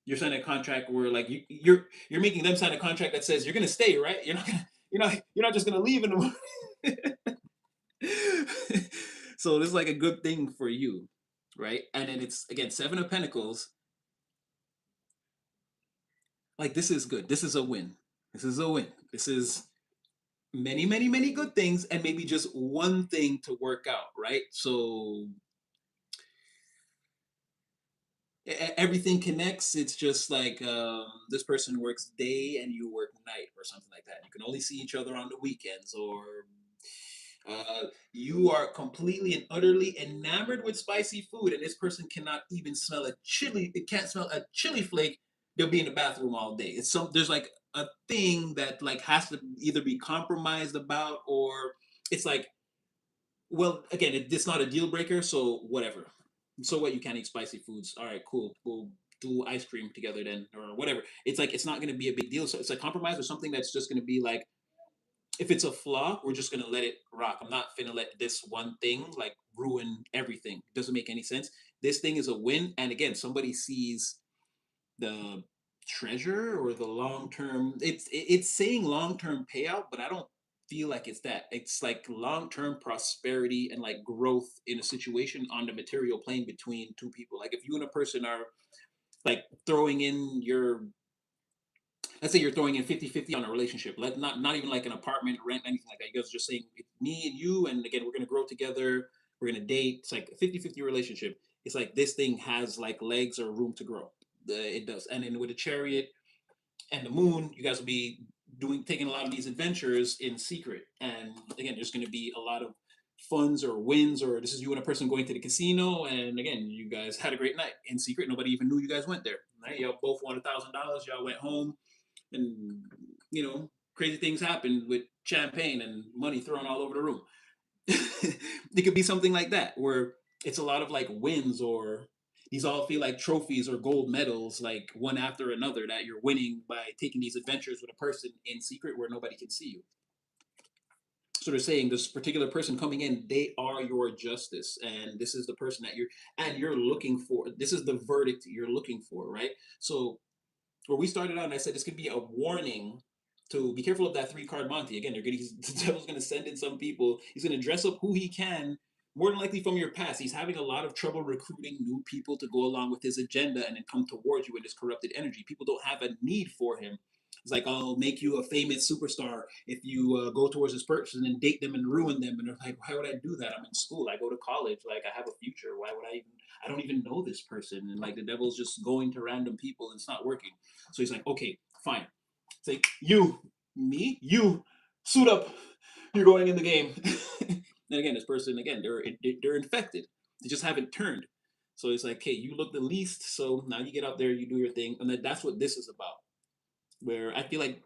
you're signing a contract where like you're making them sign a contract that says you're gonna stay, right? You're not just gonna leave in the morning. So this is like a good thing for you, right? And then it's again Seven of Pentacles. Like this is good. This is a win. This is a win. This is many, many, many good things and maybe just one thing to work out, right? So everything connects. It's just like this person works day and you work night or something like that. You can only see each other on the weekends, or you are completely and utterly enamored with spicy food, and this person cannot even smell a chili. It can't smell a chili flake. They'll be in the bathroom all day. It's some there's like a thing that like has to either be compromised about, or it's like, well, again, it's not a deal breaker, so whatever. So what? You can't eat spicy foods. All right, cool. We'll do ice cream together then, or whatever. It's like it's not going to be a big deal. So it's a compromise or something that's just going to be like if it's a flaw, we're just gonna let it rock. I'm not gonna let this one thing like ruin everything. It doesn't make any sense. This thing is a win, and again, somebody sees the treasure or the long term. It's saying long term payout, but I don't feel like it's that. It's like long term prosperity and like growth in a situation on the material plane between two people. Like if you and a person are like throwing in your, let's say you're throwing in 50-50 on a relationship, not even like an apartment rent, anything like that. You guys are just saying it's me and you, and again we're going to grow together, we're going to date. It's like a 50-50 relationship. It's like this thing has like legs or room to grow. It does. And then with the chariot and the moon, you guys will be taking a lot of these adventures in secret, and again there's going to be a lot of funds or wins, or this is you and a person going to the casino, and again you guys had a great night in secret, nobody even knew you guys went there, right? Y'all both won $1,000, y'all went home, and crazy things happen with champagne and money thrown all over the room. It could be something like that where it's a lot of like wins, or these all feel like trophies or gold medals, like one after another, that you're winning by taking these adventures with a person in secret where nobody can see you. So they're saying this particular person coming in, they are your justice, and this is the person that you're looking for. This is the verdict you're looking for, right? So where we started out, and I said this could be a warning to be careful of that 3 card Monty. Again, the devil's going to send in some people. He's going to dress up who he can, more than likely from your past. He's having a lot of trouble recruiting new people to go along with his agenda and then come towards you in this corrupted energy. People don't have a need for him. It's like, I'll make you a famous superstar if you go towards this person and date them and ruin them. And they're like, why would I do that? I'm in school. I go to college. Like, I have a future. Why would I even? I don't even know this person. And like, the devil's just going to random people and it's not working. So he's like, okay, fine. It's like, you, suit up. You're going in the game. And again, this person, again, they're infected. They just haven't turned. So it's like, hey, you look the least, so now you get out there, you do your thing, and that's what this is about. Where I feel like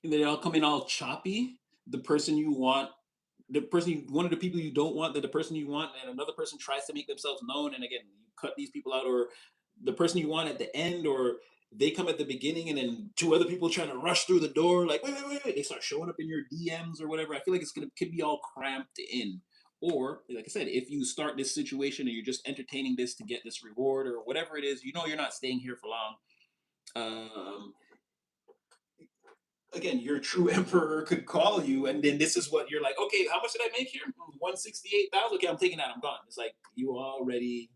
they all come in all choppy. The person you want, one of the people you don't want, that the person you want, and another person tries to make themselves known, and again, you cut these people out, or the person you want at the end, or they come at the beginning, and then two other people trying to rush through the door, like wait, wait, wait, wait. They start showing up in your DMs or whatever. I feel like it's gonna could be all cramped in. Or, like I said, if you start this situation and you're just entertaining this to get this reward or whatever it is, you know you're not staying here for long. Um, Again, your true emperor could call you, and then this is what you're like. Okay, how much did I make here? 168,000. Okay, I'm taking that. I'm gone. It's like you're already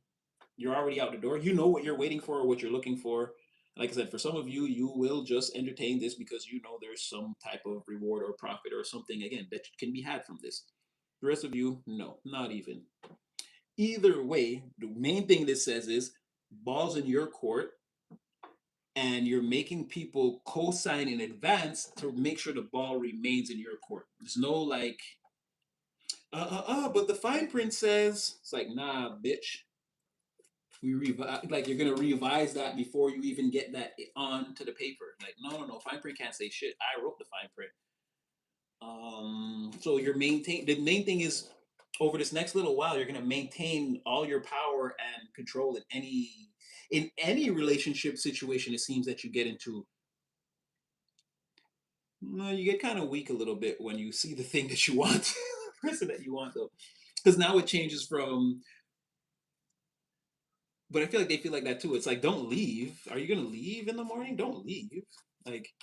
out the door. You know what you're waiting for, or what you're looking for. Like I said, for some of you, you will just entertain this because you know there's some type of reward or profit or something again that can be had from this. The rest of you, no, not even. Either way, the main thing this says is balls in your court, and you're making people co-sign in advance to make sure the ball remains in your court. There's no like, but the fine print says it's like, nah, bitch. We revise, like you're gonna revise that before you even get that onto the paper. Like, no, no, no, fine print can't say shit. I wrote the fine print. So you're maintain. The main thing is over this next little while, you're gonna maintain all your power and control in any relationship situation. It seems that you get into. No, you get kind of weak a little bit when you see the thing that you want, the person that you want, though, because now it changes from. But I feel like they feel like that too. It's like, don't leave. Are you gonna leave in the morning? Don't leave. Like,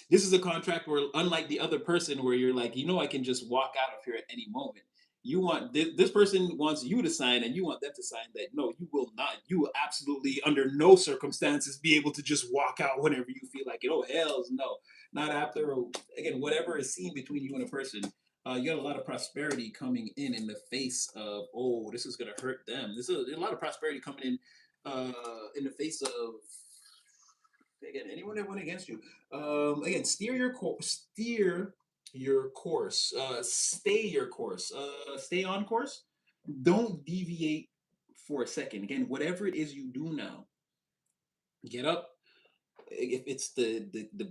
this is a contract where, unlike the other person, where you're like, I can just walk out of here at any moment. You want this person wants you to sign, and you want them to sign that. No, you will not. You will absolutely, under no circumstances, be able to just walk out whenever you feel like it. Oh hells no, not after. Again, whatever is seen between you and a person. You got a lot of prosperity coming in the face of, oh, this is gonna hurt them. This is a lot of prosperity coming in the face of, again, anyone that went against you. Again, steer your course. Stay your course. Stay on course. Don't deviate for a second. Again, whatever it is you do now, get up. If it's the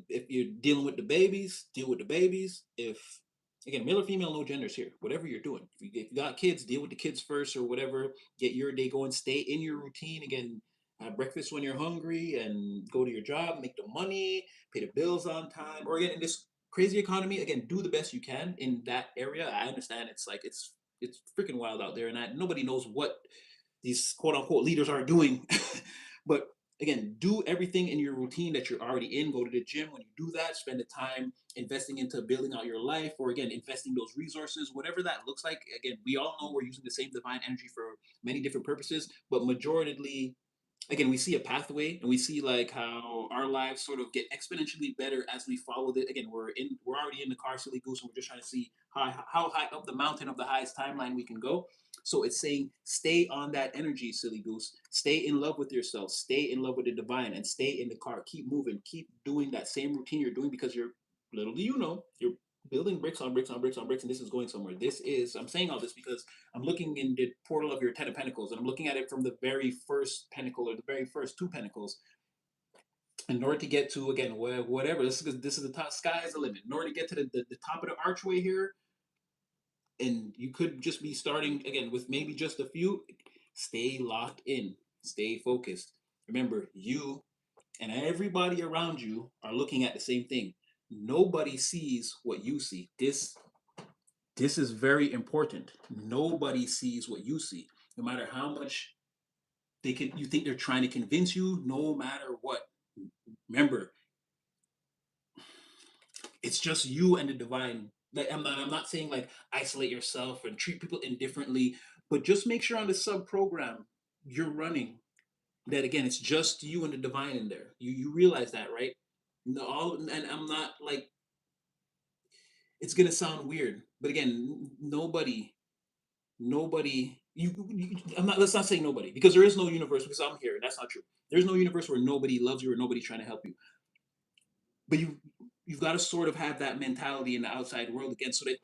if you're dealing with the babies, deal with the babies. If, again, male or female, no genders here. Whatever you're doing, if you got kids, deal with the kids first or whatever. Get your day going. Stay in your routine. Again, have breakfast when you're hungry and go to your job, make the money, pay the bills on time. Or again, in this crazy economy, again, do the best you can in that area. I understand it's like it's freaking wild out there, and nobody knows what these quote unquote leaders are doing. But again, do everything in your routine that you're already in. Go to the gym. When you do that, spend the time investing into building out your life, or again, investing those resources, whatever that looks like. Again, we all know we're using the same divine energy for many different purposes, but majoritarily, again, we see a pathway, and we see like how our lives sort of get exponentially better as we follow it. Again, we're already in the car, silly goose, and we're just trying to see how high up the mountain of the highest timeline we can go. So it's saying, stay on that energy, silly goose. Stay in love with yourself. Stay in love with the divine, and stay in the car. Keep moving. Keep doing that same routine you're doing, because you're, little do you know, you're building bricks on bricks on bricks on bricks, and this is going somewhere. I'm saying all this because I'm looking in the portal of your Ten of Pentacles, and I'm looking at it from the very first pentacle, or the very first two pentacles. In order to get to, again, whatever, this is the top. Sky is the limit. In order to get to the top of the archway here, and you could just be starting again with maybe just a few. Stay locked in. Stay focused. Remember, you and everybody around you are looking at the same thing. Nobody sees what you see. This is very important. Nobody sees what you see. No matter how much you think they're trying to convince you, no matter what. Remember, it's just you and the divine. Like, I'm not saying like isolate yourself and treat people indifferently, but just make sure on the sub program you're running that, again, it's just you and the divine in there. You realize that, right? No, and I'm not like, it's gonna sound weird, but again, nobody I'm not, let's not say nobody, because there is no universe, because I'm here, that's not true. There's no universe where nobody loves you or nobody's trying to help you. But you've got to sort of have that mentality in the outside world again, so that,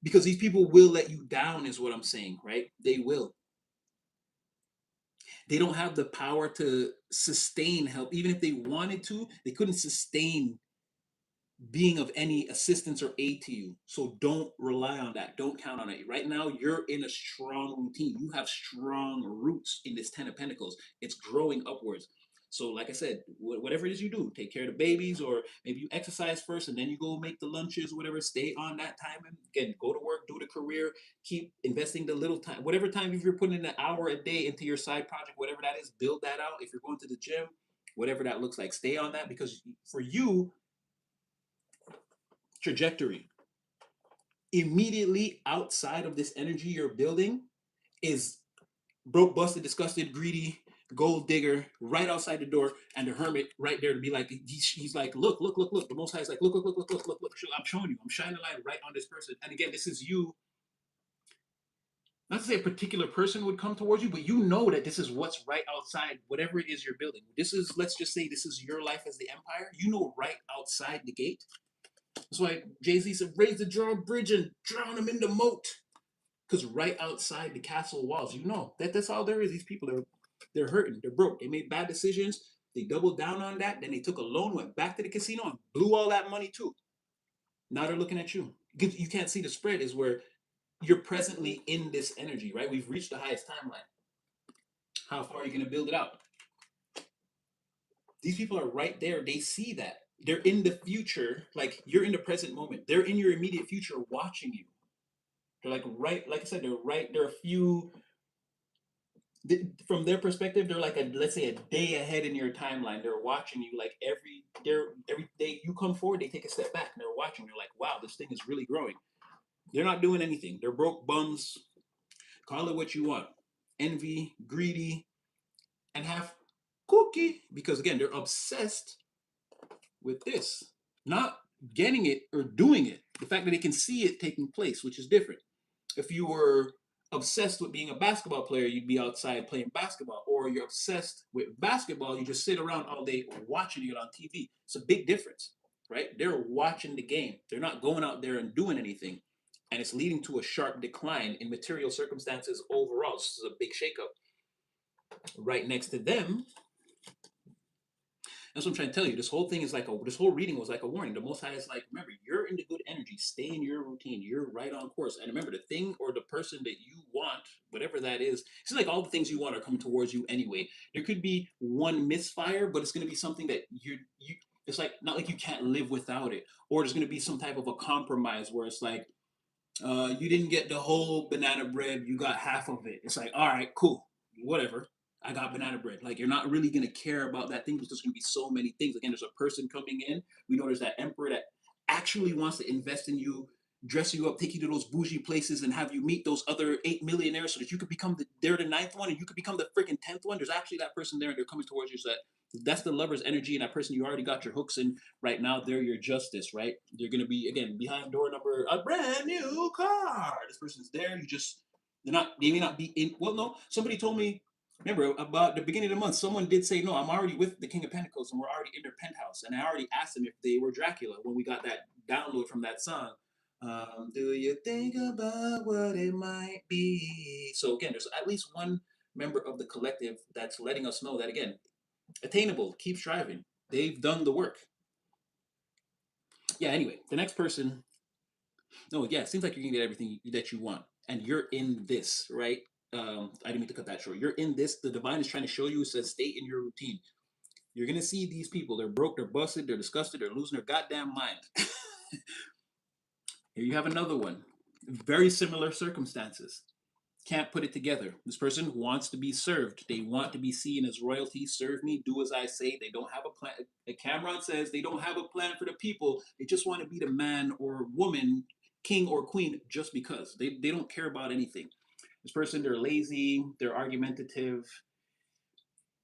because these people will let you down, is what I'm saying, right? They will. They don't have the power to sustain help. Even if they wanted to, they couldn't sustain being of any assistance or aid to you. So don't rely on that. Don't count on it. Right now, you're in a strong routine. You have strong roots in this Ten of Pentacles. It's growing upwards. So, like I said, whatever it is you do, take care of the babies, or maybe you exercise first and then you go make the lunches, whatever. Stay on that time. And again, go to work, do the career, keep investing the little time, whatever time, if you're putting in an hour a day into your side project, whatever that is, build that out. If you're going to the gym, whatever that looks like, stay on that, because for you, trajectory immediately outside of this energy you're building is broke, busted, disgusted, greedy, gold digger right outside the door, and the hermit right there to be like, he's like, look, look, look, look. The Most High is like, look, look, look, look, look, look, look. I'm showing you. I'm shining a light right on this person. And again, this is you. Not to say a particular person would come towards you, but you know that this is what's right outside whatever it is you're building. This is, let's just say, this is your life as the empire. You know, right outside the gate. That's why Jay-Z said, raise the drawbridge and drown them in the moat. Because right outside the castle walls, you know that's all there is. These people are, they're hurting, they're broke, they made bad decisions, they doubled down on that, then they took a loan, went back to the casino and blew all that money too. Now they're looking at you. You can't see the spread is where you're presently in this energy, right? We've reached the highest timeline. How far are you going to build it out? These people are right there. They see that. They're in the future, like you're in the present moment. They're in your immediate future watching you. They're like right, like I said, they're right. There are a few, from their perspective, they're like a, let's say, a day ahead in your timeline. They're watching you, like every day you come forward, they take a step back and they're watching. They're like, wow, this thing is really growing. They're not doing anything. They're broke bums. Call it what you want. Envy, greedy, and half cookie, because again, they're obsessed with this, not getting it or doing it. The fact that they can see it taking place, which is different. If you were obsessed with being a basketball player, you'd be outside playing basketball. Or you're obsessed with basketball, you just sit around all day watching it on TV. It's a big difference, right? They're watching the game. They're not going out there and doing anything. And it's leading to a sharp decline in material circumstances overall. This is a big shakeup. Right next to them, that's what I'm trying to tell you. This whole thing is like this whole reading was like a warning. The Most High is like, remember, you're in the good energy. Stay in your routine. You're right on course. And remember, the thing or the person that you want, whatever that is, it's like all the things you want are coming towards you anyway. There could be one misfire, but it's going to be something that you. It's like not like you can't live without it, or there's going to be some type of a compromise where it's like, you didn't get the whole banana bread, you got half of it. It's like, all right, cool, whatever. I got banana bread. Like, you're not really gonna care about that thing because there's gonna be so many things. Again, there's a person coming in. We know there's that emperor that actually wants to invest in you, dress you up, take you to those bougie places, and have you meet those other 8 millionaires so that you could become they're the ninth one and you could become the freaking 10th one. There's actually that person there and they're coming towards you. So that's the lover's energy, and that person you already got your hooks in right now. They're your justice, right? They're gonna be again behind door number a brand new car. This person's there. You just they may not be in. Well, no. Somebody told me. Remember about the beginning of the month, someone did say, "No, I'm already with the King of Pentacles, and we're already in their penthouse." And I already asked them if they were Dracula when we got that download from that song. Do you think about what it might be? So again, there's at least one member of the collective that's letting us know that again, attainable. Keep striving. They've done the work. Yeah. Anyway, the next person. No, yeah. It seems like you're gonna get everything that you want, and you're in this, right? I didn't mean to cut that short. You're in this. The divine is trying to show you. It says, stay in your routine. You're gonna see these people. They're broke. They're busted. They're disgusted. They're losing their goddamn mind. Here you have another one. Very similar circumstances. Can't put it together. This person wants to be served. They want to be seen as royalty. Serve me, do as I say. They don't have a plan. Cameron says they don't have a plan for the people. They just want to be the man or woman, king or queen, just because. They don't care about anything. This person, they're lazy, they're argumentative,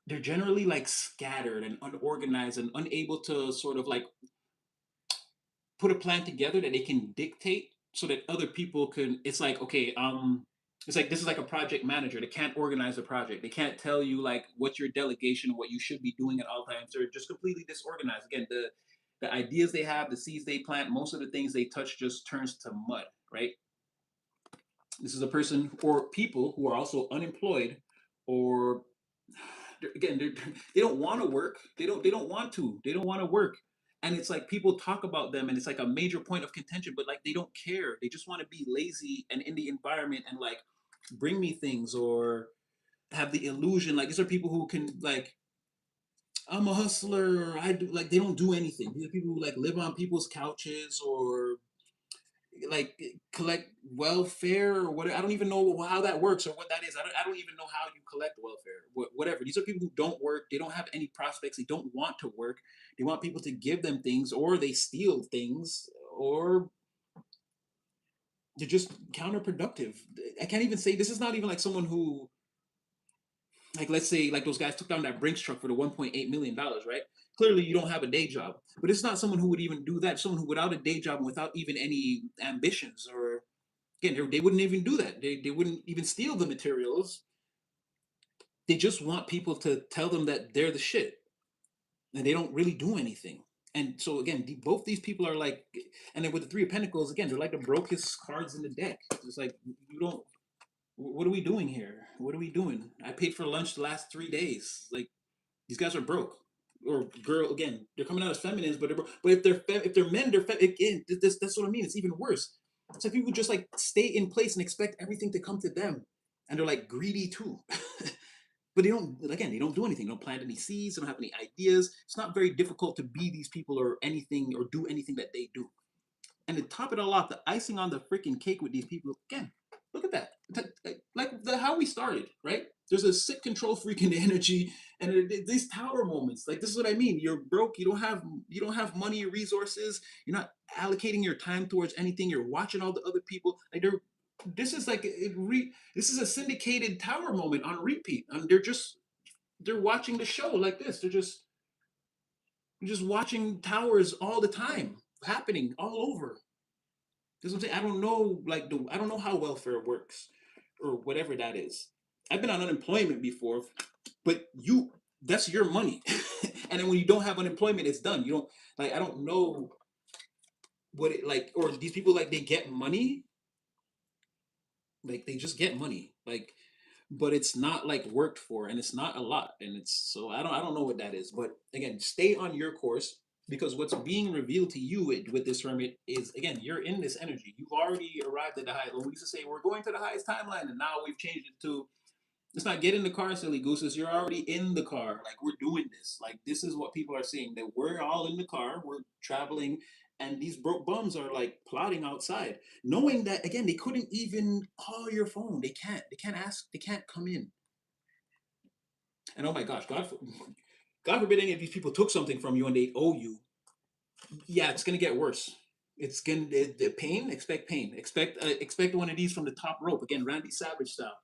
they're generally like scattered and unorganized and unable to sort of like put a plan together that they can dictate so that other people can. It's like, okay, it's like this is like a project manager. They can't organize a project. They can't tell you like what's your delegation, what you should be doing at all times. They're just completely disorganized. Again, the ideas they have, the seeds they plant, most of the things they touch just turns to mud, right? This is a person or people who are also unemployed or Again, they don't want to work. They don't want to. They don't want to work. And it's like people talk about them, and it's like a major point of contention. But like they don't care. They just want to be lazy and in the environment and like bring me things or have the illusion. Like these are people who can like I'm a hustler. I do like they don't do anything. These are people who like live on people's couches or like collect welfare or what. I don't even know how that works or what that is. I don't even know how you collect welfare. Whatever. These are people who don't work. They don't have any prospects. They don't want to work. They want people to give them things, or they steal things, or they're just counterproductive. I can't even say this is not even like someone who like let's say like those guys took down that Brinks truck for the $1.8 million, right? Clearly you don't have a day job, but it's not someone who would even do that. Someone who without a day job and without even any ambitions or again they wouldn't even do that. They wouldn't even steal the materials. They just want people to tell them that they're the shit, and they don't really do anything. And so again, both these people are like, and then with the Three of Pentacles, again, they're like the brokest cards in the deck. It's like you don't. What are we doing here? What are we doing? I paid for lunch the last 3 days. Like these guys are broke. Or girl again, they're coming out as feminines, but they're broke. But if they're men, again. That's what I mean. It's even worse. It's like people just like stay in place and expect everything to come to them, and they're like greedy too. But they don't. Again, they don't do anything. They don't plant any seeds. They don't have any ideas. It's not very difficult to be these people or anything or do anything that they do. And to top it all off, the icing on the freaking cake with these people again. Look at that. How we started, right? There's a sick control freak in the energy, and these tower moments. Like this is what I mean. You're broke. You don't have money or resources. You're not allocating your time towards anything. You're watching all the other people. Like they're. This is like this is a syndicated tower moment on repeat. And they're watching the show like this. They're just watching towers all the time happening all over. That's what I'm saying. I don't know, I don't know how welfare works, or whatever that is. I've been on unemployment before, but that's your money, and then when you don't have unemployment, it's done. You don't I don't know what it like, or these people like they get money, like they just get money, but it's not like worked for, and it's not a lot, and it's so I don't know what that is. But again, stay on your course because what's being revealed to you with this hermit is again you're in this energy. You've already arrived at the high. We used to say we're going to the highest timeline, and now we've changed it to it's not get in the car, silly gooses. You're already in the car. Like we're doing this. Like this is what people are seeing. That we're all in the car. We're traveling, and these broke bums are like plotting outside, knowing that again they couldn't even call your phone. They can't. They can't ask. They can't come in. And oh my gosh, God forbid any of these people took something from you and they owe you. Yeah, it's gonna get worse. It's gonna the pain. Expect pain. Expect one of these from the top rope again, Randy Savage style.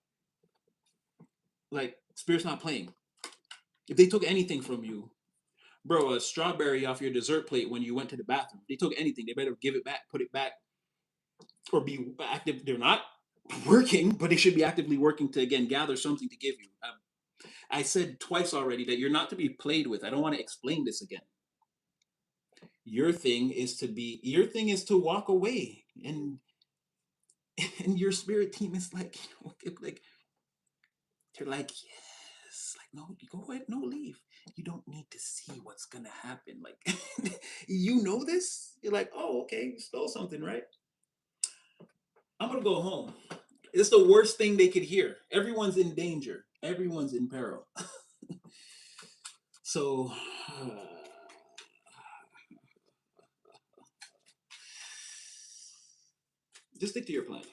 Like spirit's not playing. If they took anything from you, bro, a strawberry off your dessert plate when you went to the bathroom. They took anything. They better give it back, put it back, or be active. They're not working, but they should be actively working to again gather something to give you. I said twice already that you're not to be played with. I don't want to explain this again. Your thing is to walk away, and your spirit team is like like they're like yes, like no, you go ahead, no leave. You don't need to see what's gonna happen. Like you know this. You're like oh okay, you stole something, right? I'm gonna go home. It's the worst thing they could hear. Everyone's in danger. Everyone's in peril. So just stick to your plan.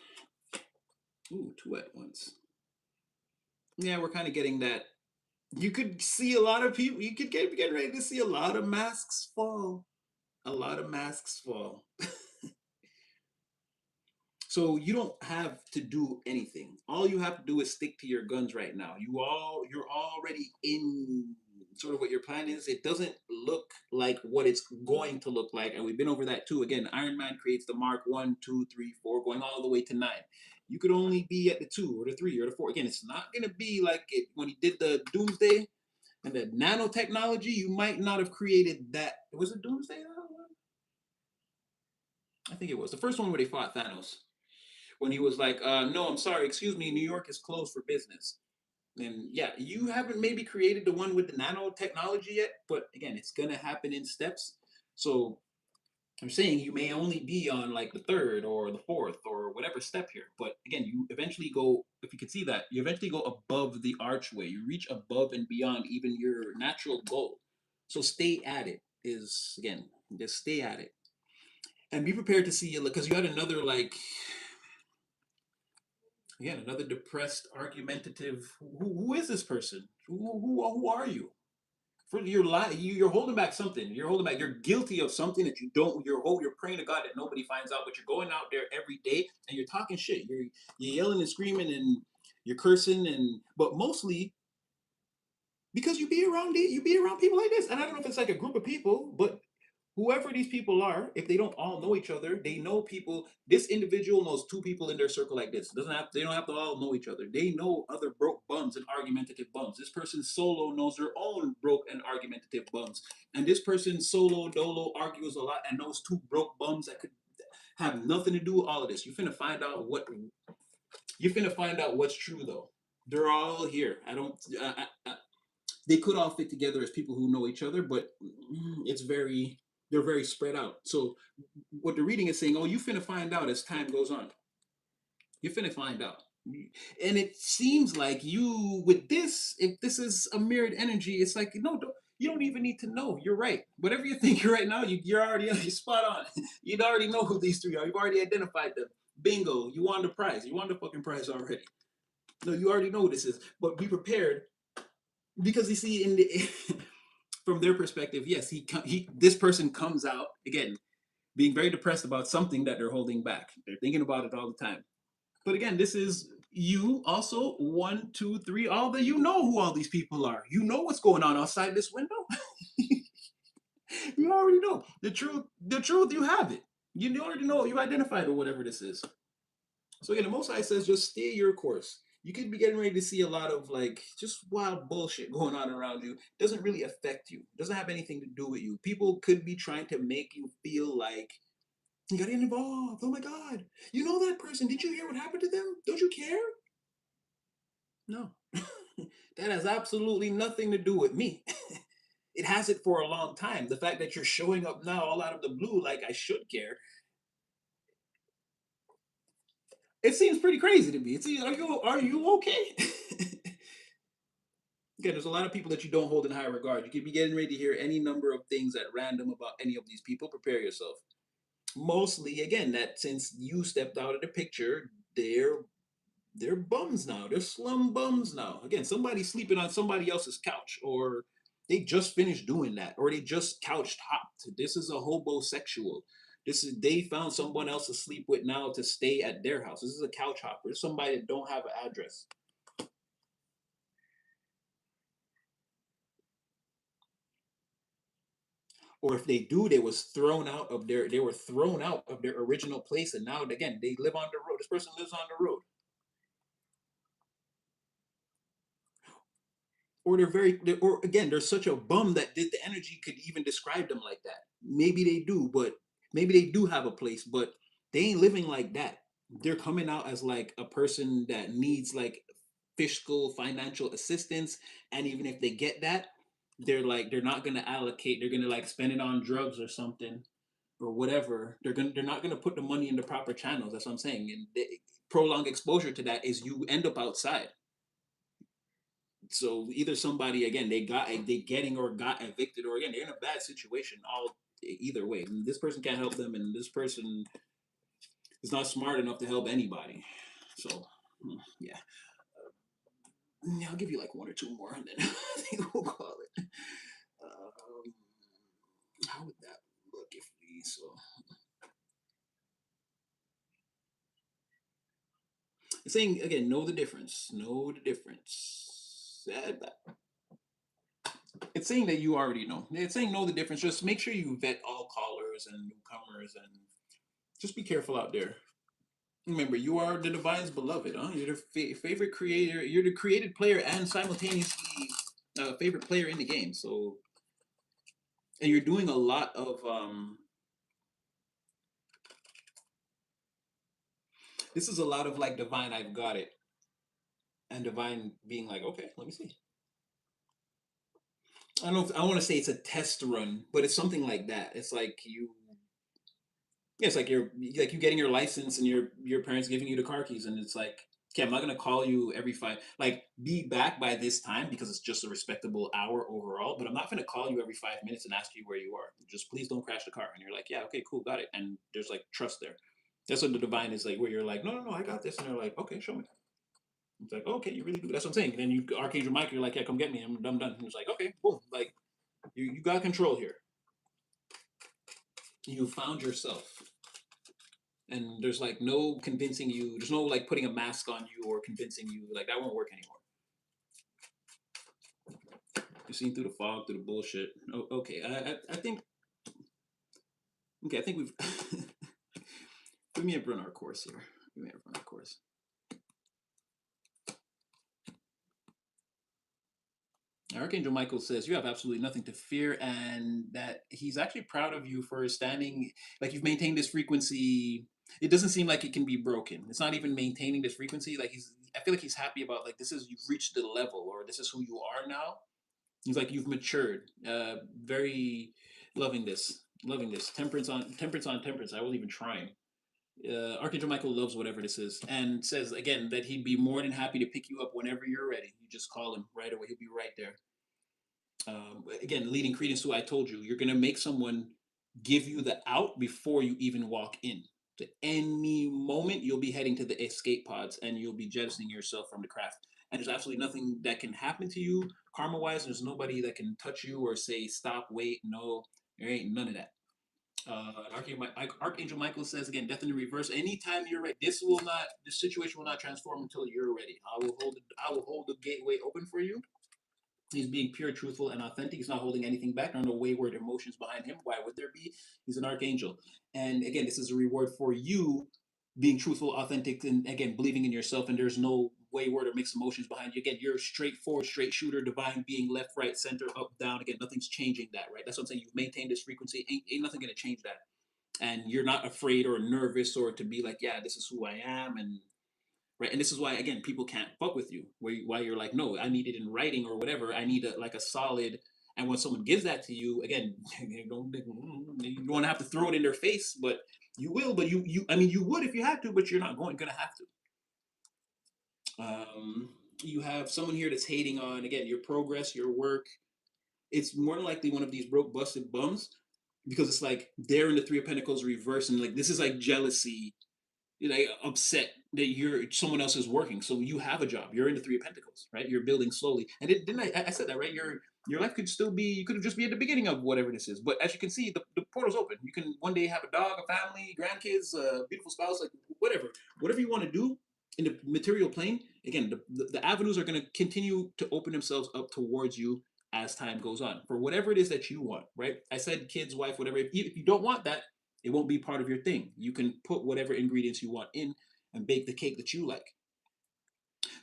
Ooh, two at once. Yeah, we're kind of getting that. You could see a lot of people. You could get ready to see a lot of masks fall. A lot of masks fall. So you don't have to do anything. All you have to do is stick to your guns right now. You're already in sort of what your plan is. It doesn't look like what it's going to look like, and we've been over that too. Again, Iron Man creates the mark 1, 2, 3, 4, going all the way to 9. You could only be at the 2 or the 3 or the 4. Again, it's not gonna be like it when he did the Doomsday and the nanotechnology. You might not have created that. Was it Doomsday? I think it was the first one where they fought Thanos when he was like, "No, I'm sorry, excuse me, New York is closed for business." And yeah, you haven't maybe created the one with the nanotechnology yet, but again, it's gonna happen in steps. So I'm saying you may only be on like the third or the fourth or whatever step here. But again, you eventually go, if you can see that, you eventually go above the archway. You reach above and beyond even your natural goal. So stay at it, is again, just stay at it. And be prepared to see it because you had another like again, another depressed, argumentative. Who is this person? Who are you? For your life, you're holding back something. You're holding back. You're guilty of something that you don't. You're praying to God that nobody finds out. But you're going out there every day and you're talking shit. You're yelling and screaming and you're cursing and but mostly because you be around people like this. And I don't know if it's like a group of people, but whoever these people are, if they don't all know each other, they know people. This individual knows two people in their circle like this. Doesn't have they don't have to all know each other. They know other broke bums and argumentative bums. This person solo knows their own broke and argumentative bums, and this person solo dolo argues a lot and knows two broke bums that could have nothing to do with all of this. You finna find out what's true though. They're all here. I don't. They could all fit together as people who know each other, but it's very they're very spread out. So what the reading is saying, oh, you finna find out as time goes on. You're finna find out. And it seems like you with this, if this is a mirrored energy, it's like no, you don't even need to know. You're right. Whatever you're thinking right now, you're already you're spot on. You already know who these three are. You've already identified them. Bingo! You won the prize. You won the fucking prize already. No, you already know what this is. But be prepared because you see in the from their perspective, yes, he this person comes out again being very depressed about something that they're holding back. They're thinking about it all the time. But again, this is you also one, two, three. All the you know who all these people are. You know what's going on outside this window. You already know the truth. The truth, you have it. You already know. You identified or whatever this is. So again, the Most High says just stay your course. You could be getting ready to see a lot of like just wild bullshit going on around you. It doesn't really affect you. It doesn't have anything to do with you. People could be trying to make you feel like you got to get involved. Oh my God, you know that person? Did you hear what happened to them? Don't you care? No, that has absolutely nothing to do with me. It hasn't for a long time. The fact that you're showing up now all out of the blue like I should care, it seems pretty crazy to me. It's are you okay? Again, there's a lot of people that you don't hold in high regard. You could be getting ready to hear any number of things at random about any of these people. Prepare yourself. Mostly, again, that since you stepped out of the picture, they're bums now. They're slum bums now. Again, somebody sleeping on somebody else's couch, or they just finished doing that, or they just couch hopped. This is a hobosexual. This is they found someone else to sleep with now to stay at their house. This is a couch hopper. It's somebody that don't have an address. Or if they do, they were thrown out of their original place, and now again they live on the road. This person lives on the road. Or or again they're such a bum that the energy could even describe them like that. Maybe they do, but maybe they do have a place, but they ain't living like that. They're coming out as like a person that needs like fiscal financial assistance, and even if they get that, they're not gonna allocate. They're gonna like spend it on drugs or something or whatever. They're not gonna put the money in the proper channels. That's what I'm saying. And prolonged exposure to that is you end up outside. So either somebody again they getting or got evicted, or again they're in a bad situation. All either way, and this person can't help them, and this person is not smart enough to help anybody. So yeah, I'll give you like one or two more, and then I think we'll call it. How would that look if we so? It's saying again, know the difference. Know the difference. It's saying that you already know. It's saying know the difference. Just make sure you vet all callers and newcomers, and just be careful out there. Remember, you are the divine's beloved. Huh? You're the favorite creator. You're the created player and simultaneously favorite player in the game. So, and you're doing a lot of. This is a lot of like divine. I've got it. and divine being like, okay, let me see. I don't know if I want to say it's a test run, but it's something like that. It's like you, yeah, it's like you're like you getting your license and your parents giving you the car keys, and it's like, okay, I'm not gonna call you every five, like be back by this time because it's just a respectable hour overall. But I'm not gonna call you every 5 minutes and ask you where you are. Just please don't crash the car. And you're like, yeah, okay, cool, got it. And there's like trust there. That's what the divine is like, where you're like, no, no, no, I got this, and they're like, okay, show me. It's like, okay, you really do. That's what I'm saying. And then you, Archangel Michael, you're like, yeah, come get me. I'm done. And it's like, okay, boom, like you got control here. You found yourself. And there's like no convincing you. There's no like putting a mask on you or convincing you. Like that won't work anymore. You're seeing through the fog, through the bullshit. Oh, okay, I think okay. I think we've we may have run our course here. We may have run our course. Archangel Michael says you have absolutely nothing to fear, and that he's actually proud of you for standing. Like you've maintained this frequency. It doesn't seem like it can be broken. It's not even maintaining this frequency. Like he's. I feel like he's happy about like this is you've reached the level, or this is who you are now. He's like you've matured. Very loving this, loving this. Temperance on temperance on temperance. I wasn't even trying. Archangel Michael loves whatever this is, and says again that he'd be more than happy to pick you up whenever you're ready. You just call him right away. He'll be right there. Again, leading credence to what I told you, you're gonna make someone give you the out before you even walk in. To any moment, you'll be heading to the escape pods, and you'll be jettisoning yourself from the craft. And there's absolutely nothing that can happen to you karma wise. There's nobody that can touch you or say stop, wait, no. There ain't none of that. Archangel Michael says again, death in the reverse. Anytime you're ready, this situation will not transform until you're ready. I will hold the gateway open for you. He's being pure, truthful, and authentic. He's not holding anything back. There are no wayward emotions behind him. Why would there be? He's an archangel. And again, this is a reward for you being truthful, authentic, and again, believing in yourself. And there's no wayward or mixed emotions behind you. Again, you're straightforward, straight shooter, divine being, left, right, center, up, down. Again, nothing's changing that, right? That's what I'm saying. You've maintained this frequency. Ain't nothing going to change that. And you're not afraid or nervous or to be like, yeah, this is who I am. And right, and this is why again people can't fuck with you why you're like, no, I need it in writing or whatever. I need a like a solid. And when someone gives that to you again, you don't want to have to throw it in their face, but you will. But you I mean you would if you had to, but you're not gonna have to. You have someone here that's hating on again your progress, your work. It's more than likely one of these broke busted bums, because it's like they're in the Three of Pentacles reverse, and like this is like jealousy, like upset that you're someone else is working. So you have a job. You're in the Three of Pentacles, right? You're building slowly. And didn't I said that right? Your life could still be. You could have just be at the beginning of whatever this is. But as you can see, the portal's open. You can one day have a dog, a family, grandkids, a beautiful spouse, like whatever you want to do in the material plane. Again, the avenues are going to continue to open themselves up towards you as time goes on for whatever it is that you want, right? I said kids, wife, whatever. If you don't want that, it won't be part of your thing. You can put whatever ingredients you want in and bake the cake that you like.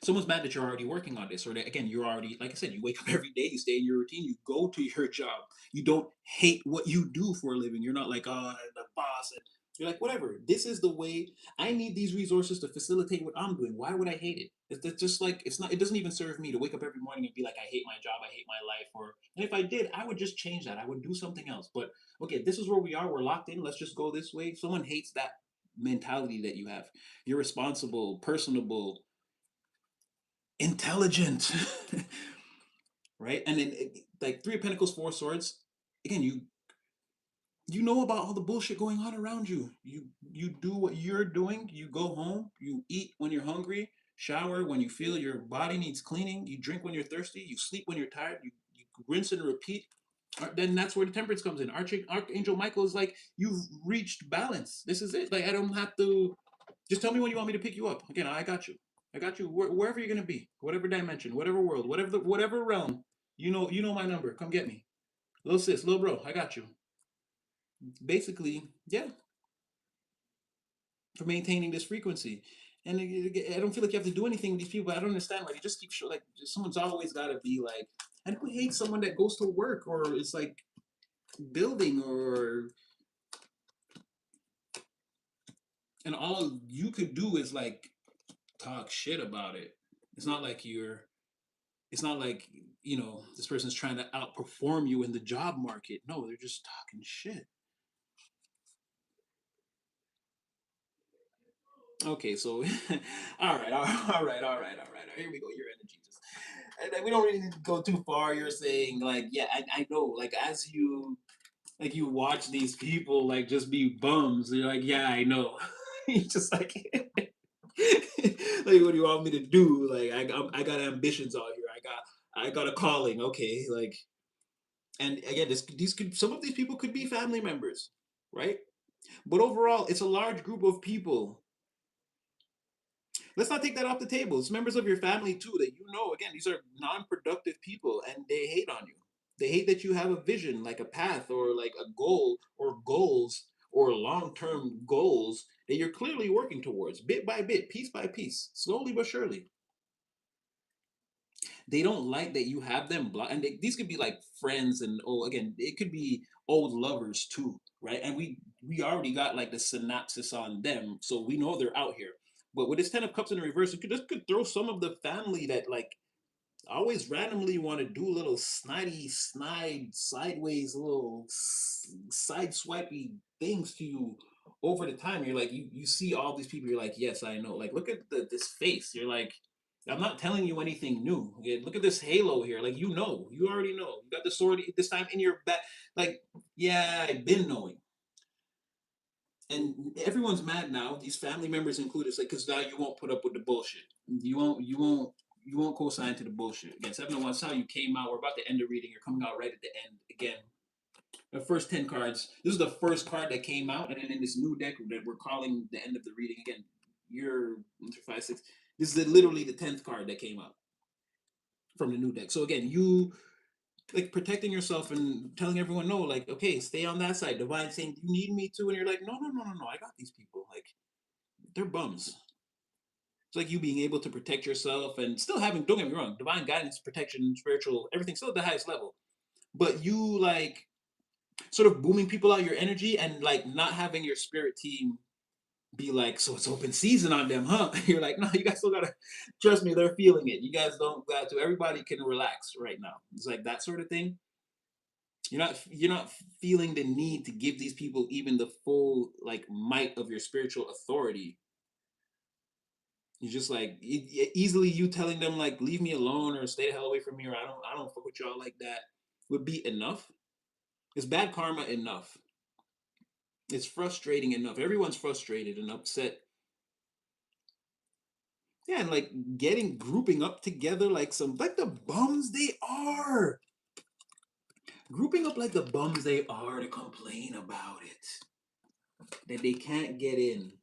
Someone's mad that you're already working on this, or that again, you're already, like I said, you wake up every day, you stay in your routine, you go to your job. You don't hate what you do for a living. You're not like, oh, the boss. And you're like, whatever. This is the way I need these resources to facilitate what I'm doing. Why would I hate it? It's just like it's not. It doesn't even serve me to wake up every morning and be like, I hate my job, I hate my life. Or and if I did, I would just change that. I would do something else. But okay, this is where we are. We're locked in. Let's just go this way. Someone hates that mentality that you have. You're responsible, personable, intelligent, right? And then like Three of Pentacles, Four of Swords. Again, you know about all the bullshit going on around you. You do what you're doing. You go home. You eat when you're hungry. Shower when you feel your body needs cleaning. You drink when you're thirsty. You sleep when you're tired. You rinse and repeat. Then that's where the temperance comes in. Archangel Michael is like, you've reached balance. This is it. Like I don't have to. Just tell me when you want me to pick you up. Again, I got you. I got you wherever you're gonna be, whatever dimension, whatever world, whatever realm. You know my number. Come get me, little sis, little bro. I got you. Basically, yeah, for maintaining this frequency. And I don't feel like you have to do anything with these people. I don't understand. Like, you just keep like someone's always got to be like. And who hates someone that goes to work or is like building or and all you could do is like talk shit about it. It's not like you're. It's not like this person's trying to outperform you in the job market. No, they're just talking shit. Okay, so all right, all right, all right, all right. Here we go. Your energy just, and we don't really need to go too far. You're saying like, yeah, I know. Like as you you watch these people like just be bums. You're like, yeah, I know. You just like, like, what do you want me to do? Like, I got ambitions out here. I got a calling. Okay, like, and again, these could some of these people could be family members, right? But overall, it's a large group of people. Let's not take that off the table. It's members of your family too that again, these are non-productive people and they hate on you. They hate that you have a vision, like a path or like a goal or goals or long-term goals that you're clearly working towards, bit by bit, piece by piece, slowly but surely. They don't like that you have them blocked, and these could be like friends, and again, it could be old lovers too, right? And we already got like the synopsis on them, so we know they're out here. But with this 10 of cups in the reverse, this could throw some of the family that like always randomly want to do little snide, sideways, little side swipey things to you over the time. You're like, you see all these people. You're like, yes, I know. Like, look at this face. You're like, I'm not telling you anything new. Yeah, look at this halo here. Like, you already know. You got the sword this time in your back. Like, yeah, I've been knowing. And everyone's mad now. These family members included. It's like because now you won't put up with the bullshit. You won't co-sign to the bullshit. Again, 701. That's how you came out. We're about to end the reading. You're coming out right at the end again. The first 10 cards. This is the first card that came out, and then in this new deck that we're calling the end of the reading again. You're 1 through 5, 6. This is literally the 10th card that came out from the new deck. So again, you like protecting yourself and telling everyone no, like okay, stay on that side. Divine saying you need me to, and you're like no, no, no, no, no. I got these people. Like they're bums. It's like you being able to protect yourself and still having, don't get me wrong, divine guidance, protection, spiritual, everything still at the highest level. But you like sort of booming people out your energy and like not having your spirit team be like, so it's open season on them, huh? You're like, no, you guys still gotta trust me, they're feeling it. You guys don't got to, everybody can relax right now. It's like that sort of thing. You're not feeling the need to give these people even the full like might of your spiritual authority. You just like easily you telling them like leave me alone or stay the hell away from me or I don't fuck with y'all like that would be enough. It's bad karma enough. It's frustrating enough. Everyone's frustrated and upset. Yeah, and like getting grouping up together like some like the bums they are. Grouping up like the bums they are to complain about it. That they can't get in.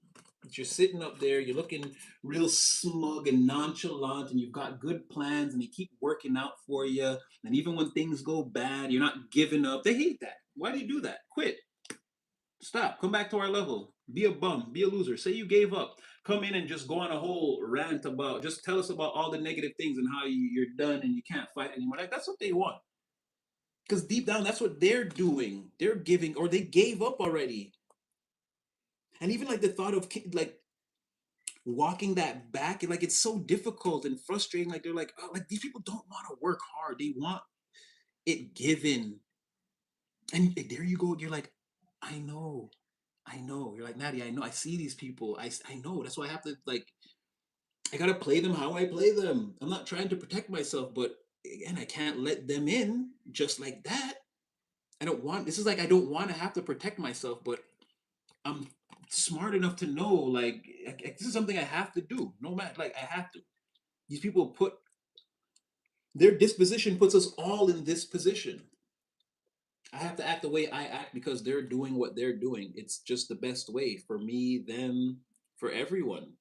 But you're sitting up there, you're looking real smug and nonchalant, and you've got good plans, and they keep working out for you. And even when things go bad, you're not giving up. They hate that. Why do you do that? Quit. Stop. Come back to our level. Be a bum. Be a loser. Say you gave up. Come in and just go on a whole rant about, just tell us about all the negative things and how you're done and you can't fight anymore. Like, that's what they want. Because deep down, that's what they're doing. They're giving, or they gave up already. And even like the thought of like walking that back, like it's so difficult and frustrating. Like they're like, oh, like these people don't want to work hard. They want it given. And there you go. You're like, I know, I know. You're like, Natty, I know. I see these people. I know. That's why I have to like. I gotta play them how I play them. I'm not trying to protect myself, but again, I can't let them in just like that. I don't want. This is like I don't want to have to protect myself, but I'm smart enough to know like this is something I have to do. No matter like I have to. These people put their disposition puts us all in this position. I have to act the way I act because they're doing what they're doing. It's just the best way for me, them, for everyone.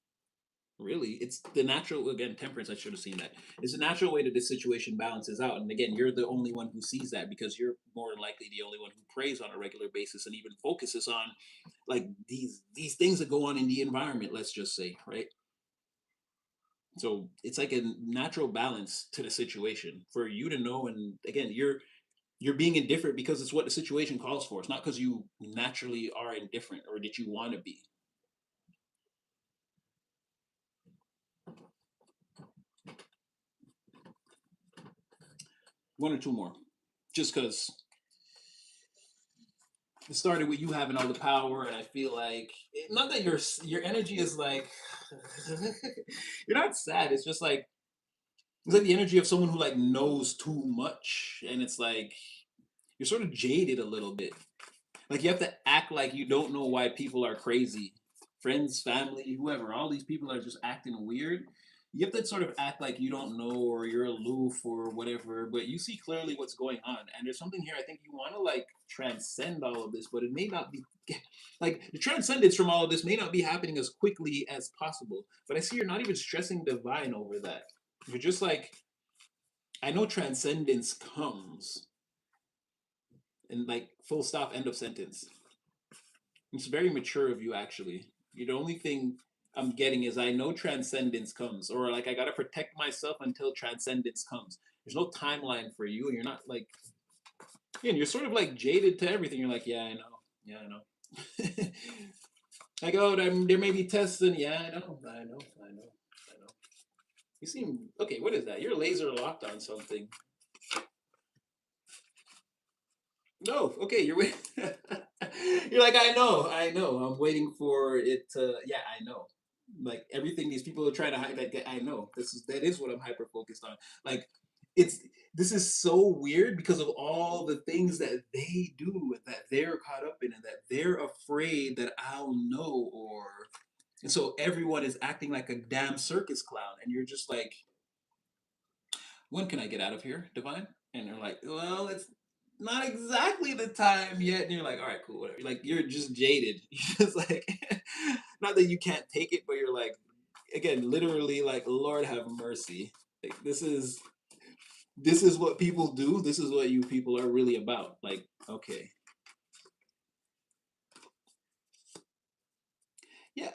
Really, it's the natural. Again, temperance. I should have seen that. It's a natural way that this situation balances out. And again, you're the only one who sees that because you're more than likely the only one who prays on a regular basis and even focuses on like these things that go on in the environment. Let's just say, right? So it's like a natural balance to the situation for you to know. And again, you're being indifferent because it's what the situation calls for. It's not because you naturally are indifferent or that you want to be. One or two more, just because it started with you having all the power, and I feel like not that your energy is like you're not sad. It's like the energy of someone who like knows too much, and it's like you're sort of jaded a little bit. Like you have to act like you don't know why people are crazy. Friends, family, whoever, all these people are just acting weird. You have to sort of act like you don't know or you're aloof or whatever, but you see clearly what's going on. And there's something here I think you want to like transcend all of this, but it may not be like the transcendence from all of this may not be happening as quickly as possible. But I see you're not even stressing divine over that. You're just like, I know transcendence comes and like full stop, end of sentence. It's very mature of you, actually. The only thing I'm getting is I know transcendence comes, or like I gotta protect myself until transcendence comes. There's no timeline for you, and you're not like, yeah, and you're sort of like jaded to everything. You're like, yeah, I know. Like, oh, there may be tests, and yeah, I know. You seem okay. What is that? You're laser locked on something. No, okay, you're waiting. You're like, I know. I'm waiting for it to. Yeah, I know. Like everything these people are trying to hide. Like, I know. That is what I'm hyper focused on. Like, it's this is so weird because of all the things that they do and that they're caught up in and that they're afraid that I'll know or. And so everyone is acting like a damn circus clown, and you're just like, when can I get out of here, Divine? And they're like, well, it's not exactly the time yet. And you're like, all right, cool, whatever. Like, you're just jaded. You're just like, not that you can't take it, but you're like, again, literally, like, Lord have mercy. Like, this is what people do. This is what you people are really about. Like, okay, yeah.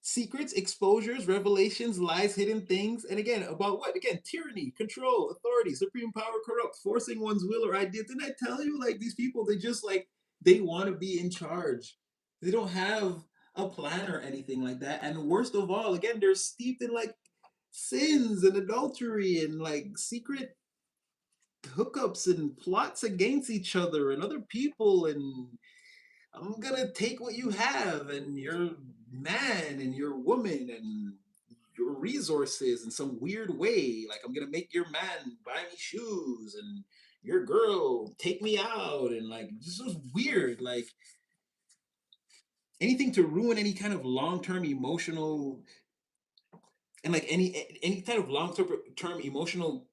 Secrets, exposures, revelations, lies, hidden things, and again, about what? Again, tyranny, control, authority, supreme power, corrupt, forcing one's will or idea. Didn't I tell you? Like these people, they just like they want to be in charge. They don't have a plan or anything like that. And worst of all, again, they're steeped in like sins and adultery and like secret hookups and plots against each other and other people and I'm gonna take what you have and your man and your woman and your resources in some weird way. Like I'm gonna make your man buy me shoes and your girl take me out and like this was weird. Like anything to ruin any kind of long term emotional and like any kind of long term emotional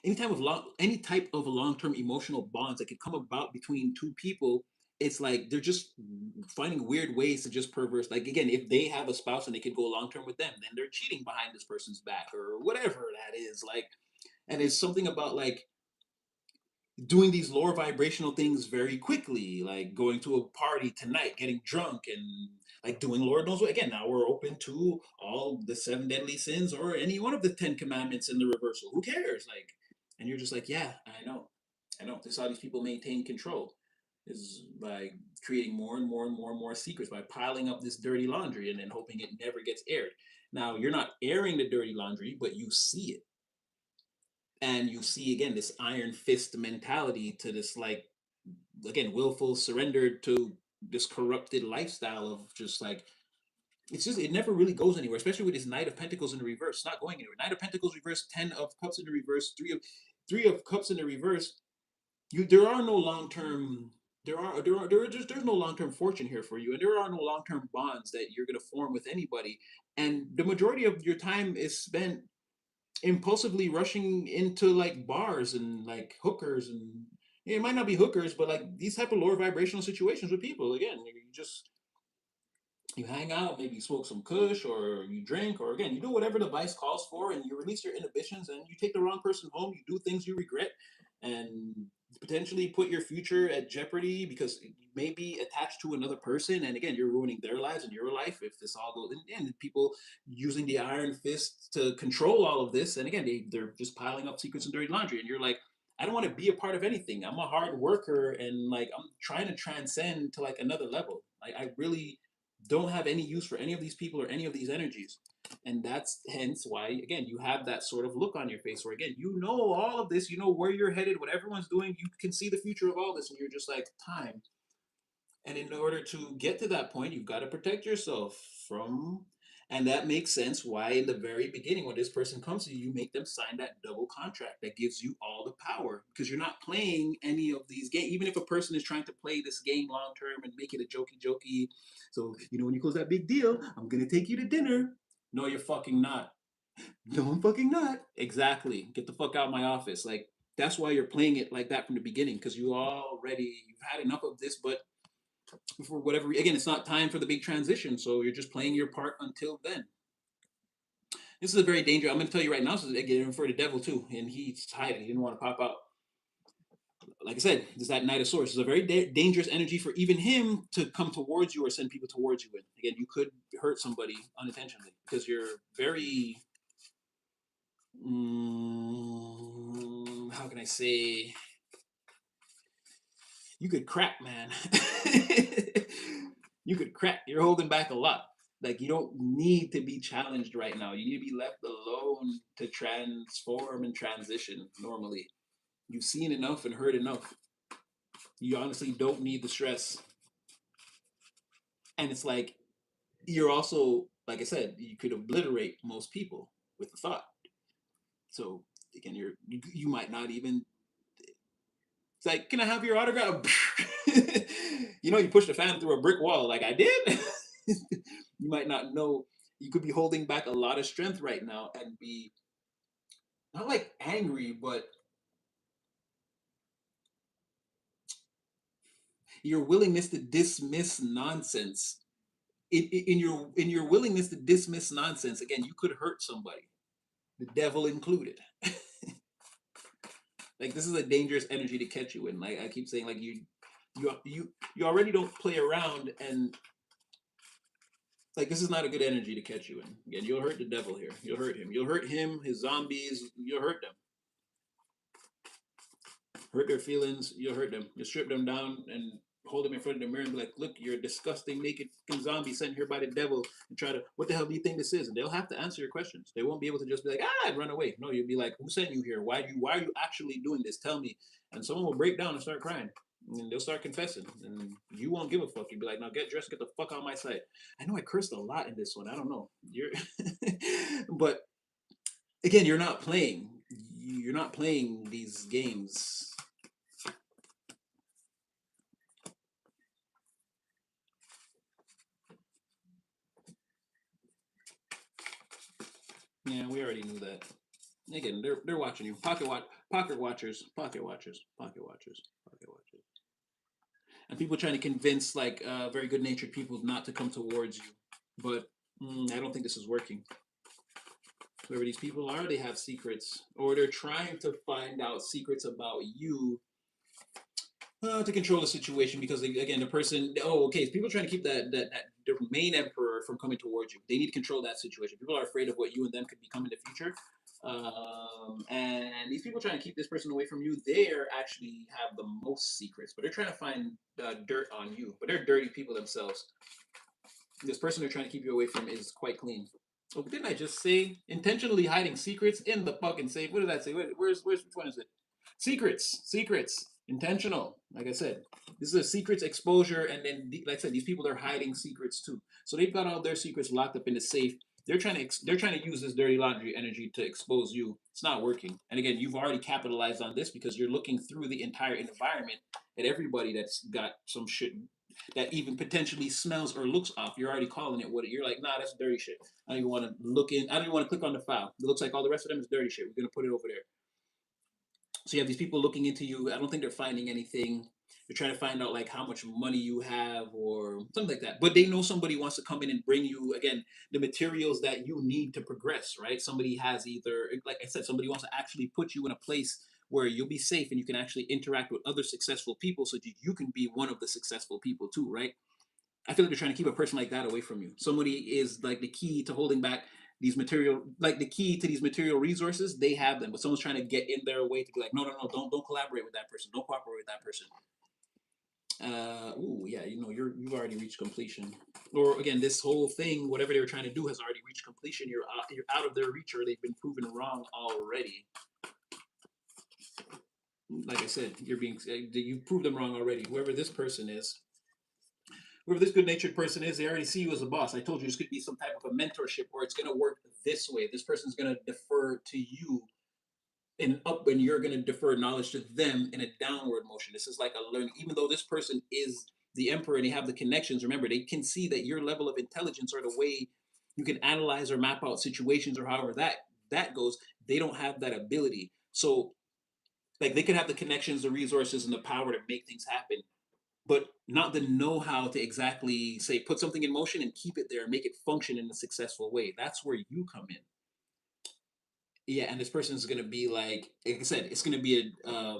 any type of long-term emotional bonds that could come about between two people, it's like they're just finding weird ways to just perverse. Like again, if they have a spouse and they could go long-term with them, then they're cheating behind this person's back or whatever that is. Like, and it's something about like doing these lower vibrational things very quickly, like going to a party tonight, getting drunk, and like doing Lord knows what. Again, now we're open to all the seven deadly sins or any one of the 10 commandments in the reversal. Who cares? Like, and you're just like, yeah, I know. This is how these people maintain control is by creating more and more and more and more secrets by piling up this dirty laundry and then hoping it never gets aired. Now you're not airing the dirty laundry, but you see it and you see again this iron fist mentality to this like again willful surrender to this corrupted lifestyle of just like it's just it never really goes anywhere, especially with this Knight of Pentacles in the reverse. It's not going anywhere. Knight of Pentacles reverse, 10 of Cups in the reverse, three of Cups in the reverse. You there are no long term there's no long term fortune here for you, and there are no long term bonds that you're gonna form with anybody. And the majority of your time is spent impulsively rushing into like bars and like hookers and yeah, it might not be hookers, but like these type of lower vibrational situations with people. Again, you just you hang out, maybe you smoke some kush or you drink, or again, you do whatever the vice calls for and you release your inhibitions and you take the wrong person home, you do things you regret and potentially put your future at jeopardy because you may be attached to another person. And again, you're ruining their lives and your life if this all goes and people using the iron fist to control all of this. And again, they're just piling up secrets and dirty laundry. And you're like, I don't want to be a part of anything. I'm a hard worker and like I'm trying to transcend to like another level. Like I really don't have any use for any of these people or any of these energies. And that's hence why, again, you have that sort of look on your face where, again, you know all of this, you know where you're headed, what everyone's doing, you can see the future of all this, and you're just like, time. And in order to get to that point, you've got to protect yourself from. And that makes sense why, in the very beginning, when this person comes to you, you make them sign that double contract that gives you all the power because you're not playing any of these games. Even if a person is trying to play this game long term and make it a jokey, so, when you close that big deal, I'm going to take you to dinner. No, you're fucking not. No, I'm fucking not. Exactly. Get the fuck out of my office. Like, that's why you're playing it like that from the beginning because you've had enough of this, but for whatever, again, it's not time for the big transition, so you're just playing your part until then. This is a very dangerous. I'm going to tell you right now. This is again for the devil too, and he's hiding. He didn't want to pop out. Like I said, this is that Knight of Swords. It's a very dangerous energy for even him to come towards you or send people towards you. And again, you could hurt somebody unintentionally because you're very. How can I say? You could crack, man. You could crack. You're holding back a lot. Like, you don't need to be challenged right now. You need to be left alone to transform and transition normally. You've seen enough and heard enough. You honestly don't need the stress. And it's like, you're also, like I said, you could obliterate most people with a thought. So, again, you might not even. It's like, can I have your autograph? You pushed a fan through a brick wall. Like, I did. You might not know. You could be holding back a lot of strength right now and be not like angry, but your willingness to dismiss nonsense. In your willingness to dismiss nonsense, again, you could hurt somebody, the devil included. Like, this is a dangerous energy to catch you in. Like I keep saying, like you already don't play around, and like, this is not a good energy to catch you in. Again, you'll hurt the devil here. You'll hurt him. You'll hurt him, his zombies. You'll hurt them. Hurt their feelings. You'll hurt them. You'll strip them down and hold them in front of the mirror and be like, "Look, you're a disgusting naked fucking zombie sent here by the devil." And try to, what the hell do you think this is? And they'll have to answer your questions. They won't be able to just be like, and run away. No, you'll be like, "Who sent you here? Why are you actually doing this? Tell me." And someone will break down and start crying. And they'll start confessing, and you won't give a fuck. You'll be like, "Now get dressed, get the fuck out of my sight." I know I cursed a lot in this one. I don't know. But again, you're not playing. You're not playing these games. Yeah, we already knew that. Again, they're watching you. Pocket watchers, pocket watchers, pocket watchers, pocket watchers. And people trying to convince like very good natured people not to come towards you. But I don't think this is working. Whoever these people are, they have secrets, or they're trying to find out secrets about you to control the situation because again, the person. Oh, okay. So people are trying to keep that the main emperor from coming towards you. They need to control that situation. People are afraid of what you and them could become in the future. And these people trying to keep this person away from you, they're actually have the most secrets, but they're trying to find dirt on you. But they're dirty people themselves. This person they're trying to keep you away from is quite clean. Oh, didn't I just say intentionally hiding secrets in the fucking safe? What did that say? Where's which one is it? Secrets, intentional. Like I said, this is a secrets exposure, and then like I said, these people are hiding secrets too. So they've got all their secrets locked up in the safe. They're trying to use this dirty laundry energy to expose you. It's not working. And again, you've already capitalized on this because you're looking through the entire environment at everybody that's got some shit that even potentially smells or looks off. You're already calling it what you're like. Nah, that's dirty shit. I don't even want to look in. I don't even want to click on the file. It looks like all the rest of them is dirty shit. We're gonna put it over there. So you have these people looking into you. I don't think they're finding anything. They're trying to find out like how much money you have or something like that. But they know somebody wants to come in and bring you again the materials that you need to progress, right? Somebody has either, like I said, somebody wants to actually put you in a place where you'll be safe and you can actually interact with other successful people so that you can be one of the successful people too, right? I feel like they're trying to keep a person like that away from you. Somebody is like the key to holding back these material, like the key to these material resources. They have them, but someone's trying to get in their way to be like, no, no, no, don't collaborate with that person, don't cooperate with that person. Ooh, yeah, you've already reached completion. Or again, this whole thing, whatever they were trying to do, has already reached completion. You're out of their reach, or they've been proven wrong already. Like I said, you've proved them wrong already. Whoever this good natured person is, they already see you as a boss. I told you this could be some type of a mentorship, or it's going to work this way. This person's going to defer to you in up, and you're going to defer knowledge to them in a downward motion. This is like a learning. Even though this person is the emperor and they have the connections, remember they can see that your level of intelligence or the way you can analyze or map out situations or however that goes. They don't have that ability. So like they could have the connections, the resources, and the power to make things happen, but not the know-how to exactly say put something in motion and keep it there and make it function in a successful way. That's where you come in. Yeah, and this person is going to be like I said, it's going to be a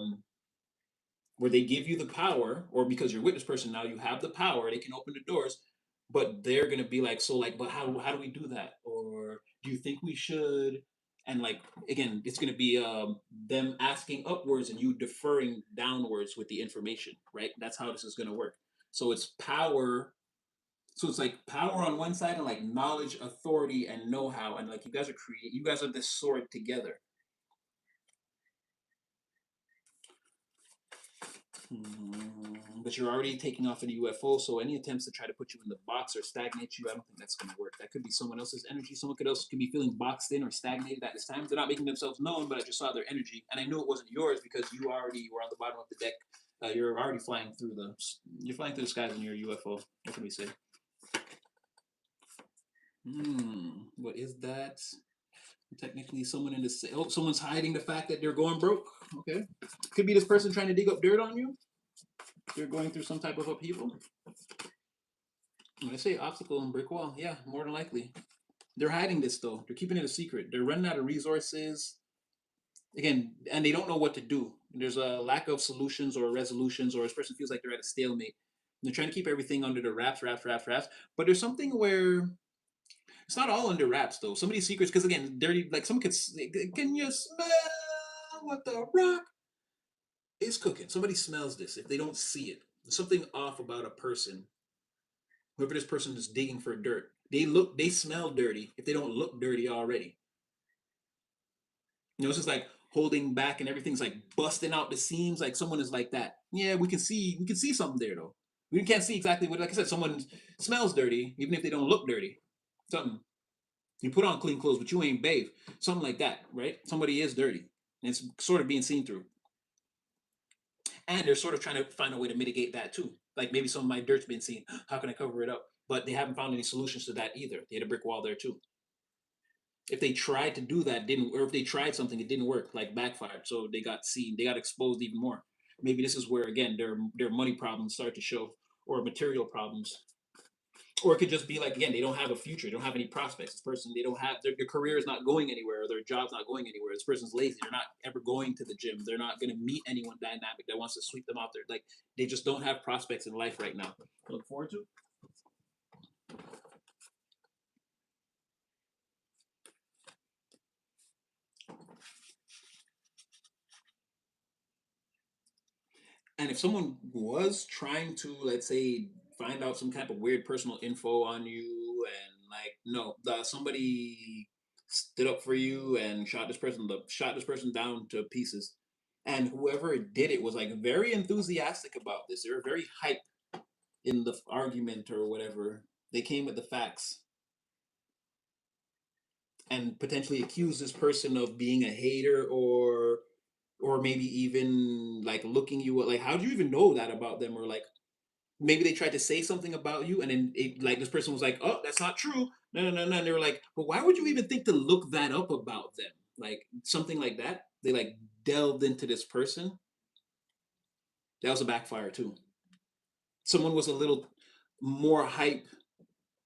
where they give you the power, or because you're with this person now, you have the power. They can open the doors, but they're going to be like, so like, but how do we do that? Or do you think we should? And like again, it's going to be them asking upwards and you deferring downwards with the information, right? That's how this is going to work. So it's power. So it's like power on one side and like knowledge, authority, and know-how, and like you guys are this sword together. But you're already taking off in a UFO, so any attempts to try to put you in the box or stagnate you, I don't think that's going to work. That could be someone else's energy. Someone else could be feeling boxed in or stagnated at this time. They're not making themselves known, but I just saw their energy, and I knew it wasn't yours because you already were on the bottom of the deck. You're already you're flying through the skies in your UFO. What can we say? What is that? Technically, someone in the someone's hiding the fact that they're going broke. Okay, could be this person trying to dig up dirt on you. They're going through some type of upheaval. When I say obstacle and brick wall, yeah, more than likely. They're hiding this though. They're keeping it a secret. They're running out of resources. Again, and they don't know what to do. There's a lack of solutions or resolutions, or this person feels like they're at a stalemate. They're trying to keep everything under the wraps. But there's something where it's not all under wraps though. Some of these secrets, because again, dirty. Like someone could, can you smell what the rock is cooking? Somebody smells this if they don't see it. There's something off about a person. Whoever this person is digging for dirt, they smell dirty if they don't look dirty already. It's just like holding back and everything's like busting out the seams. Like someone is like that. Yeah, we can see something there though. We can't see exactly what. Like I said, someone smells dirty even if they don't look dirty. Something you put on clean clothes, but you ain't bathed. Something like that, right? Somebody is dirty, and it's sort of being seen through. And they're sort of trying to find a way to mitigate that too. Like maybe some of my dirt's been seen. How can I cover it up? But they haven't found any solutions to that either. They had a brick wall there too. If they tried to do that, didn't, or if they tried something, it didn't work, like backfired. So they got seen, they got exposed even more. Maybe this is where again their money problems start to show, or material problems. Or it could just be like again, they don't have a future, they don't have any prospects. This person, they don't have their career is not going anywhere, or their job's not going anywhere. This person's lazy. They're not ever going to the gym. They're not going to meet anyone dynamic that wants to sweep them out there. Like they just don't have prospects in life right now. Look forward to. And if someone was trying to, let's say, find out some type of weird personal info on you, and like, no, somebody stood up for you and shot this person down to pieces, and whoever did it was like very enthusiastic about this. They were very hyped in the argument or whatever. They came with the facts and potentially accused this person of being a hater, or maybe even like looking you like, how do you even know that about them? Or like maybe they tried to say something about you, and then like this person was like, "Oh, that's not true." No. And they were like, "But why would you even think to look that up about them?" Like something like that. They like delved into this person. That was a backfire too. Someone was a little more hype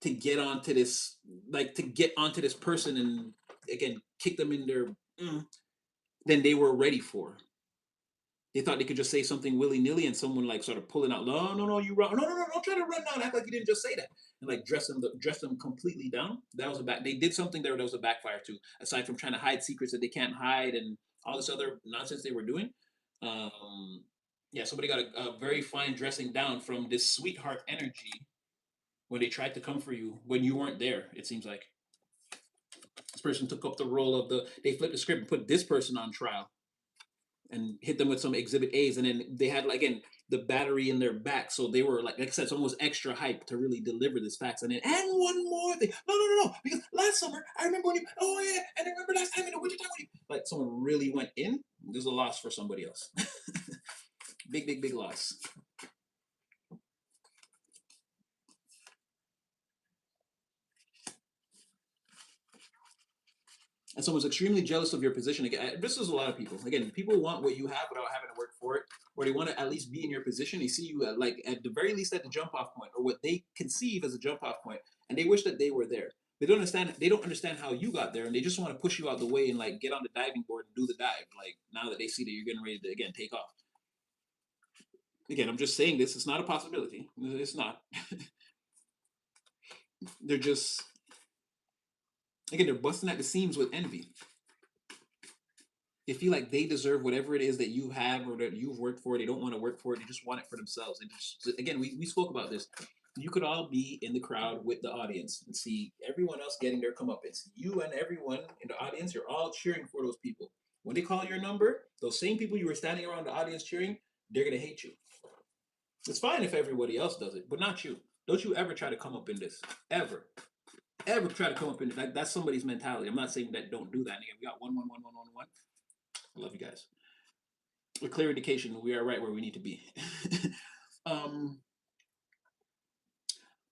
to get onto this, like to get onto this person, and again kick them in their than they were ready for. They thought they could just say something willy nilly, and someone like sort of pulling out, no, you run, no, don't try to run down, act like you didn't just say that, and like dress them completely down. That was a back. They did something there that was a backfire too. Aside from trying to hide secrets that they can't hide and all this other nonsense they were doing, um, Yeah, somebody got a very fine dressing down from this sweetheart energy when they tried to come for you when you weren't there. It seems like this person took up the role of they flipped the script and put this person on trial and hit them with some exhibit A's, and then they had like again the battery in their back, so they were like I said, someone was extra hype to really deliver this facts, and then and one more thing, no, because last summer I remember when you, oh yeah, and I remember last time in the wintertime when you, like someone really went in. There's a loss for somebody else, big loss. And someone's extremely jealous of your position. Again, this is a lot of people. Again, people want what you have without having to work for it, or they want to at least be in your position. They see you at, like at the very least at the jump off point, or what they conceive as a jump off point, and they wish that they were there. They don't understand. They don't understand how you got there, and they just want to push you out the way and like get on the diving board and do the dive. Like now that they see that you're getting ready to again take off. Again, I'm just saying this. It's not a possibility. It's not. They're just again they're busting at the seams with envy. They feel like they deserve whatever it is that you have or that you've worked for. They don't want to work for it. They just want it for themselves. And just, again, we spoke about this. You could all be in the crowd with the audience and see everyone else getting their comeuppance. You and everyone in the audience, you're all cheering for those people. When they call your number, those same people you were standing around the audience cheering, they're gonna hate you. It's fine if everybody else does it, but not you. Don't you ever try to come up in this. Ever. Ever try to come up in it. That's somebody's mentality. I'm not saying that don't do that. And again, we got 1 1 1 1 1 1. I love you guys. A clear indication we are right where we need to be. um,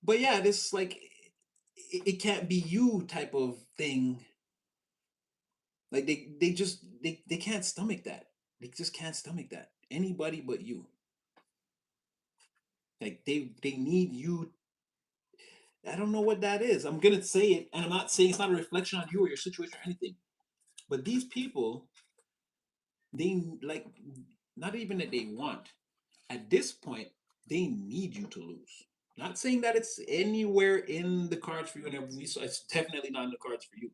but yeah, this like it can't be you type of thing. Like they can't stomach that. They just can't stomach that. Anybody but you. Like they need you. I don't know what that is. I'm gonna say it, and I'm not saying it's not a reflection on you or your situation or anything. But these people, they like not even that they want. At this point, they need you to lose. Not saying that it's anywhere in the cards for you and everything. So it's definitely not in the cards for you.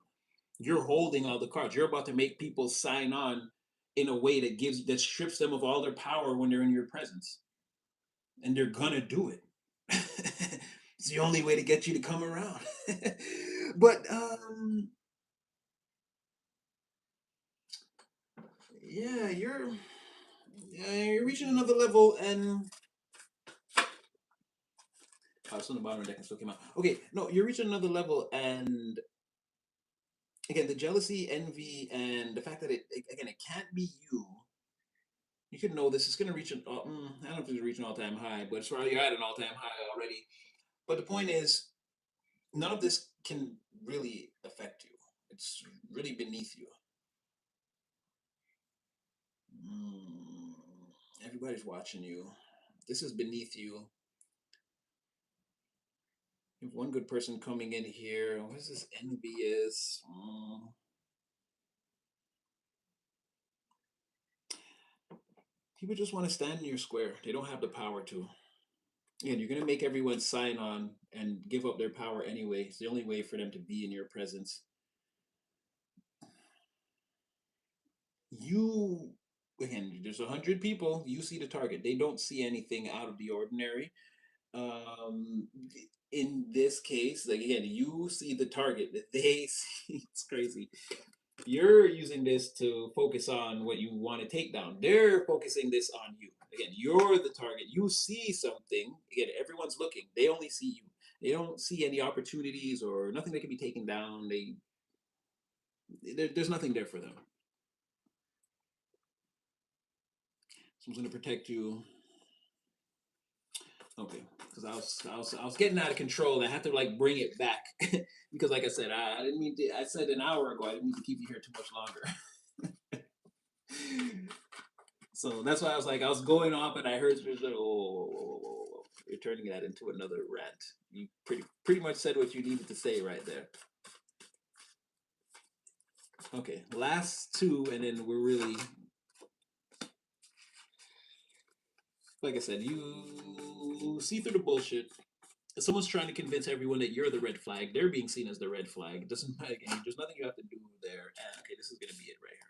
You're holding all the cards. You're about to make people sign on in a way that strips them of all their power when they're in your presence. And they're gonna do it. It's the only way to get you to come around. But yeah, you're reaching another level, and I was on the bottom of the deck and still came out. Okay, no, you're reaching another level, and again, the jealousy, envy, and the fact that again, it can't be you. You should know this. It's going to reach I don't know if it's reaching an all-time high, but it's probably at an all-time high already. But the point is, none of this can really affect you. It's really beneath you. Mm, everybody's watching you. This is beneath you. You have one good person coming in here. What is this envy is? People just want to stand in your square. They don't have the power to. And you're going to make everyone sign on and give up their power anyway. It's the only way for them to be in your presence. You, again, there's 100 people. You see the target. They don't see anything out of the ordinary. Um, in this case, like again, you see the target. They see. It's crazy. You're using this to focus on what you want to take down. They're focusing this on you. Again, you're the target. You see something. Again, everyone's looking. They only see you. They don't see any opportunities or nothing that can be taken down. There's nothing there for them. Someone's gonna protect you. Okay, because I was getting out of control. I had to like bring it back because, like I said, I didn't mean to. I said an hour ago I didn't mean to keep you here too much longer. So that's why I was going off, and I heard like, oh, you're turning that into another rant. You pretty much said what you needed to say right there. Okay, last two, and then we're really, like I said, you see through the bullshit. Someone's trying to convince everyone that you're the red flag. They're being seen as the red flag. It doesn't matter. Again, there's nothing you have to do there. Okay, this is gonna be it right here.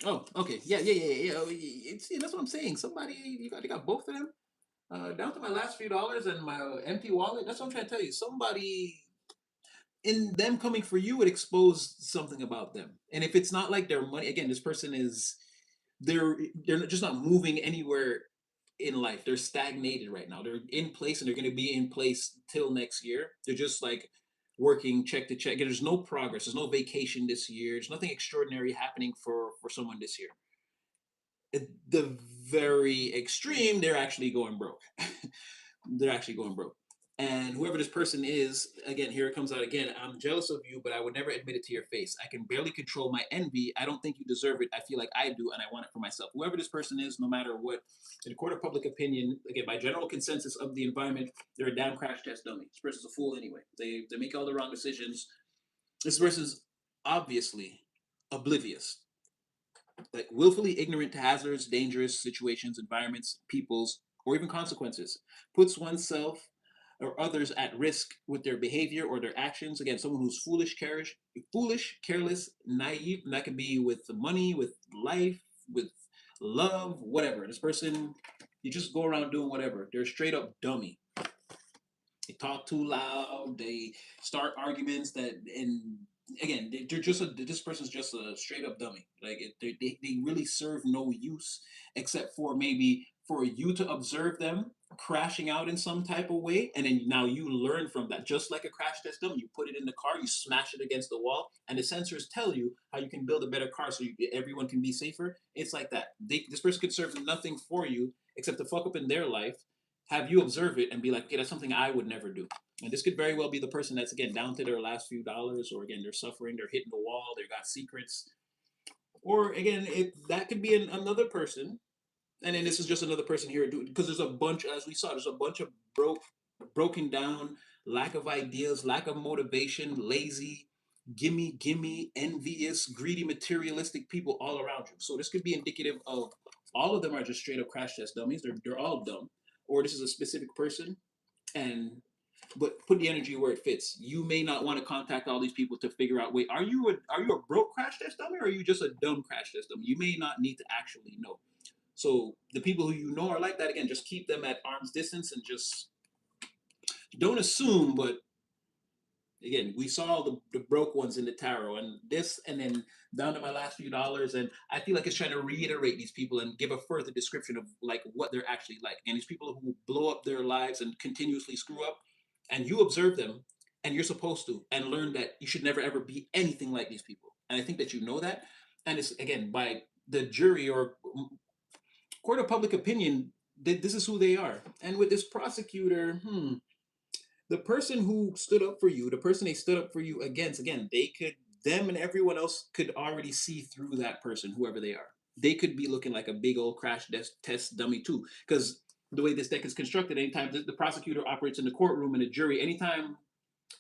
Oh, okay. Yeah, yeah, yeah, yeah. See, that's what I'm saying. Somebody, you got both of them. Down to my last few dollars and my empty wallet. That's what I'm trying to tell you. Somebody in them coming for you would expose something about them. And if it's not like their money, again, this person is they're just not moving anywhere in life. They're stagnated right now. They're in place and they're going to be in place till next year. They're just like working check to check. There's no progress. There's no vacation this year. There's nothing extraordinary happening for someone this year. At the very extreme, they're actually going broke. They're actually going broke. And whoever this person is, again, here it comes out again. I'm jealous of you, but I would never admit it to your face. I can barely control my envy. I don't think you deserve it. I feel like I do, and I want it for myself. Whoever this person is, no matter what, in a court of public opinion, again, by general consensus of the environment, they're a damn crash test dummy. This person's a fool anyway. They make all the wrong decisions. This person's obviously oblivious, like willfully ignorant to hazards, dangerous situations, environments, peoples, or even consequences, puts oneself or others at risk with their behavior or their actions. Again, someone who's foolish, careless, naive, and that can be with money, with life, with love, whatever. This person, you just go around doing whatever. They're a straight up dummy. They talk too loud. They start arguments that, and again, they're just this person's just a straight up dummy. Like they really serve no use except for maybe for you to observe them crashing out in some type of way, and then now you learn from that. Just like a crash test dummy, you put it in the car, you smash it against the wall, and the sensors tell you how you can build a better car so everyone can be safer. It's like that. This person could serve nothing for you except to fuck up in their life, have you observe it and be like, okay, that's something I would never do. And this could very well be the person that's again down to their last few dollars, or again they're suffering, they're hitting the wall, they got secrets, or again that could be another person. And then this is just another person here because there's a bunch, as we saw, there's a bunch of broken down, lack of ideas, lack of motivation, lazy, gimme, envious, greedy, materialistic people all around you. So this could be indicative of all of them are just straight up crash test dummies. They're all dumb, or this is a specific person, and but put the energy where it fits. You may not want to contact all these people to figure out, wait, are you a broke crash test dummy, or are you just a dumb crash test dummy? You may not need to actually know. So the people who you know are like that, again, just keep them at arm's distance and just don't assume. But again, we saw the broke ones in the tarot, and this, and then down to my last few dollars, and I feel like it's trying to reiterate these people and give a further description of like what they're actually like. And these people who blow up their lives and continuously screw up, and you observe them, and you're supposed to, and learn that you should never ever be anything like these people. And I think that you know that, and it's again by the jury or court of public opinion, this is who they are. And with this prosecutor, the person who stood up for you, the person they stood up for you against, again, they could, them and everyone else could already see through that person, whoever they are. They could be looking like a big old crash test dummy too. Because the way this deck is constructed, anytime the prosecutor operates in the courtroom and the jury, anytime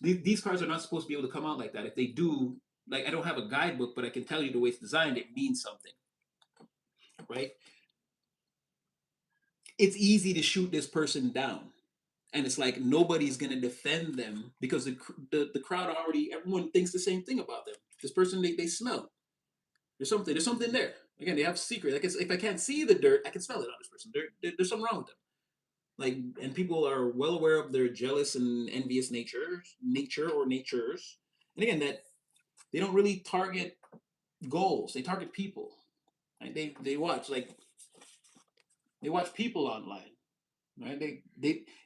these cards are not supposed to be able to come out like that. If they do, like I don't have a guidebook, but I can tell you the way it's designed, it means something, right? It's easy to shoot this person down, and it's like nobody's gonna defend them because the crowd already, everyone thinks the same thing about them. This person, they smell, there's something there. Again, they have secret. Like if I can't see the dirt, I can smell it on this person. There's something wrong with them. Like, and people are well aware of their jealous and envious nature or natures. And again, that they don't really target goals; they target people. Like they watch people online, right?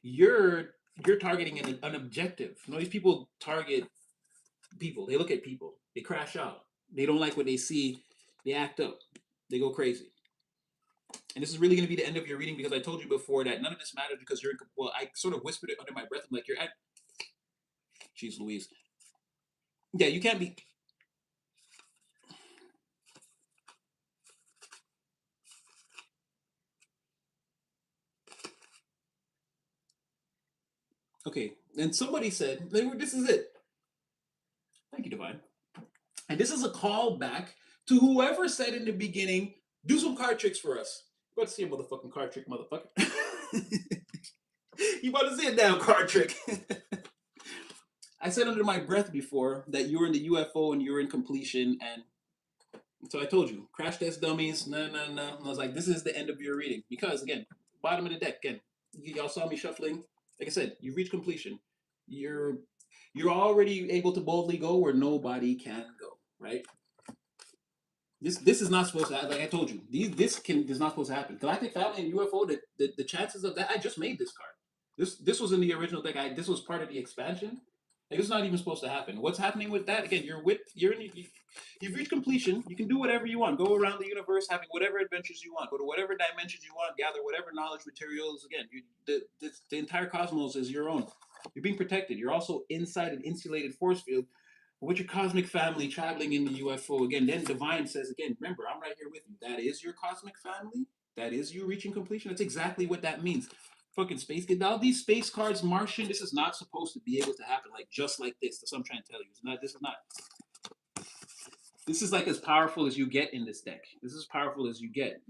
You're targeting an objective. You know, these people target people. They look at people. They crash out. They don't like what they see. They act up. They go crazy. And this is really going to be the end of your reading because I told you before that none of this matters because you're, well, I sort of whispered it under my breath. I'm like, you're at, jeez Louise. Yeah, you can't be, okay. And somebody said, this is it. Thank you, Divine. And this is a call back to whoever said in the beginning, do some card tricks for us. You about to see a motherfucking card trick, motherfucker. You about to see a damn card trick. I said under my breath before that you were in the UFO and you were in completion, and So I told you, crash test dummies. No, no, no. I was like, this is the end of your reading because again, bottom of the deck. Again, y'all saw me shuffling. Like I said, you reach completion. You're you're already able to boldly go where nobody can go. Right. This is not supposed to happen. Like I told you, this is not supposed to happen. Galactic Family and UFO, the chances of that, I just made this card. This was in the original deck. This was part of the expansion. Like it's not even supposed to happen. What's happening with that? Again, you've reached completion. You can do whatever you want. Go around the universe, having whatever adventures you want. Go to whatever dimensions you want. Gather whatever knowledge materials. Again, the entire cosmos is your own. You're being protected. You're also inside an insulated force field with your cosmic family traveling in the UFO again. Then Divine says again, remember, I'm right here with you. That is your cosmic family. That is you reaching completion. That's exactly what that means. Fucking space. All these space cards, Martian. This is not supposed to be able to happen like just like this. That's what I'm trying to tell you. It's not. This is not. This is like as powerful as you get in this deck. This is as powerful as you get.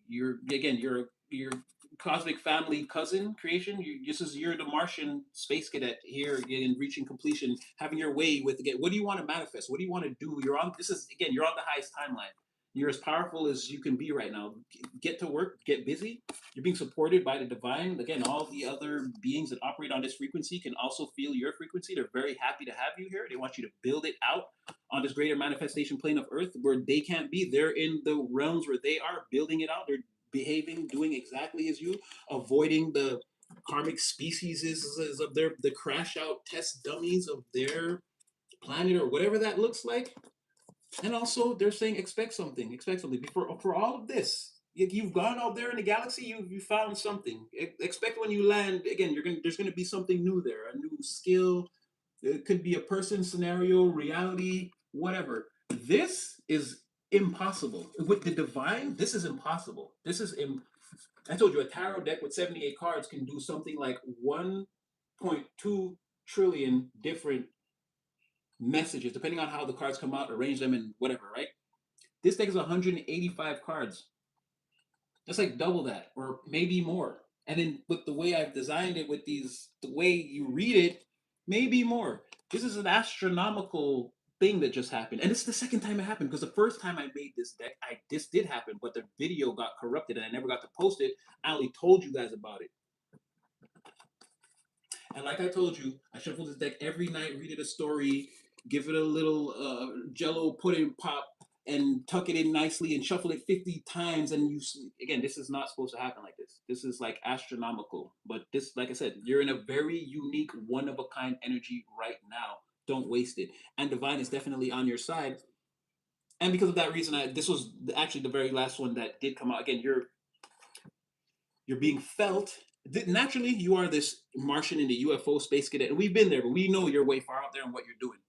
You're again. You're cosmic family cousin creation. You're the Martian space cadet here in reaching completion, having your way with again. What do you want to manifest? What do you want to do? You're on. This is again. You're on the highest timeline. You're as powerful as you can be right now. Get to work. Get busy. You're being supported by the divine. Again, all the other beings that operate on this frequency can also feel your frequency. They're very happy to have you here. They want you to build it out on this greater manifestation plane of earth where they can't be. They're in the realms where they are building it out. They're behaving, doing exactly as you, avoiding the karmic species is of their the crash out test dummies of their planet or whatever that looks like. And also they're saying expect something. For all of this. You've gone out there in the galaxy. You found something. Expect when you land again. There's gonna be something new there. A new skill, it could be a person, scenario, reality, whatever. This is impossible. With the divine, this is impossible. I told you a tarot deck with 78 cards can do something like 1.2 trillion different messages, depending on how the cards come out, arrange them, and whatever, right? This deck is 185 cards. That's like double that, or maybe more. And then with the way I've designed it, with the way you read it, maybe more. This is an astronomical thing that just happened, and it's the second time it happened because the first time I made this deck, this did happen, but the video got corrupted and I never got to post it. I only told you guys about it. And like I told you, I shuffle this deck every night, read it a story, give it a little jello pudding pop, and tuck it in nicely and shuffle it 50 times. And again, this is not supposed to happen like this. This is like astronomical. But this, like I said, you're in a very unique, one of a kind energy right now. Don't waste it. And Divine is definitely on your side. And because of that reason, this was actually the very last one that did come out. Again, you're being felt. Naturally, you are this Martian in the UFO space cadet, and we've been there, but we know you're way far out there and what you're doing.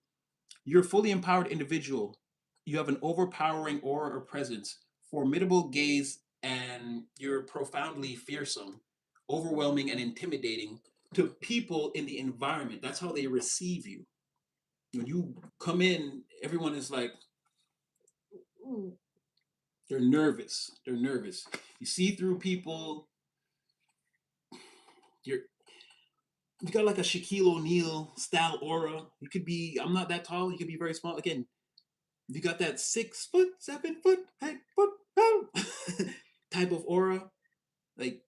You're a fully empowered individual. You have an overpowering aura or presence, formidable gaze, and you're profoundly fearsome, overwhelming, and intimidating to people in the environment. That's how they receive you. When you come in, everyone is like, they're nervous. They're nervous. You see through people. You're you got like a Shaquille O'Neal style aura. You could be, I'm not that tall. You could be very small. Again, you got that 6 foot, 7 foot, 8 foot type of aura, like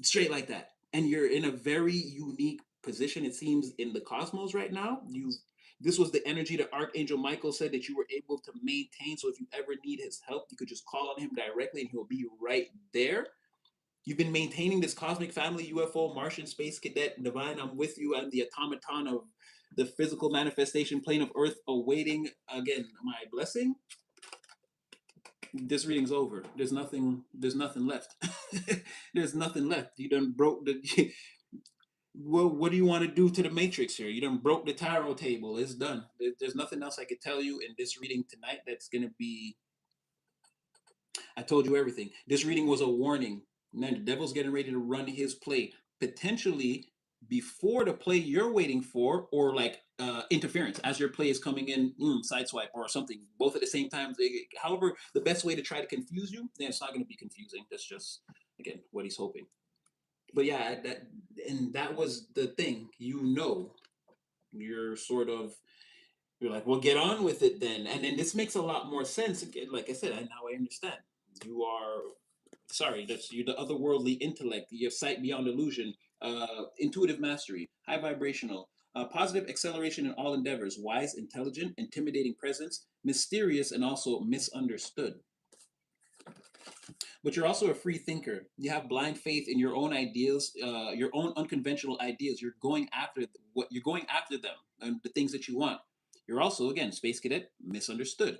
straight like that. And you're in a very unique position, it seems, in the cosmos right now. This was the energy that Archangel Michael said that you were able to maintain. So if you ever need his help, you could just call on him directly and he'll be right there. You've been maintaining this cosmic family, UFO, Martian space cadet, divine. I'm with you. I'm the automaton of the physical manifestation plane of Earth, awaiting again my blessing. This reading's over. There's nothing. There's nothing left. There's nothing left. You done broke the. Well, what do you want to do to the matrix here? You done broke the tarot table. It's done. There's nothing else I could tell you in this reading tonight that's gonna be. I told you everything. This reading was a warning. Man, the devil's getting ready to run his play, potentially before the play you're waiting for, or like interference as your play is coming in, sideswipe or something, both at the same time. However, the best way to try to confuse you, then it's not going to be confusing. That's just again what he's hoping. But yeah, that was the thing. You're sort of You're like, well, get on with it then. And then this makes a lot more sense. Again, like I said, now I understand. You are sorry, that's you the otherworldly intellect, your sight beyond illusion, intuitive mastery, high vibrational, positive acceleration in all endeavors, wise, intelligent, intimidating presence, mysterious, and also misunderstood. But you're also a free thinker. You have blind faith in your own ideas, your own unconventional ideas. You're going after them and the things that you want. You're also again space cadet, misunderstood.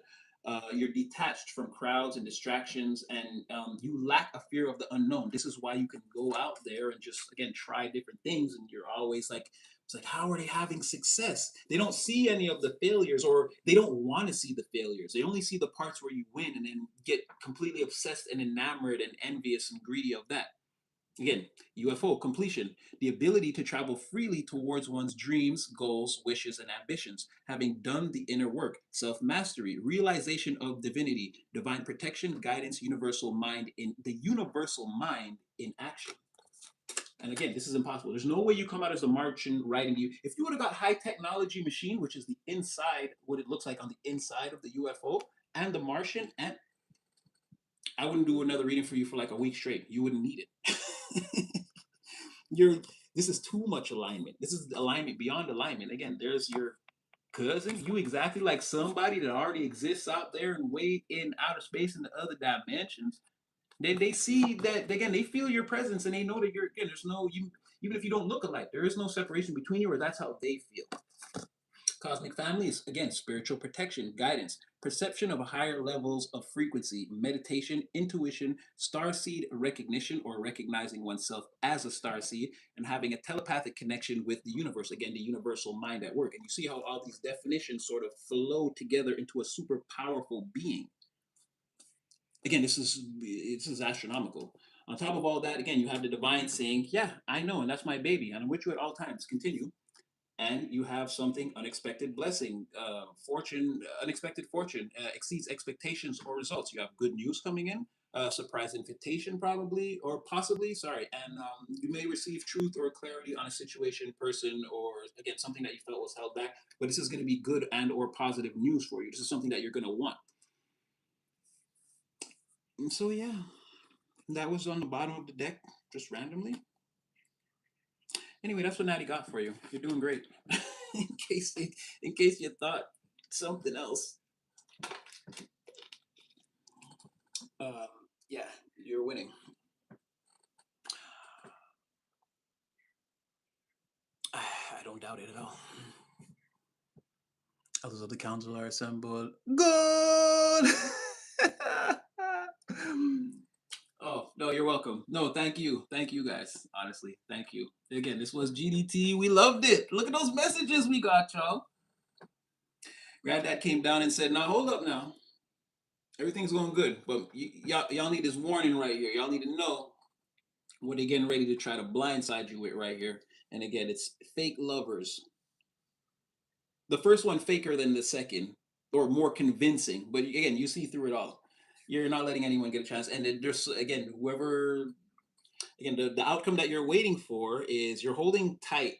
You're detached from crowds and distractions, and you lack a fear of the unknown. This is why you can go out there and just again try different things, and you're always like, it's like, how are they having success? They don't see any of the failures, or they don't want to see the failures. They only see the parts where you win and then get completely obsessed and enamored and envious and greedy of that. Again, UFO completion, the ability to travel freely towards one's dreams, goals, wishes, and ambitions, having done the inner work, self mastery, realization of divinity, divine protection, guidance, universal mind in action. And again, this is impossible. There's no way you come out as a Martian writing you. If you would have got high technology machine, which is the inside, what it looks like on the inside of the UFO, and the Martian, and I wouldn't do another reading for you for like a week straight. You wouldn't need it. You're this is too much alignment. This is alignment beyond alignment. Again, there's your cousin. You exactly like somebody that already exists out there and way in outer space in the other dimensions. They see that again. They feel your presence and they know that you're again. There's no you. Even if you don't look alike, there is no separation between you, or that's how they feel. Cosmic families, again, spiritual protection, guidance, perception of higher levels of frequency, meditation, intuition, star seed recognition or recognizing oneself as a star seed, and having a telepathic connection with the universe. Again, the universal mind at work. And you see how all these definitions sort of flow together into a super powerful being. Again, this is astronomical. On top of all that, again, you have the divine saying, "Yeah, I know, and that's my baby, and I'm with you at all times." Continue, and you have something unexpected blessing, fortune, unexpected fortune exceeds expectations or results. You have good news coming in, surprise invitation probably or possibly, sorry, and you may receive truth or clarity on a situation, person, or again something that you felt was held back. But this is going to be good and or positive news for you. This is something that you're going to want. And so yeah, that was on the bottom of the deck, just randomly. Anyway, that's what Natty got for you. You're doing great. in case in case you thought something else. Um, yeah, you're winning. I don't doubt it at all. Others of the council are assembled. Good. Oh no, you're welcome. No, thank you guys. Honestly, thank you again. This was GDT. We loved it. Look at those messages we got, y'all. Granddad came down and said, "Now hold up, now everything's going good, but y'all need this warning right here. Y'all need to know what they're getting ready to try to blindside you with right here." And again, it's fake lovers. The first one faker than the second, or more convincing. But again, you see through it all. You're not letting anyone get a chance. And then there's again, whoever again the outcome that you're waiting for is you're holding tight,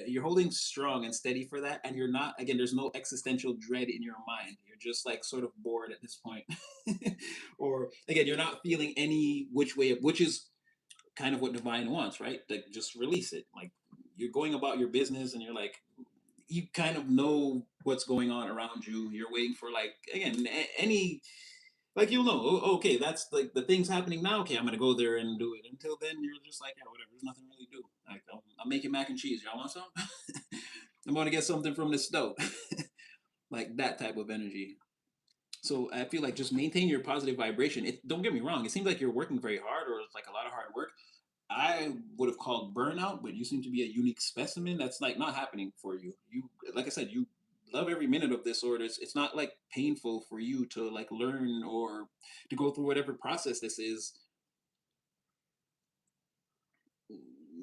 you're holding strong and steady for that, and you're not again. There's no existential dread in your mind. You're just like sort of bored at this point, or again, you're not feeling any which way, which is kind of what divine wants, right? Like just release it. Like you're going about your business and you're like you kind of know what's going on around you. You're waiting for like again any like you'll know. Okay, that's like the things happening now. Okay, I'm gonna go there and do it. Until then, you're just like yeah, whatever. There's nothing really to do. Like I'm making mac and cheese. Y'all want some? I'm gonna get something from the stove. Like that type of energy. So I feel like just maintain your positive vibration. It don't get me wrong. It seems like you're working very hard, or it's like a lot of hard work. I would have called burnout, but you seem to be a unique specimen. That's like not happening for you. You, like I said, you love every minute of this, or it's not like painful for you to like learn or to go through whatever process this is.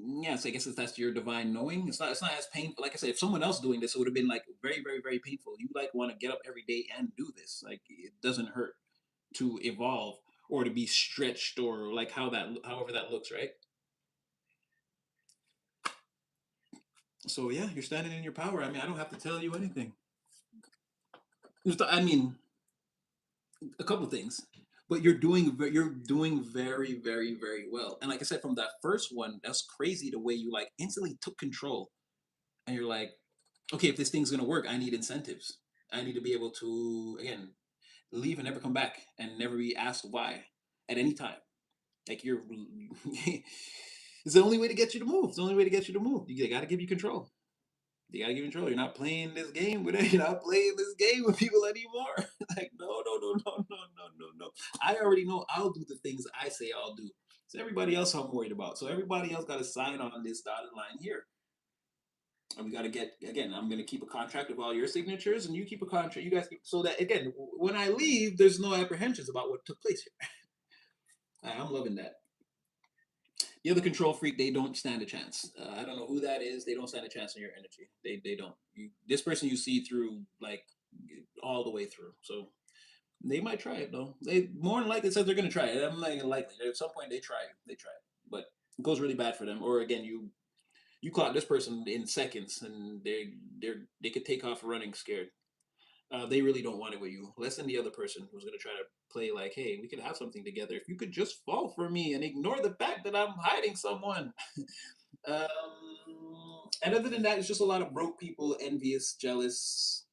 Yes, I guess that's your divine knowing. It's not as painful. Like I said, if someone else doing this, it would have been like very, very, very painful. You like want to get up every day and do this. Like it doesn't hurt to evolve or to be stretched or like however that looks, right? So yeah, you're standing in your power. I mean, I don't have to tell you anything. I mean, a couple things, but you're doing very, very, very well. And like I said, from that first one, that's crazy the way you like instantly took control, and you're like, okay, if this thing's gonna work, I need incentives. I need to be able to again leave and never come back and never be asked why at any time. Like you're, it's the only way to get you to move. It's the only way to get you to move. You got to give you control. You gotta give control. You're not playing this game with it. You're not playing this game with people anymore. Like, no, no, no, no, no, no, no, no. I already know I'll do the things I say I'll do. So everybody else I'm worried about. So everybody else got to sign on this dotted line here. And we got to get, again, I'm going to keep a contract of all your signatures and you keep a contract. You guys keep, so that, again, when I leave, there's no apprehensions about what took place here. I'm loving that. The other control freak, they don't stand a chance. I don't know who that is. They don't stand a chance in your energy. They don't. This person you see through like all the way through. So they might try it though. They more than likely says they're gonna try it. I'm not even likely. At some point they try it. They try it, but it goes really bad for them. Or again, you caught this person in seconds, and they could take off running scared. They really don't want it with you. Less than the other person who's gonna try to play like, hey, we could have something together if you could just fall for me and ignore the fact that I'm hiding someone. And other than that, it's just a lot of broke people, envious, jealous.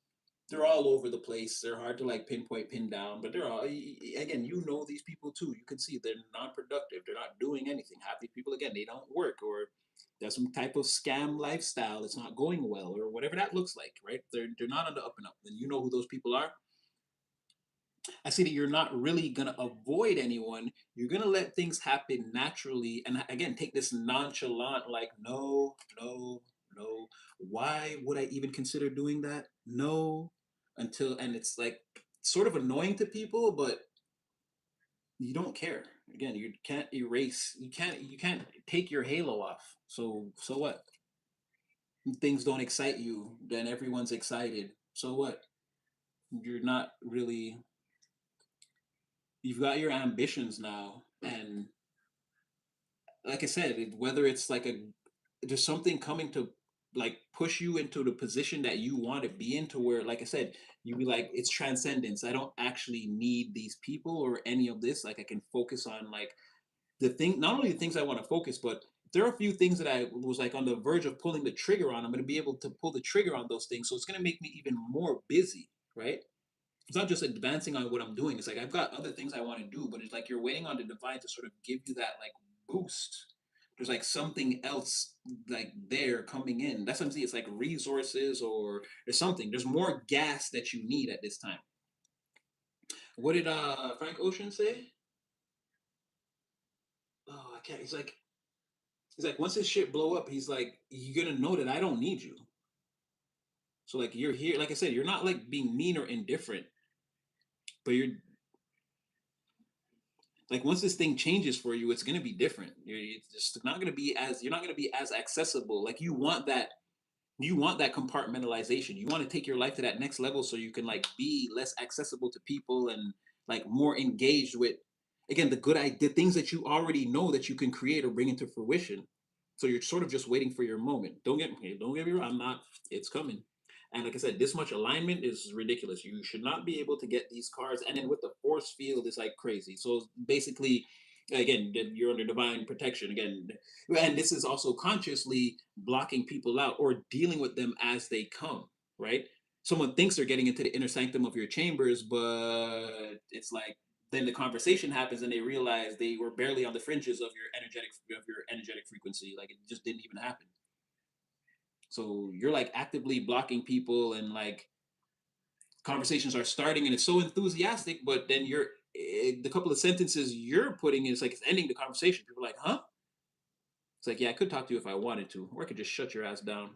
They're all over the place. They're hard to like pinpoint, pin down, but they're all again. You know these people too. You can see they're non-productive. They're not doing anything. Half these people again, they don't work or there's some type of scam lifestyle. It's not going well or whatever that looks like. Right? They're not on the up and up. And you know who those people are. I see that you're not really gonna avoid anyone. You're gonna let things happen naturally, and again, take this nonchalant, like, no, no, no. Why would I even consider doing that? No, until, and it's like sort of annoying to people, but you don't care. Again, you can't erase. You can't take your halo off. So what? Things don't excite you, then everyone's excited. So what? You're not really. You've got your ambitions now, and like I said, whether it's like a there's something coming to like push you into the position that you want to be into where like I said you be like it's transcendence. I don't actually need these people or any of this. Like I can focus on like the thing, not only the things I want to focus, but there are a few things that I was like on the verge of pulling the trigger on. I'm going to be able to pull the trigger on those things, so it's going to make me even more busy, right? It's not just advancing on what I'm doing. It's like I've got other things I want to do, but it's like you're waiting on the divine to sort of give you that like boost. There's like something else like there coming in. That's what I'm saying. It's like resources or there's something. There's more gas that you need at this time. What did Frank Ocean say? Oh, I can't. He's like once this shit blow up, he's like you're gonna know that I don't need you. So like you're here. Like I said, you're not like being mean or indifferent, but you're like once this thing changes for you, it's gonna be different. It's just not gonna be as you're not gonna be as accessible. Like you want that compartmentalization. You want to take your life to that next level so you can like be less accessible to people and like more engaged with again the things that you already know that you can create or bring into fruition. So you're sort of just waiting for your moment. Don't get me wrong. I'm not. It's coming. And like I said, this much alignment is ridiculous. You should not be able to get these cards. And then with the force field, it's like crazy. So basically, again, you're under divine protection again, and this is also consciously blocking people out or dealing with them as they come. Right? Someone thinks they're getting into the inner sanctum of your chambers, but it's like then the conversation happens and they realize they were barely on the fringes of your energetic frequency. Like it just didn't even happen. So you're like actively blocking people and like conversations are starting and it's so enthusiastic, but then the couple of sentences you're putting in, it's like it's ending the conversation. People are like, huh? It's like, yeah, I could talk to you if I wanted to, or I could just shut your ass down.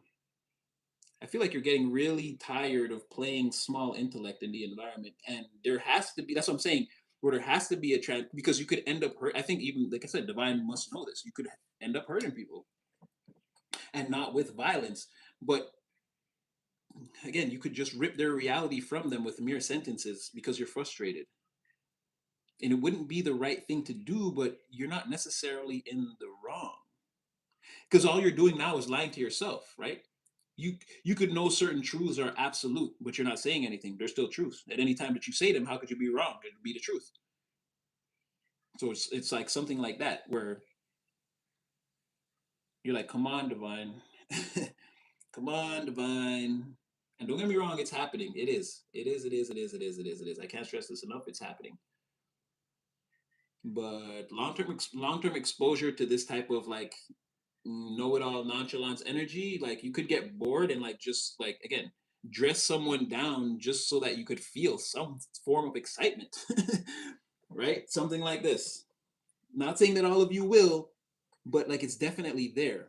I feel like you're getting really tired of playing small intellect in the environment, and there has to be. That's what I'm saying. Where there has to be a trend because you could end up hurt. I think even like I said, divine must know this. You could end up hurting people, and not with violence, but again, you could just rip their reality from them with mere sentences because you're frustrated. And it wouldn't be the right thing to do, but you're not necessarily in the wrong. Because all you're doing now is lying to yourself, right? you you could know certain truths are absolute, but you're not saying anything. They're still truths. At any time that you say them, how could you be wrong? It would be the truth. So it's like something like that where you're like, come on, divine, come on, divine. And don't get me wrong, it's happening. It is. It is. It is. It is. It is. It is. It is. I can't stress this enough. It's happening. But long term exposure to this type of like know it all nonchalance energy, like you could get bored and like just like again dress someone down just so that you could feel some form of excitement, right? Something like this. Not saying that all of you will, but like it's definitely there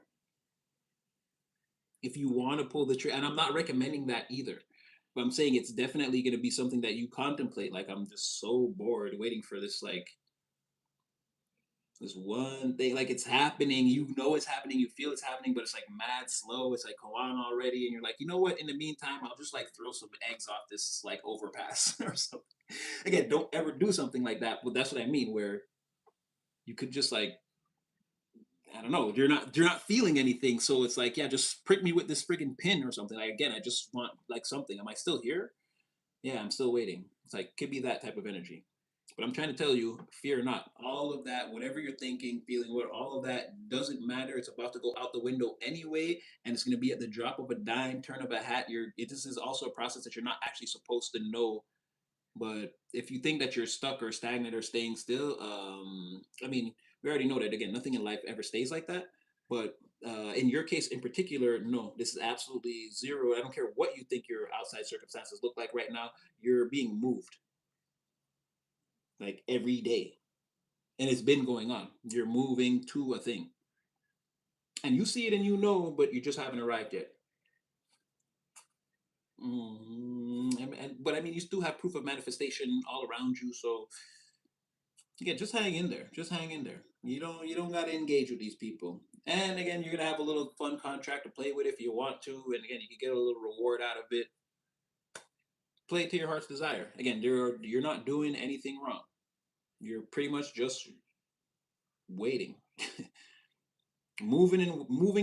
if you want to pull the trigger. And I'm not recommending that either. But I'm saying it's definitely going to be something that you contemplate. Like I'm just so bored waiting for this one thing, like it's happening, you know it's happening, you feel it's happening, but it's like mad slow. It's like come on already, and you're like, you know what? In the meantime, I'll just like throw some eggs off this like overpass or something. Again, don't ever do something like that, but that's what I mean. Where you could just like, I don't know, you're not feeling anything, so it's like, yeah, just prick me with this freaking pin or something. Like again, I just want like something. Am I still here? Yeah, I'm still waiting. It's like could be that type of energy. But I'm trying to tell you, fear not. All of that, whatever you're thinking, feeling, what all of that doesn't matter. It's about to go out the window anyway, and it's going to be at the drop of a dime, turn of a hat. This is also a process that you're not actually supposed to know. But if you think that you're stuck or stagnant or staying still, I mean, we already know that again. Nothing in life ever stays like that. But in your case in particular, no, this is absolutely zero. I don't care what you think your outside circumstances look like right now. You're being moved like every day, and it's been going on. You're moving to a thing, and you see it and you know, but you just haven't arrived yet. But I mean, you still have proof of manifestation all around you. So again, just hang in there. Just hang in there. You don't got to engage with these people. And again, you're gonna have a little fun contract to play with if you want to. And again, you can get a little reward out of it. Play it to your heart's desire. Again, you're not doing anything wrong. You're pretty much just waiting. Moving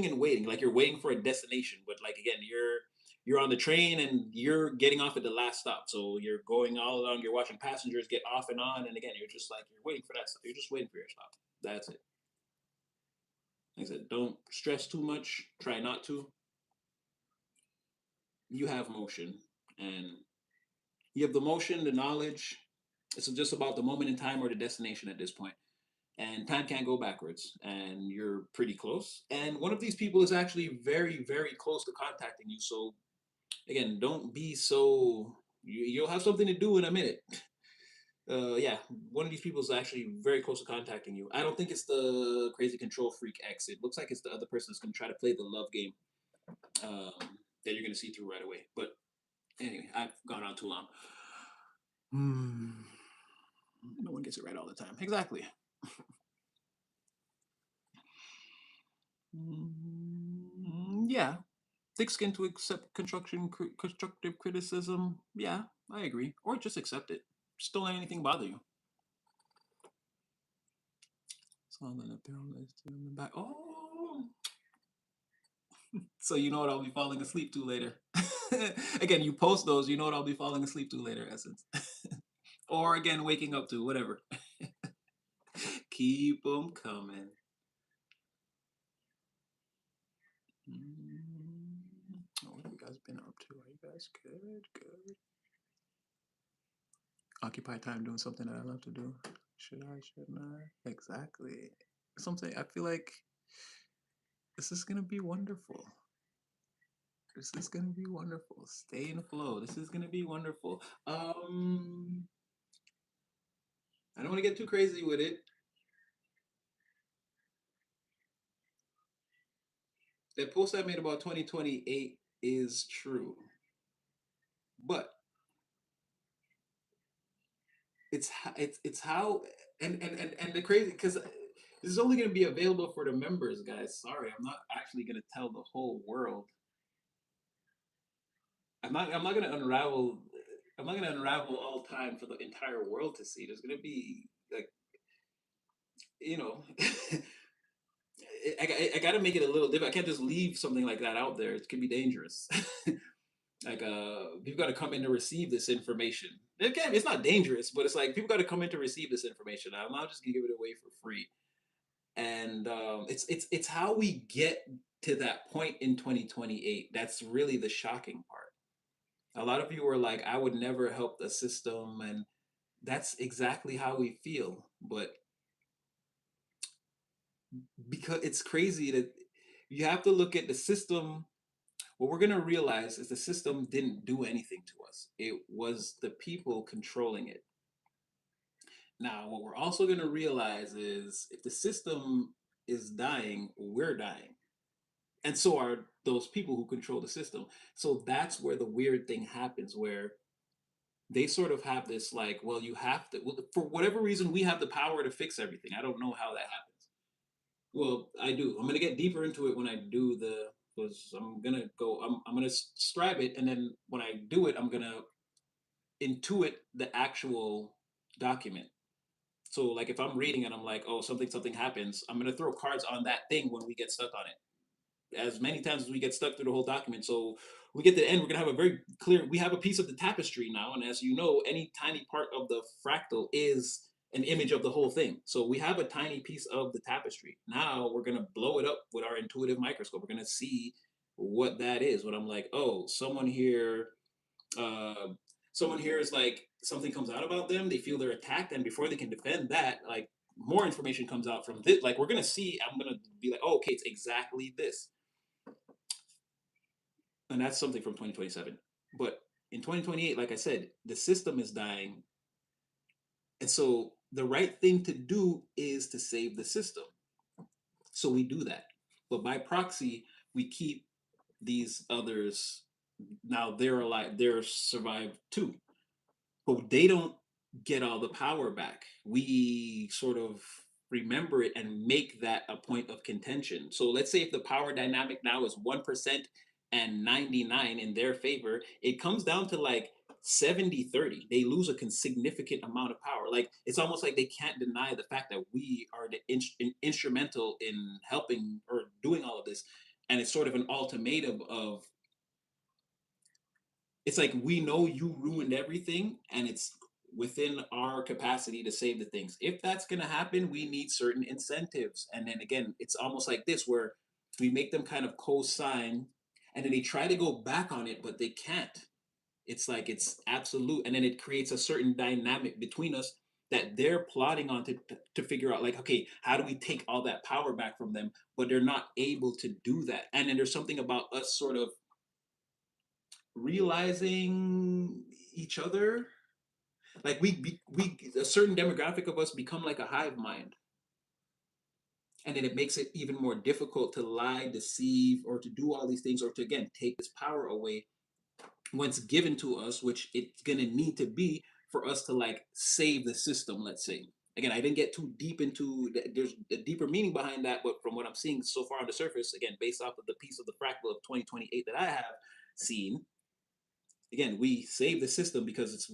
and waiting, like you're waiting for a destination, but like again you're on the train and you're getting off at the last stop, so you're going all along, you're watching passengers get off and on, and again you're just like you're waiting for that stuff, you're just waiting for your stop. That's it. Like I said, don't stress too much, try not to. You have motion, and you have the motion, the knowledge. It's just about the moment in time or the destination at this point, and time can't go backwards, and you're pretty close, and one of these people is actually very very close to contacting you. So again, don't be so you'll have something to do in a minute. Yeah, one of these people is actually very close to contacting you. I don't think it's the crazy control freak X. It looks like it's the other person that's going to try to play the love game, um, that you're going to see through right away. But anyway, I've gone on too long. Hmm. No one gets it right all the time. Exactly. Yeah, thick skin to accept constructive criticism. Yeah, I agree. Or just accept it. Just don't let anything bother you. So I'm gonna throw this to the back. Oh, so you know what I'll be falling asleep to later. Again, you post those, you know what I'll be falling asleep to later, essence. Or again, waking up to whatever. Keep them coming. What have you guys been up to? Are you guys good? Good. Occupy time doing something that I love to do. Should I? Shouldn't I? Exactly. Something I feel like this is gonna be wonderful. This is gonna be wonderful. Stay in the flow. This is gonna be wonderful. I don't want to get too crazy with it. That post I made about 2028 is true, but it's how and the crazy because this is only gonna be available for the members, guys. Sorry, I'm not actually gonna tell the whole world. I'm not gonna unravel. I'm not gonna unravel all time for the entire world to see. There's gonna be like, you know, I got to make it a little different. I can't just leave something like that out there. It can be dangerous. Like people got to come in to receive this information. It's not dangerous, but it's like people got to come in to receive this information. I'm not just gonna give it away for free. And it's how we get to that point in 2028 that's really the shocking part. A lot of people are like, I would never help the system, and that's exactly how we feel. But because it's crazy that you have to look at the system. What we're going to realize is the system didn't do anything to us. It was the people controlling it. Now, what we're also going to realize is if the system is dying, we're dying. And so are those people who control the system. So that's where the weird thing happens, where they sort of have this like, well, you have to, well, for whatever reason, we have the power to fix everything. I don't know how that happens. Well, I do. I'm gonna get deeper into it when I do the, because I'm gonna go. I'm gonna describe it, and then when I do it, I'm gonna intuit the actual document. So, like, if I'm reading and I'm like, oh, something happens, I'm gonna throw cards on that thing when we get stuck on it. As many times as we get stuck through the whole document. So we get to the end, we're gonna have a very clear. We have a piece of the tapestry now, and as you know, any tiny part of the fractal is an image of the whole thing. So we have a tiny piece of the tapestry. Now we're gonna blow it up with our intuitive microscope. We're gonna see what that is. When I'm like, oh, uh, someone here is like something comes out about them. They feel they're attacked, and before they can defend that, like more information comes out from this. Like we're gonna see. I'm gonna be like, oh, okay, it's exactly this, and that's something from 2027. But in 2028, like I said, the system is dying, and so the right thing to do is to save the system. So we do that, but by proxy, we keep these others. Now they're alive, they're survived too, but they don't get all the power back. We sort of remember it and make that a point of contention. So let's say if the power dynamic now is 1% and 99 in their favor, it comes down to like 70-30. They lose a significant amount of power. Like it's almost like they can't deny the fact that we are the instrumental in helping or doing all of this. And it's sort of an ultimatum of, it's like we know you ruined everything and it's within our capacity to save the things. If that's going to happen, we need certain incentives. And then again, it's almost like this where we make them kind of co-sign and then they try to go back on it, but they can't. It's like it's absolute. And then it creates a certain dynamic between us that they're plotting on to figure out like, okay, how do we take all that power back from them? But they're not able to do that. And then there's something about us sort of realizing each other, like we a certain demographic of us become like a hive mind, and then it makes it even more difficult to lie, deceive, or to do all these things, or to again take this power away once given to us, which it's gonna need to be for us to like save the system, let's say. Again, I didn't get too deep into there's a deeper meaning behind that, but from what I'm seeing so far on the surface, again based off of the piece of the fractal of 2028 that I have seen, again we save the system because it's,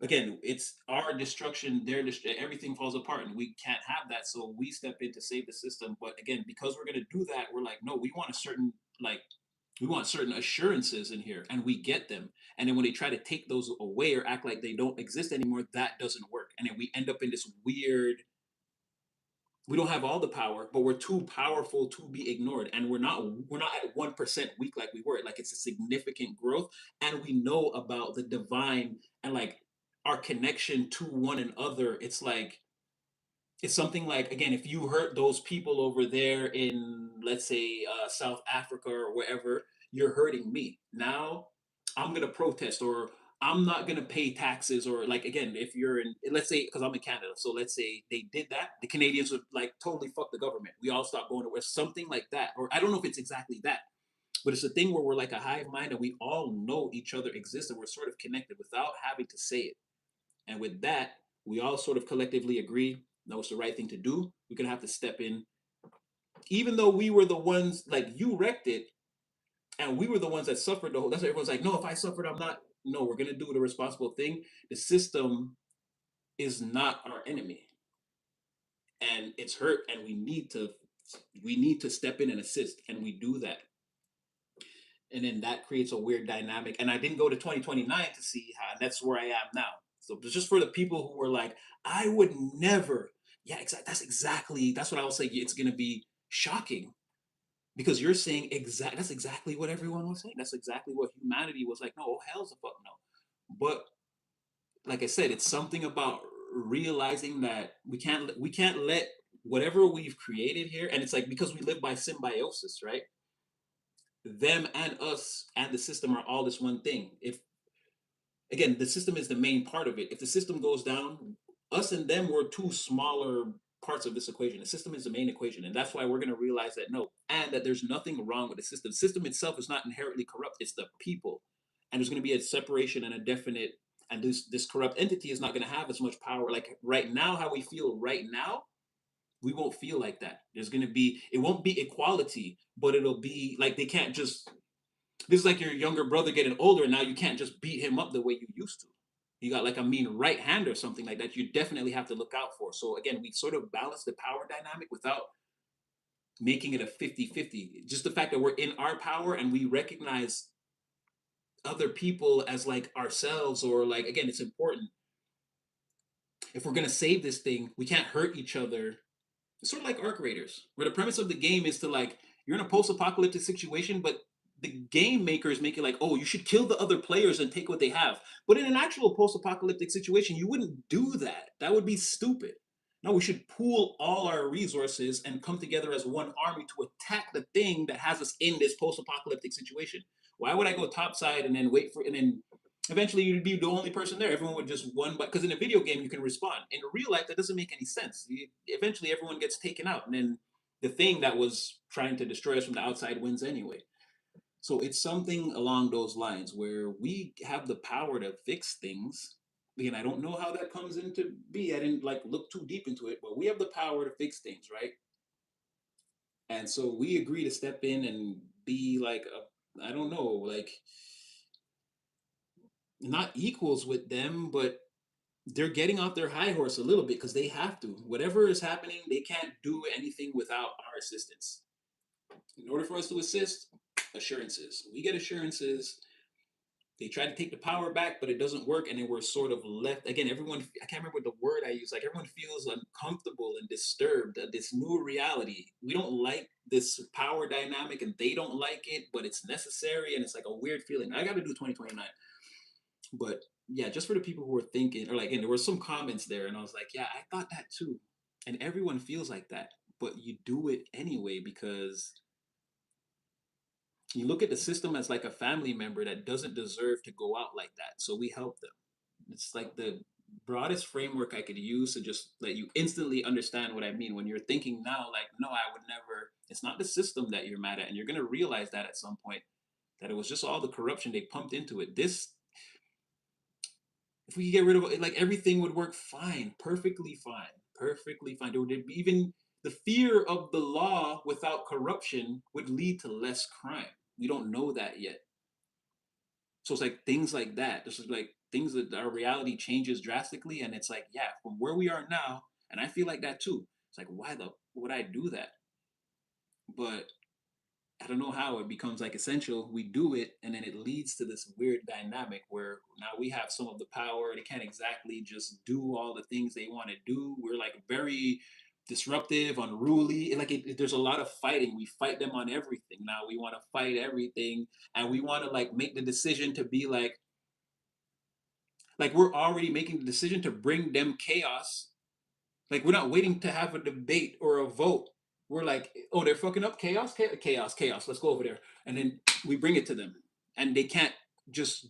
again it's our destruction, everything falls apart and we can't have that, so we step in to save the system. But again, because we're going to do that, we're like, no, we want a certain like we want certain assurances in here and we get them, and then when they try to take those away or act like they don't exist anymore, that doesn't work, and then we end up in this weird, we don't have all the power, but we're too powerful to be ignored, and we're not at 1% weak like we were. Like it's a significant growth, and we know about the divine and like our connection to one another. It's like it's something like, again, if you hurt those people over there in, let's say, South Africa or wherever, you're hurting me. Now I'm gonna protest, or I'm not gonna pay taxes, or like again, if you're in, let's say, because I'm in Canada, so let's say they did that, the Canadians would like totally fuck the government. We all stop going to work, something like that, or I don't know if it's exactly that, but it's a thing where we're like a hive mind and we all know each other exists and we're sort of connected without having to say it. And with that, we all sort of collectively agree, no, it's the right thing to do. We're gonna have to step in, even though we were the ones like you wrecked it, and we were the ones that suffered the whole. That's why everyone's like, no, if I suffered, I'm not. No, we're gonna do the responsible thing. The system is not our enemy. and it's hurt, and we need to step in and assist, and we do that. And then that creates a weird dynamic. And I didn't go to 2029 to see how, and that's where I am now. So just for the people who were like, I would never. Yeah, exactly. That's what I will say. It's gonna be shocking because you're saying that's exactly what everyone was saying. That's exactly what humanity was like. No, oh, hell's a fuck no. But like I said, it's something about realizing that we can't let whatever we've created here, and it's like because we live by symbiosis, right? Them and us and the system are all this one thing. If again, the system is the main part of it. If the system goes down, us and them were two smaller parts of this equation. The system is the main equation, and that's why we're going to realize that no, and that there's nothing wrong with the system. The system itself is not inherently corrupt. It's the people, and there's going to be a separation and a definite. And this corrupt entity is not going to have as much power. Like right now, how we feel right now, we won't feel like that. There's going to be it won't be equality, but it'll be like they can't just this is like your younger brother getting older, and now you can't just beat him up the way you used to. You got like a mean right hand or something like that. You definitely have to look out for. So again, we sort of balance the power dynamic without making it a 50-50. Just the fact that we're in our power and we recognize other people as like ourselves, or like again, it's important. If we're gonna save this thing, we can't hurt each other. It's sort of like Arc Raiders, where the premise of the game is to like you're in a post-apocalyptic situation, but the game makers make it like, oh, you should kill the other players and take what they have. But in an actual post-apocalyptic situation, you wouldn't do that. That would be stupid. No, we should pool all our resources and come together as one army to attack the thing that has us in this post-apocalyptic situation. Why would I go topside and then wait for and then eventually you'd be the only person there. Everyone would just one, but because in a video game you can respond. In real life, that doesn't make any sense. Eventually, everyone gets taken out, and then the thing that was trying to destroy us from the outside wins anyway. So it's something along those lines where we have the power to fix things. Again, I don't know how that comes into be. I didn't like look too deep into it, but we have the power to fix things, right? And so we agree to step in and be like I don't know, like not equals with them, but they're getting off their high horse a little bit because they have to. Whatever is happening, they can't do anything without our assistance. In order for us to assist, assurances. We get assurances. They try to take the power back, but it doesn't work, and then we're sort of left again. Everyone, I can't remember the word I use. Like everyone feels uncomfortable and disturbed at this new reality. We don't like this power dynamic, and they don't like it, but it's necessary, and it's like a weird feeling. I got to do 2029. But yeah, just for the people who were thinking, or like, and there were some comments there, and I was like, yeah, I thought that too. And everyone feels like that, but you do it anyway because you look at the system as like a family member that doesn't deserve to go out like that. So we help them. It's like the broadest framework I could use to just let you instantly understand what I mean when you're thinking now, like, no, I would never. It's not the system that you're mad at, and you're gonna realize that at some point that it was just all the corruption they pumped into it. This if we could get rid of it, like everything would work fine, perfectly fine. There would be even the fear of the law without corruption would lead to less crime. We don't know that yet. So it's like things like that. This is like things that our reality changes drastically, and it's like, yeah, from where we are now, and I feel like that too. It's like, why the would I do that? But I don't know how it becomes like essential. We do it, and then it leads to this weird dynamic where now we have some of the power. They can't exactly just do all the things they want to do. We're like very disruptive, unruly. Like there's a lot of fighting. We fight them on everything. Now we want to fight everything, and we want to like make the decision to be like we're already making the decision to bring them chaos. Like we're not waiting to have a debate or a vote. We're like, oh, they're fucking up chaos, chaos, chaos. Let's go over there, and then we bring it to them, and they can't just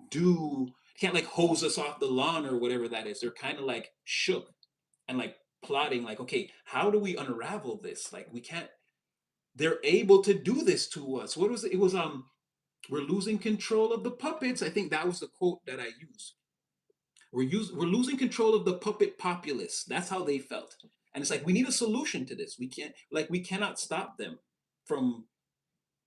do, can't like hose us off the lawn or whatever that is. They're kind of like shook and like plotting, like, okay, how do we unravel this? Like we can't. They're able to do this to us. What was it? It was we're losing control of the puppets. I think that was the quote that I used. We're losing control of the puppet populace. That's how they felt. And it's like we need a solution to this. We cannot stop them from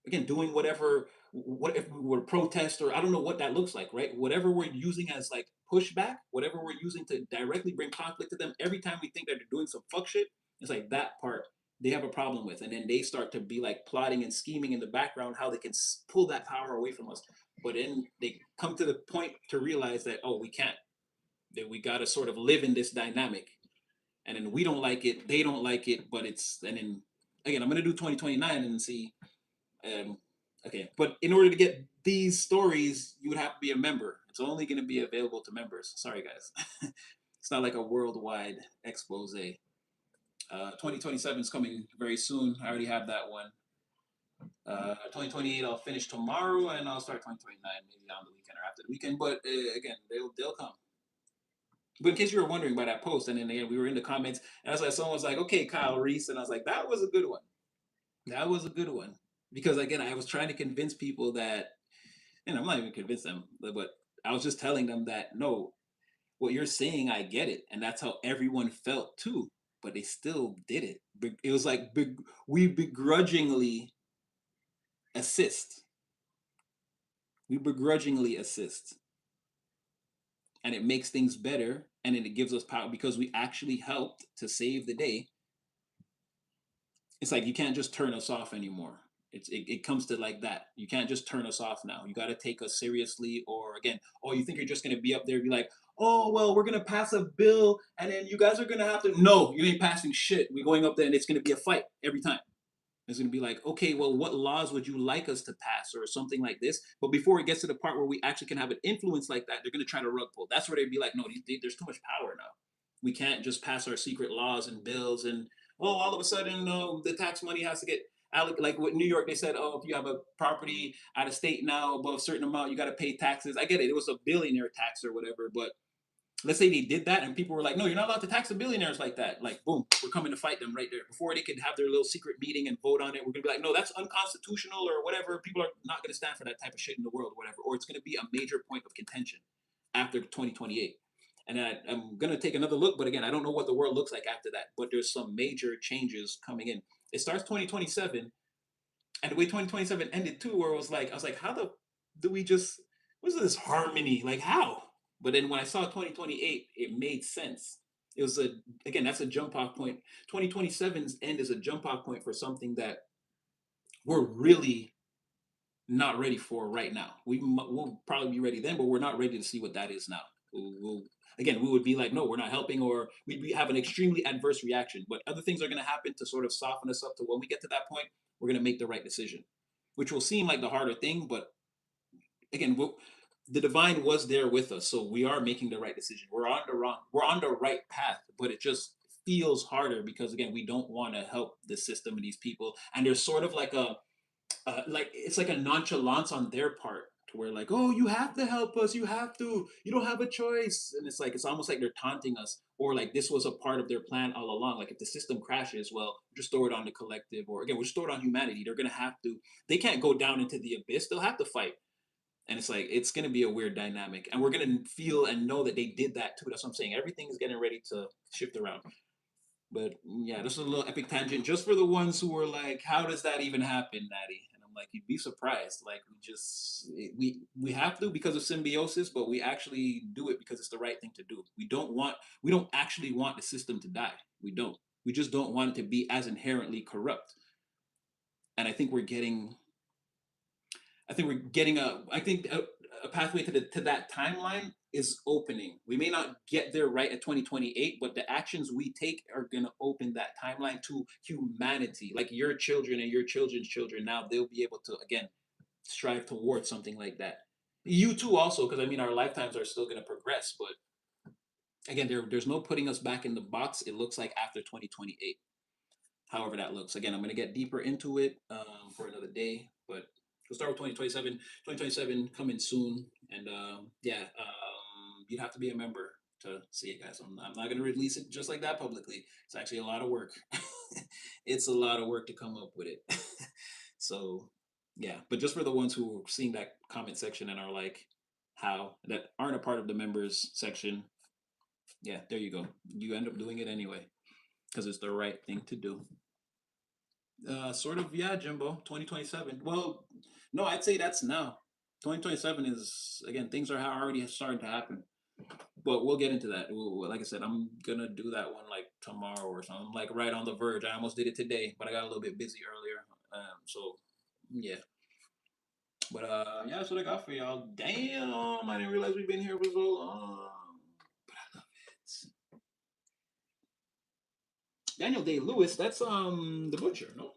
again doing whatever what if we were protest or I don't know what that looks like, right? Whatever we're using as like pushback, whatever we're using to directly bring conflict to them, every time we think that they're doing some fuck shit, It's like that part they have a problem with, and then they start to be like plotting and scheming in the background how they can pull that power away from us. But then they come to the point to realize that, oh, we can't. That we got to sort of live in this dynamic, and then we don't like it, they don't like it, but it's and then again I'm gonna do 2029 and see. Um, okay, but in order to get these stories, you would have to be a member. It's only going to be available to members. Sorry, guys. It's not like a worldwide expose. 2027 is coming very soon. I already have that one. 2028 I'll finish tomorrow, and I'll start 2029 maybe on the weekend or after the weekend. But again, they'll come. But in case you were wondering by that post, and then again we were in the comments, and I was like, someone was like, "Okay, Kyle Reese," and I was like, "That was a good one. That was a good one." Because again, I was trying to convince people that, and I'm not even convinced them, but I was just telling them that no, what you're saying, I get it, and that's how everyone felt too. But they still did it. It was like we begrudgingly assist. We begrudgingly assist, and it makes things better, and then it gives us power because we actually helped to save the day. It's like you can't just turn us off anymore. It comes to like that. You can't just turn us off now. You got to take us seriously, or again, oh, you think you're just gonna be up there and be like, oh well, we're gonna pass a bill, and then you guys are gonna have to. No, you ain't passing shit. We're going up there, and it's gonna be a fight every time. It's gonna be like, okay, well, what laws would you like us to pass, or something like this? But before it gets to the part where we actually can have an influence like that, they're gonna try to rug pull. That's where they'd be like, no, there's too much power now. We can't just pass our secret laws and bills, and oh, all of a sudden, the tax money has to get like with New York, they said, oh, if you have a property out of state now above a certain amount, you got to pay taxes. I get it; it was a billionaire tax or whatever, but let's say they did that and people were like, no, you're not allowed to tax the billionaires like that. Like, boom, we're coming to fight them right there. Before they could have their little secret meeting and vote on it, we're going to be like, no, that's unconstitutional or whatever. People are not going to stand for that type of shit in the world or whatever. Or it's going to be a major point of contention after 2028. And I'm going to take another look. But again, I don't know what the world looks like after that. But there's some major changes coming in. It starts 2027. And the way 2027 ended too, where it was like, I was like, how the do we just, what's this harmony? Like, how? But then when I saw 2028, it made sense. It was again, that's a jump off point. 2027's end is a jump off point for something that we're really not ready for right now. We'll probably be ready then, but we're not ready to see what that is now. Again, we would be like, no, we're not helping, or have an extremely adverse reaction. But other things are going to happen to sort of soften us up to when we get to that point, we're going to make the right decision, which will seem like the harder thing. But again, the divine was there with us, so we are making the right decision. We're on the right path, but it just feels harder because again, we don't want to help the system and these people, and there's sort of like a like it's like a nonchalance on their part to where like, oh, you have to help us, you don't have a choice, and it's like it's almost like they're taunting us, or like this was a part of their plan all along. Like if the system crashes, well, just throw it on the collective, or again, we'll just throw it on humanity. They're gonna have to. They can't go down into the abyss. They'll have to fight. And it's like it's gonna be a weird dynamic, and we're gonna feel and know that they did that too. That's what I'm saying. Everything is getting ready to shift around. But yeah, this is a little epic tangent just for the ones who were like, "How does that even happen, Natty?" And I'm like, "You'd be surprised. Like we have to because of symbiosis, but we actually do it because it's the right thing to do. We don't actually want the system to die. We don't. We just don't want it to be as inherently corrupt. And I think we're getting a pathway to that timeline is opening. We may not get there right at 2028, but the actions we take are going to open that timeline to humanity. Like your children and your children's children, now they'll be able to again strive towards something like that. You too, also, because I mean our lifetimes are still going to progress, but again, there's no putting us back in the box. It looks like after 2028, however that looks. Again, I'm going to get deeper into it for another day, but we'll start with 2027. 2027 coming soon, and yeah, you'd have to be a member to see it, guys. I'm not going to release it just like that publicly. It's actually a lot of work. It's a lot of work to come up with it. So yeah, but just for the ones who are seeing that comment section and are like, how that aren't a part of the members section, yeah, there you go. You end up doing it anyway because it's the right thing to do. Sort of, yeah, Jimbo. 2027. Well, no, I'd say that's now. 2027 is again things are already starting to happen. But we'll get into that. Like I said, I'm gonna do that one like tomorrow or something. I'm like right on the verge. I almost did it today, but I got a little bit busy earlier. So yeah. But yeah, that's what I got for y'all. Damn, I didn't realize we've been here for so long. But I love it. Daniel Day Lewis, that's the butcher, no?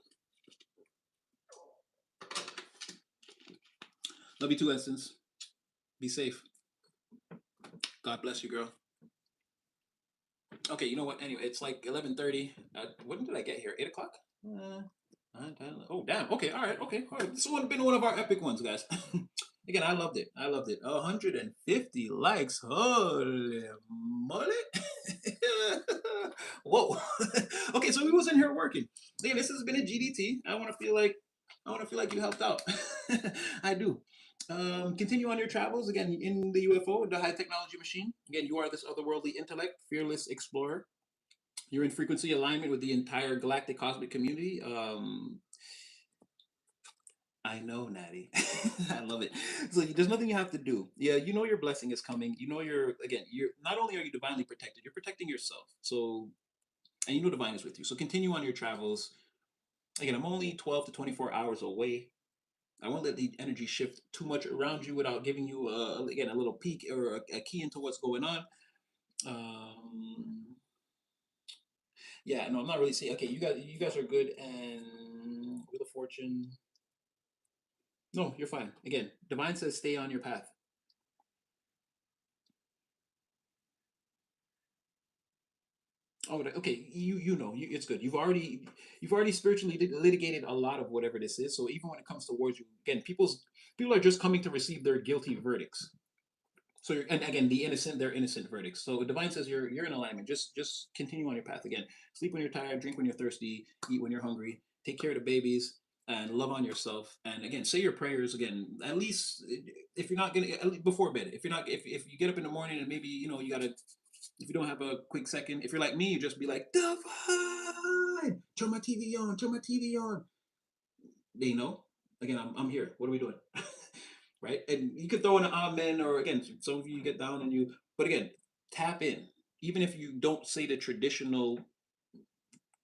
Love you too, Essence. Be safe. God bless you, girl. Okay, you know what? Anyway, it's like 11:30. When did I get here? 8 o'clock. Uh, oh damn. Okay. All right. Okay. All right. This one been one of our epic ones, guys. Again, I loved it. I loved it. 150 likes. Holy moly! Whoa. Okay, so we was in here working. Yeah, this has been a GDT. I want to feel like you helped out. I do. Continue on your travels again in the UFO, the high technology machine. Again, you are this otherworldly intellect, fearless explorer. You're in frequency alignment with the entire galactic cosmic community. I know, Natty. I love it. So there's nothing you have to do. Yeah, you know your blessing is coming. You know you're not only are you divinely protected, you're protecting yourself. So and you know divine is with you. So continue on your travels. Again, I'm only 12 to 24 hours away. I won't let the energy shift too much around you without giving you again a little peek or a key into what's going on. Um, yeah, no, I'm not really seeing. Okay, you guys are good, and Wheel of Fortune. No, you're fine. Again, divine says stay on your path. Oh, okay. It's good. You've already spiritually litigated a lot of whatever this is. So even when it comes towards you, again, people are just coming to receive their guilty verdicts. So and again, the innocent, they're innocent verdicts. So divine says you're in alignment. Just continue on your path. Again, sleep when you're tired, drink when you're thirsty, eat when you're hungry, take care of the babies, and love on yourself. And again, say your prayers again. At least if you're not gonna at least before bed. If you're not if you get up in the morning and maybe you gotta if you don't have a quick second, if you're like me, you just be like divine. Turn my TV on. Turn my TV on. They know. Again, I'm here. What are we doing? Right? And you could throw in an amen, or again, some of you get down and you, but again, tap in. Even if you don't say the traditional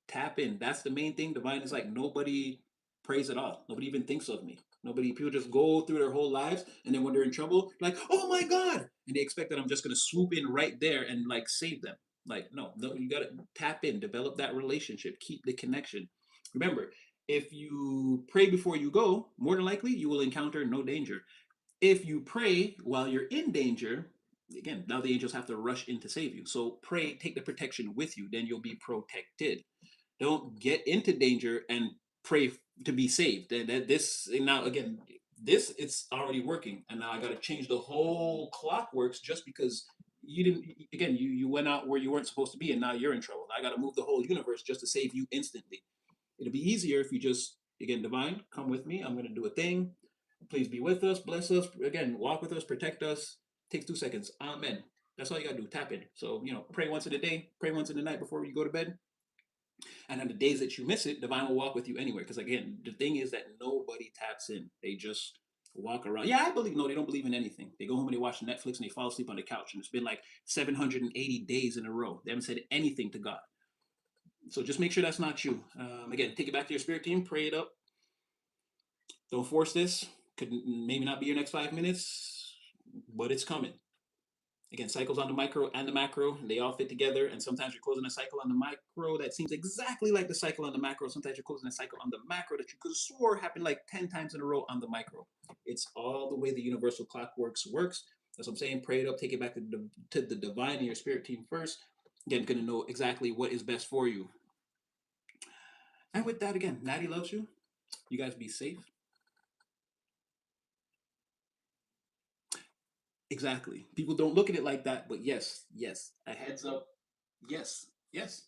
tap in, that's the main thing. Divine is like nobody prays at all. Nobody even thinks of me. Nobody, people just go through their whole lives and then when they're in trouble, like, oh my God. And they expect that I'm just going to swoop in right there and like save them. Like, no, you got to tap in, develop that relationship, keep the connection. Remember, if you pray before you go, more than likely you will encounter no danger. If you pray while you're in danger, again, now the angels have to rush in to save you. So pray, take the protection with you, then you'll be protected. Don't get into danger and pray to be saved. That this now again, this it's already working, and now I got to change the whole clockworks just because you didn't. Again, you went out where you weren't supposed to be, and now you're in trouble. I got to move the whole universe just to save you instantly. It'll be easier if you just again, divine, come with me. I'm going to do a thing. Please be with us, bless us. Again, walk with us, protect us. Takes 2 seconds. Amen. That's all you gotta do. Tap in. So pray once in a day, pray once in the night before you go to bed. And on the days that you miss it, divine will walk with you anywhere. Because again, the thing is that nobody taps in. They just walk around. Yeah, I believe. No, they don't believe in anything. They go home and they watch Netflix and they fall asleep on the couch. And it's been like 780 days in a row. They haven't said anything to God. So just make sure that's not you. Again, take it back to your spirit team. Pray it up. Don't force this. Could maybe not be your next 5 minutes, but it's coming. Again, cycles on the micro and the macro, they all fit together. And sometimes you're closing a cycle on the micro that seems exactly like the cycle on the macro. Sometimes you're closing a cycle on the macro that you could have swore happened like 10 times in a row on the micro. It's all the way the universal clockworks works. That's what I'm saying. Pray it up, take it back to the divine and your spirit team first. Again, going to know exactly what is best for you. And with that, again, Natty loves you. You guys be safe. Exactly. People don't look at it like that, but yes, yes. A heads up. Yes, yes.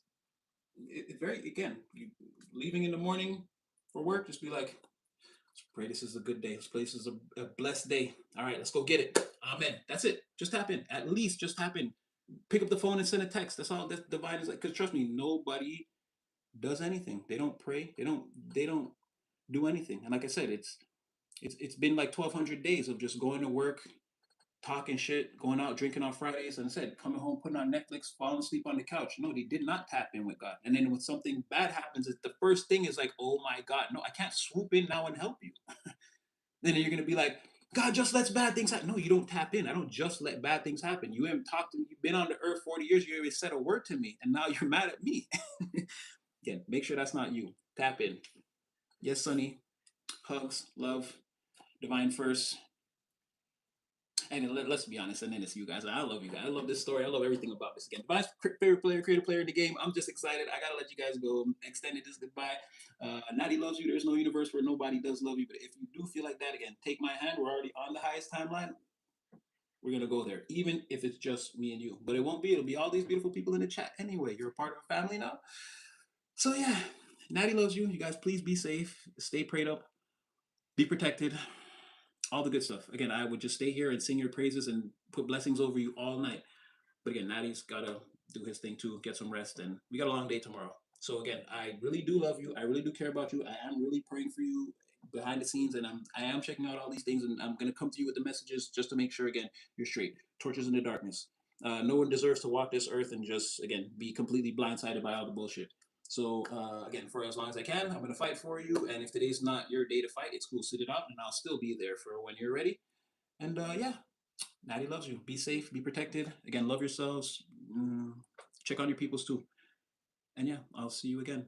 It very again, you leaving in the morning for work, just be like, let's pray this is a good day. This place is a blessed day. All right, let's go get it. Amen. That's it. Just tap in. At least just tap in. Pick up the phone and send a text. That's all that divine is like. Because trust me, nobody does anything. They don't pray. They don't do anything. And like I said, it's been like 1,200 days of just going to work, talking shit, going out drinking on Fridays, and said coming home, putting on Netflix, falling asleep on the couch. No, they did not tap in with God. And then when something bad happens, the first thing is like, oh my God, no, I can't swoop in now and help you. Then you're gonna be like, God just lets bad things happen. No, you don't tap in. I don't just let bad things happen. You haven't talked to me. You've been on the earth 40 years. You haven't said a word to me, and now you're mad at me. Again, make sure that's not you. Tap in. Yes, Sonny. Hugs, love, divine first. And let's be honest, and then it's you guys. I love you guys. I love this story. I love everything about this. Again, my favorite player, creative player in the game. I'm just excited. I gotta let you guys go. I'm extending this goodbye. Natty loves you. There's no universe where nobody does love you. But if you do feel like that, again, take my hand. We're already on the highest timeline. We're gonna go there, even if it's just me and you. But it won't be. It'll be all these beautiful people in the chat anyway. You're a part of a family now. So yeah, Natty loves you. You guys, please be safe. Stay prayed up. Be protected. All the good stuff. Again, I would just stay here and sing your praises and put blessings over you all night. But again, Natty's gotta do his thing too, get some rest, and we got a long day tomorrow. So again, I really do love you. I really do care about you. I am really praying for you behind the scenes, and I am checking out all these things, and I'm gonna come to you with the messages just to make sure again you're straight. Torches in the darkness. No one deserves to walk this earth and just again be completely blindsided by all the bullshit. So again, for as long as I can, I'm gonna fight for you. And if today's not your day to fight, it's cool. Sit it out, and I'll still be there for when you're ready. And yeah, Natty loves you. Be safe, be protected. Again, love yourselves. Mm, check on your peoples too. And yeah, I'll see you again.